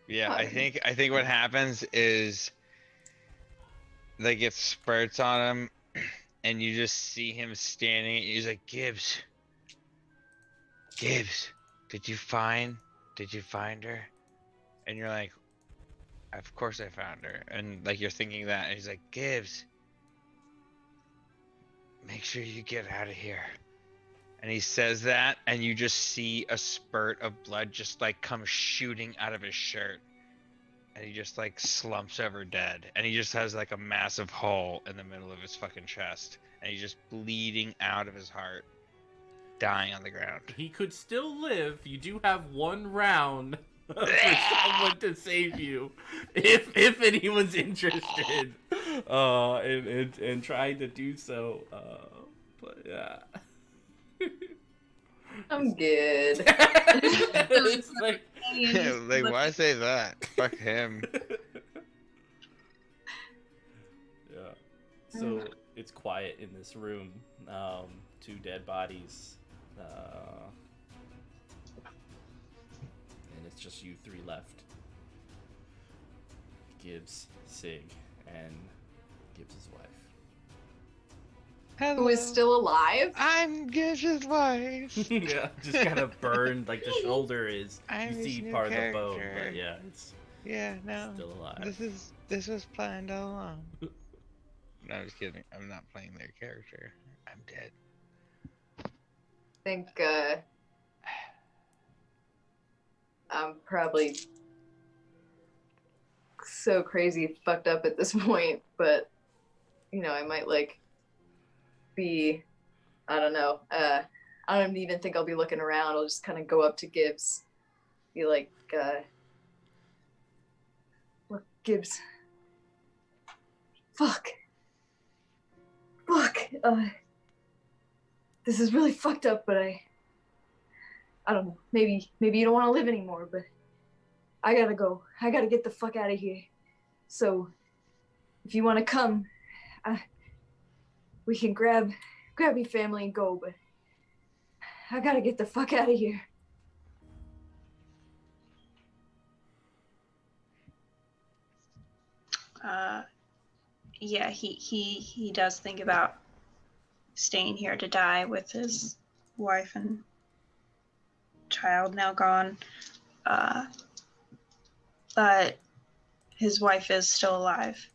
Yeah, I think what happens is like it spurts on him, and you just see him standing. And he's like, Gibbs, did you find her? And you're like, Of course I found her. And like you're thinking that, and he's like, Gibbs, make sure you get out of here. And he says that, and you just see a spurt of blood just like come shooting out of his shirt. And he just like slumps over dead. And he just has like a massive hole in the middle of his fucking chest. And he's just bleeding out of his heart, dying on the ground. He could still live. You do have 1 round for someone to save you, if anyone's interested in trying to do so. But yeah. I'm good. It's like, Like, why say that? Fuck him. yeah. So it's quiet in this room. 2 dead bodies. And it's just you 3 left. Gibbs, Sigg, and Gibbs' wife. Who is still alive? I'm Gibbs' wife. Yeah, just kind of burned, like the shoulder is. I'm You his see new part of the bone, character. but yeah, it's Yeah, no. still alive. This was planned all along. No, I'm just kidding. I'm not playing their character. I'm dead. I think I'm probably so crazy fucked up at this point, but I might like be, I don't know, I don't even think I'll be looking around. I'll just kind of go up to Gibbs, be like, look, Gibbs, fuck, this is really fucked up, but I don't know, maybe you don't want to live anymore, but I gotta go. I gotta get the fuck out of here. So if you want to come, we can grab your family and go, but I gotta get the fuck out of here. Yeah, he does think about staying here to die with his wife and child now gone. But his wife is still alive.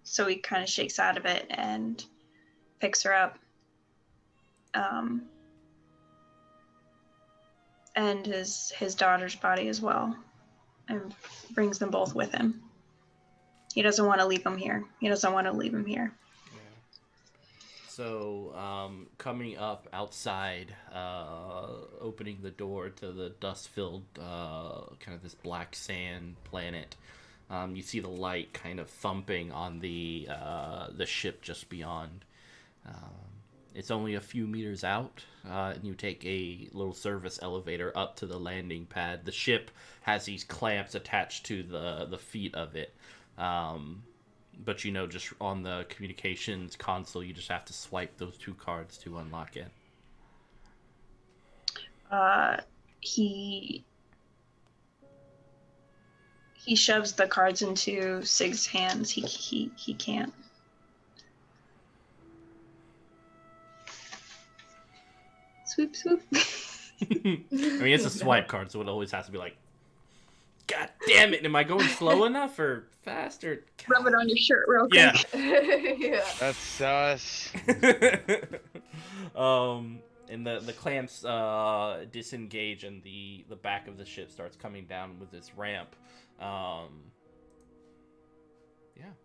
So he kind of shakes out of it and picks her up. And his daughter's body as well, and brings them both with him. He doesn't want to leave them here. So, coming up outside, opening the door to the dust-filled, kind of this black sand planet, you see the light kind of thumping on the ship just beyond. It's only a few meters out, and you take a little service elevator up to the landing pad. The ship has these clamps attached to the feet of it. But just on the communications console, you just have to swipe those 2 cards to unlock it. He shoves the cards into Sigg's hands. He can't. Swoop, swoop. It's a swipe card, so it always has to be like, God damn it, am I going slow enough or fast or... Rub it on your shirt real quick. Yeah. Yeah. That's sus. And the clamps disengage, and the back of the ship starts coming down with this ramp.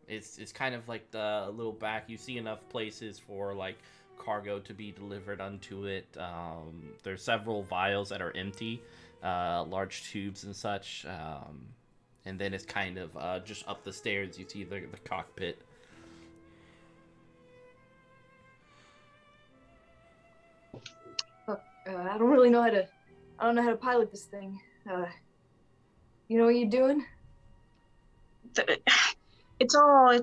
It's kind of like the little back. You see enough places for like cargo to be delivered onto it. There's several vials that are empty, large tubes and such. And then it's kind of just up the stairs. You see the cockpit. I don't really know how to pilot this thing. You know what you're doing? It's all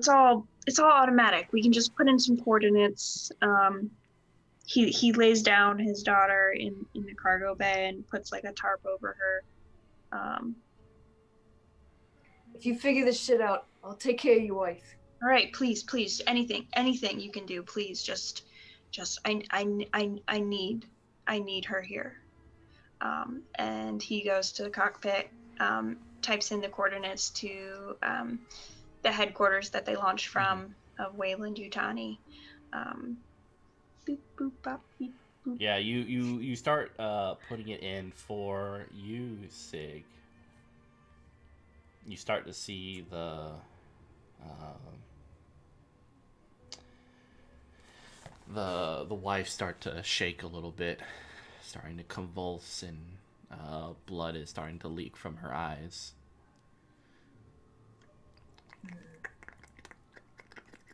automatic. We can just put in some coordinates. He lays down his daughter in the cargo bay and puts like a tarp over her. If you figure this shit out, I'll take care of your wife. All right, please, anything you can do, please. Just I need her here. And he goes to the cockpit, types in the coordinates to the headquarters that they launched from of Wayland Yutani. Boop, boop, bop, beep, boop. Yeah, you start putting it in for you, Sigg. You start to see the wife start to shake a little bit, starting to convulse, and blood is starting to leak from her eyes.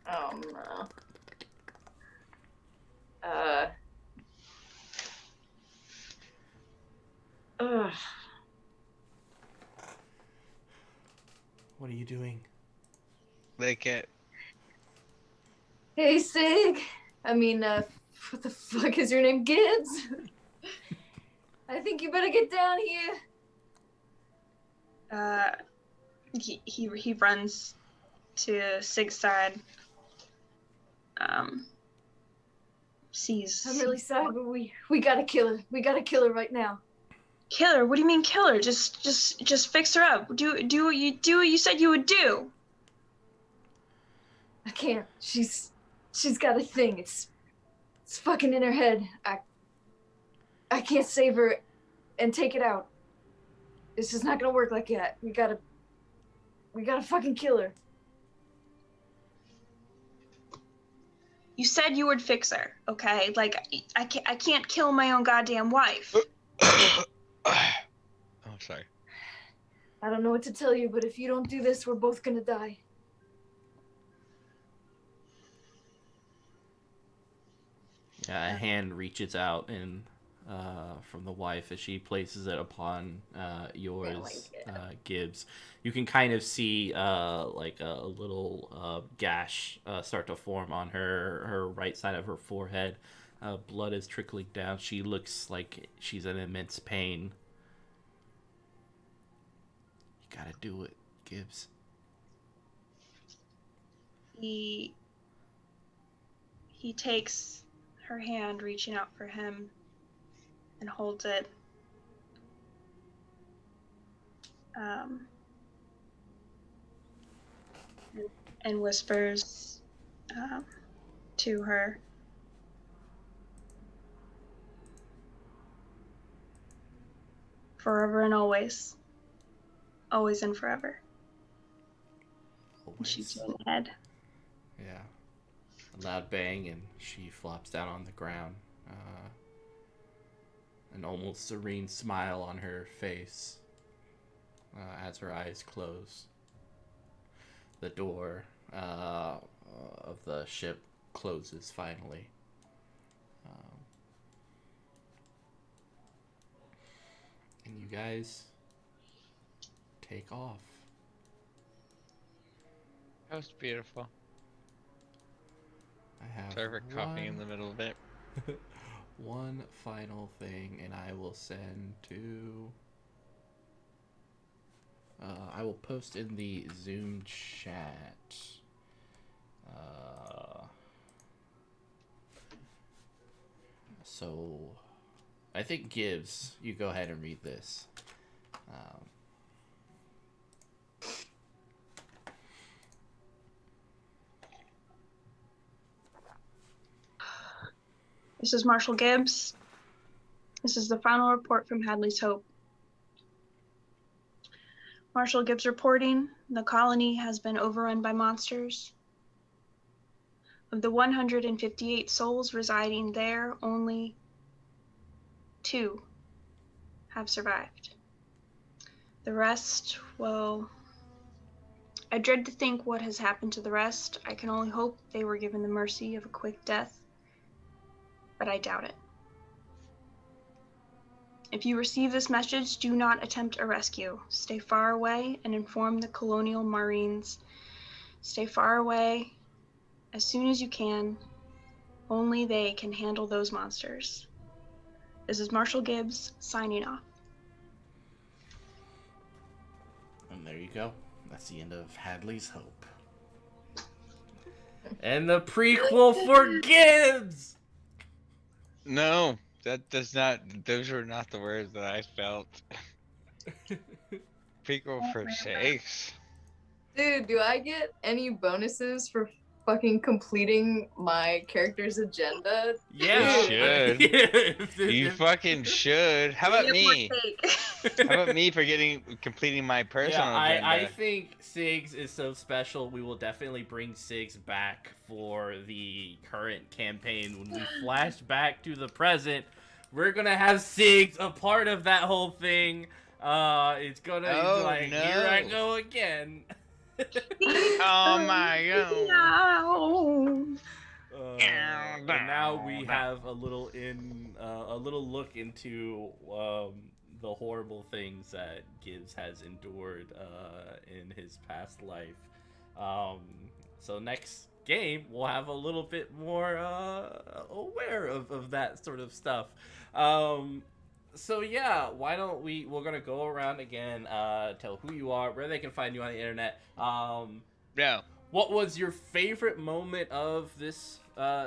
No. Ugh. What are you doing? Lick it. Hey, Sigg. I mean, what the fuck is your name, Gibbs? I think you better get down here. He runs to Sigg's side. Sees. I'm really sorry, but we gotta kill her. We gotta kill her right now. Kill her? What do you mean kill her? Just fix her up. Do what you said you would do. I can't. She's got a thing. It's fucking in her head. I can't save her and take it out. It's just not gonna work like that. We gotta fucking kill her. You said you would fix her, okay? Like I can't kill my own goddamn wife. Oh, sorry. I don't know what to tell you, but if you don't do this, we're both gonna die. Yeah, a hand reaches out and from the wife as she places it upon yours, Gibbs. You can kind of see like a little gash start to form on her right side of her forehead. Blood is trickling down. She looks like she's in immense pain. You gotta do it, Gibbs. He takes her hand, reaching out for him, and holds it. And whispers to her. Forever and always. Always and forever. Always. She's in the head. Yeah. A loud bang, and she flops down on the ground. An almost serene smile on her face as her eyes close. The door of the ship closes finally. And you guys take off. That was beautiful. I have Sorry for coughing in the middle of it. one final thing, and I will send to... I will post in the Zoom chat. So, I think Gibbs, you go ahead and read this. This is Marshal Gibbs. This is the final report from Hadley's Hope. Marshal Gibbs reporting, the colony has been overrun by monsters. Of the 158 souls residing there, only 2 have survived. The rest, well, I dread to think what has happened to the rest. I can only hope they were given the mercy of a quick death, but I doubt it. If you receive this message, do not attempt a rescue. Stay far away and inform the Colonial Marines. Stay far away as soon as you can. Only they can handle those monsters. This is Marshal Gibbs signing off. And there you go. That's the end of Hadley's Hope. And the prequel for Gibbs! No, that does not. Those were not the words that I felt. Prequel for sakes. Dude, do I get any bonuses for fucking completing my character's agenda? Yeah. You should. If- You if- fucking should. How about Give or me? take. How about me for completing my personal yeah, agenda? I think Siggs is so special. We will definitely bring Siggs back for the current campaign. When we flash back to the present, we're gonna have Siggs a part of that whole thing. It's gonna Oh, like no. here I go again. Oh my god. No. And now we have a little look into the horrible things that Gibbs has endured in his past life. So next game we'll have a little bit more aware of that sort of stuff. So yeah, why don't we're gonna go around again, tell who you are, where they can find you on the internet. No. What was your favorite moment of this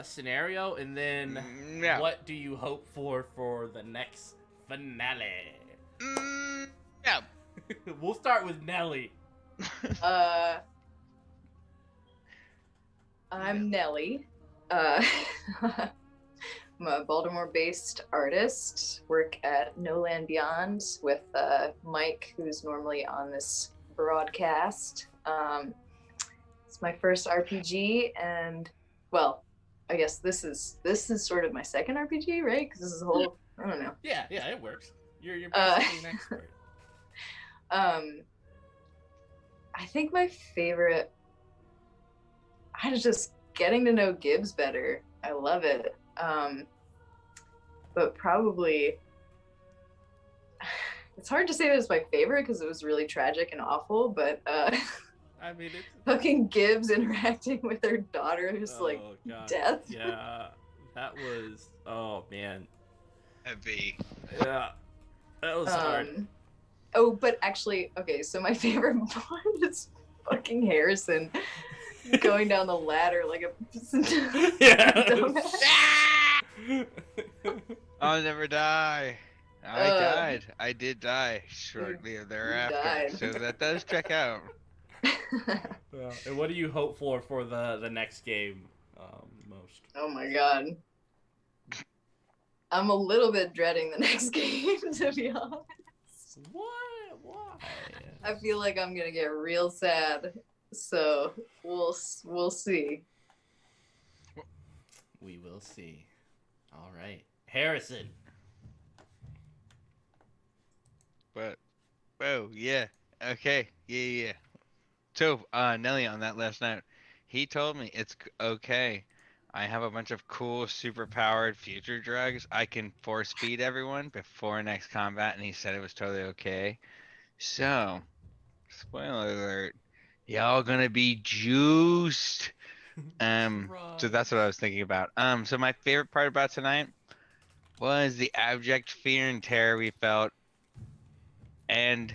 scenario, and then No. what do you hope for the next finale? No. We'll start with Nellie. I'm Nellie. I'm a Baltimore-based artist. Work at No Land Beyond with Mike, who's normally on this broadcast. It's my first RPG, and well, I guess this is sort of my second RPG, right? Because this is a whole, I don't know. Yeah, it works. You're basically an expert. I think my favorite, I was just getting to know Gibbs better. I love it. But probably, it's hard to say that it's my favorite because it was really tragic and awful, but I mean, it's fucking Gibbs interacting with her daughter's like God. death. Yeah, that was, oh man. Heavy. Yeah, that was hard. Oh, but actually, okay, so my favorite part is fucking Harrison going down the ladder like a Yeah. dumbass. I'll never die. I died. I did die shortly thereafter. died. So that does check out. Yeah. And what do you hope for the next game most? Oh my god. I'm a little bit dreading the next game, to be honest. What? Why? I feel like I'm gonna get real sad. So we'll see. We will see. All right, Harrison. But, oh, yeah. Okay. Yeah. So, Nelly, on that last note, he told me it's okay. I have a bunch of cool, super-powered future drugs. I can force feed everyone before next combat, and he said it was totally okay. So, spoiler alert, y'all gonna be juiced. So that's what I was thinking about. So my favorite part about tonight was the abject fear and terror we felt, and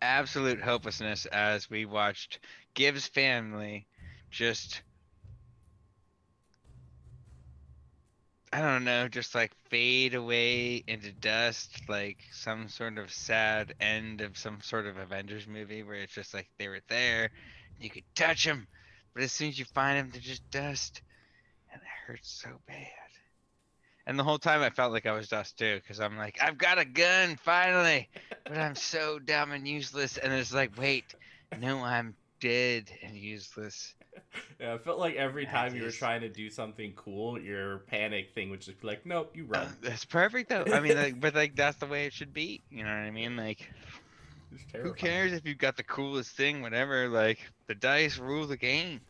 absolute hopelessness as we watched Gibbs' family just, I don't know, just like fade away into dust, like some sort of sad end of some sort of Avengers movie where it's just like they were there, you could touch them, but as soon as you find them, they're just dust, and it hurts so bad. And the whole time I felt like I was dust too, because I'm like, I've got a gun finally, but I'm so dumb and useless. And it's like, wait, no, I'm dead and useless. Yeah, I felt like every time you were trying to do something cool, your panic thing would just be like, nope, you run. That's perfect though. I mean, like, but like that's the way it should be. You know what I mean? Like, who cares if you've got the coolest thing, whatever? Like, the dice rule the game.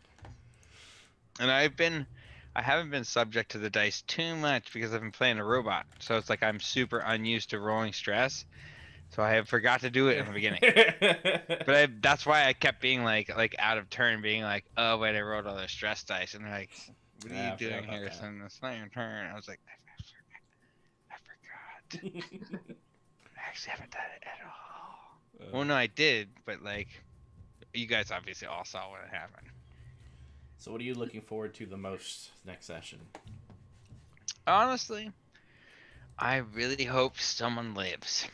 And I haven't been subject to the dice too much because I've been playing a robot. So it's like I'm super unused to rolling stress. So I forgot to do it in the beginning. But that's why I kept being like out of turn, being like, oh wait, I rolled all the stress dice, and they're like, what are you doing here? Son? It's not your turn. I was like, I forgot. I actually haven't done it at all. Well, no, I did, but like, you guys obviously all saw what happened. So what are you looking forward to the most next session? Honestly, I really hope someone lives.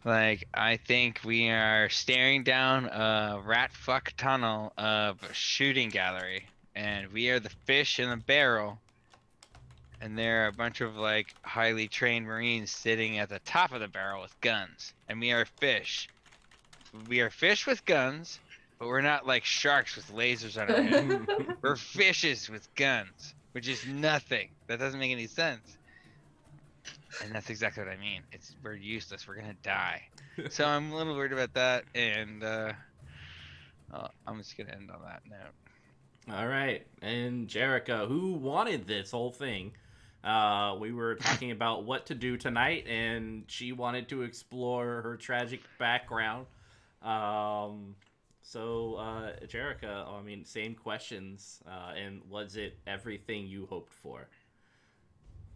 Like, I think we are staring down a rat fuck tunnel of a shooting gallery, and we are the fish in the barrel, and there are a bunch of like highly trained Marines sitting at the top of the barrel with guns, and we are fish. We are fish with guns, but we're not like sharks with lasers on our head. We're fishes with guns, which is nothing. That doesn't make any sense. And that's exactly what I mean. We're useless. We're gonna die. So I'm a little worried about that, and I'm just gonna end on that note. All right, and Jerica, who wanted this whole thing, we were talking about what to do tonight, and she wanted to explore her tragic background. So, Jerica, I mean, same questions, and was it everything you hoped for?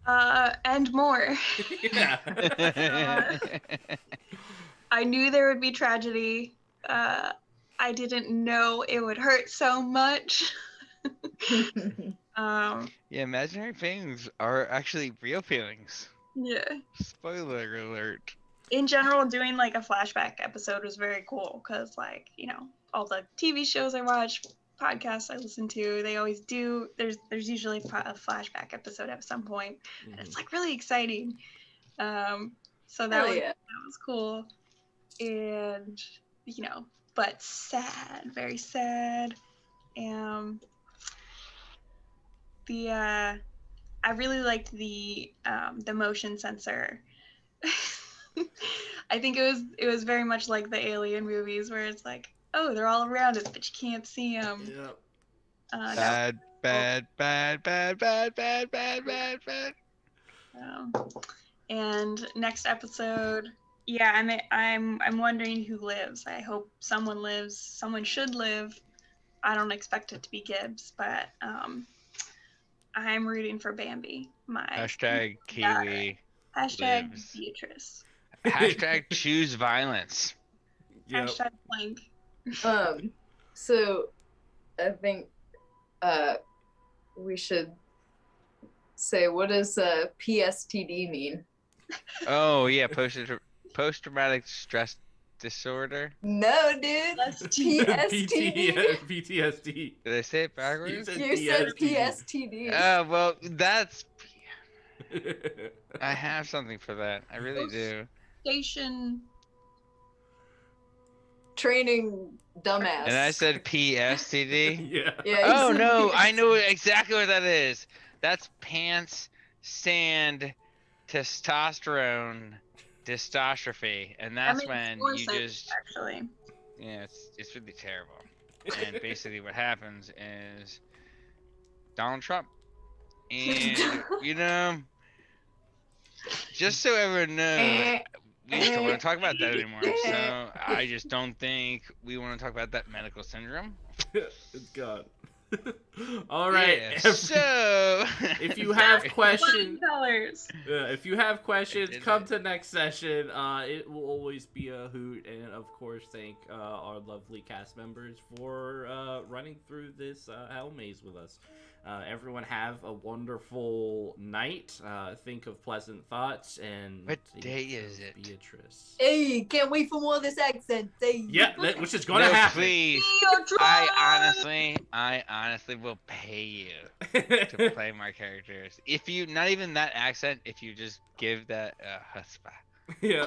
And more. Yeah. I knew there would be tragedy. I didn't know it would hurt so much. Yeah, imaginary feelings are actually real feelings. Yeah. Spoiler alert. In general, doing like a flashback episode was very cool because, like, you know, all the TV shows I watch, podcasts I listen to, they always do. There's usually a flashback episode at some point, and it's like really exciting. So that was cool, and you know, but sad, very sad. I really liked the motion sensor. I think it was very much like the Alien movies where it's like, oh, they're all around us, but you can't see them. Yep. Bad. And next episode, yeah, I'm wondering who lives. I hope someone lives. Someone should live. I don't expect it to be Gibbs, but I'm rooting for Bambi. Hashtag Kiwi. Hashtag lives. Beatrice. Hashtag choose violence. Yep. Hashtag blank. So I think we should say, what does PSTD mean? Oh yeah, post-traumatic stress disorder. No, dude. That's PSTD. PTSD. Did I say it backwards? You said PSTD. Oh well, that's. I have something for that. I really do. Station training dumbass. And I said PSTD. Yeah. Oh no, I know exactly what that is. That's pants, sand, testosterone, dystrophy, and that's when you just actually. Yeah, it's really terrible. And basically, what happens is Donald Trump, and you know, just so everyone knows. We just don't want to talk about that anymore. So I just don't think we want to talk about that medical syndrome. It's gone. All right. Yeah, so if you have questions, come to next session. It will always be a hoot, and of course, thank our lovely cast members for running through this hell maze with us. Everyone have a wonderful night. Think of pleasant thoughts, and what day is it? Beatrice. Hey, can't wait for more of this accent. Hey. Yeah, which is gonna happen. Please. I honestly will pay you to play my characters. If you, not even that accent, if you just give that huspa. Yeah.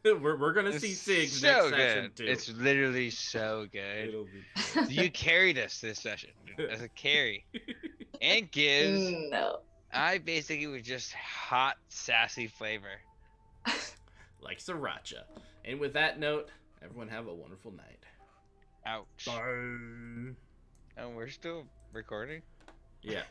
we're gonna see Sigg so next good. session too. It's literally so good. It'll be good. You carried us this session as a carry. And Gibbs. No. I basically was just hot, sassy flavor. Like sriracha. And with that note, everyone have a wonderful night. Ouch. Bye. Oh, we're still recording? Yeah.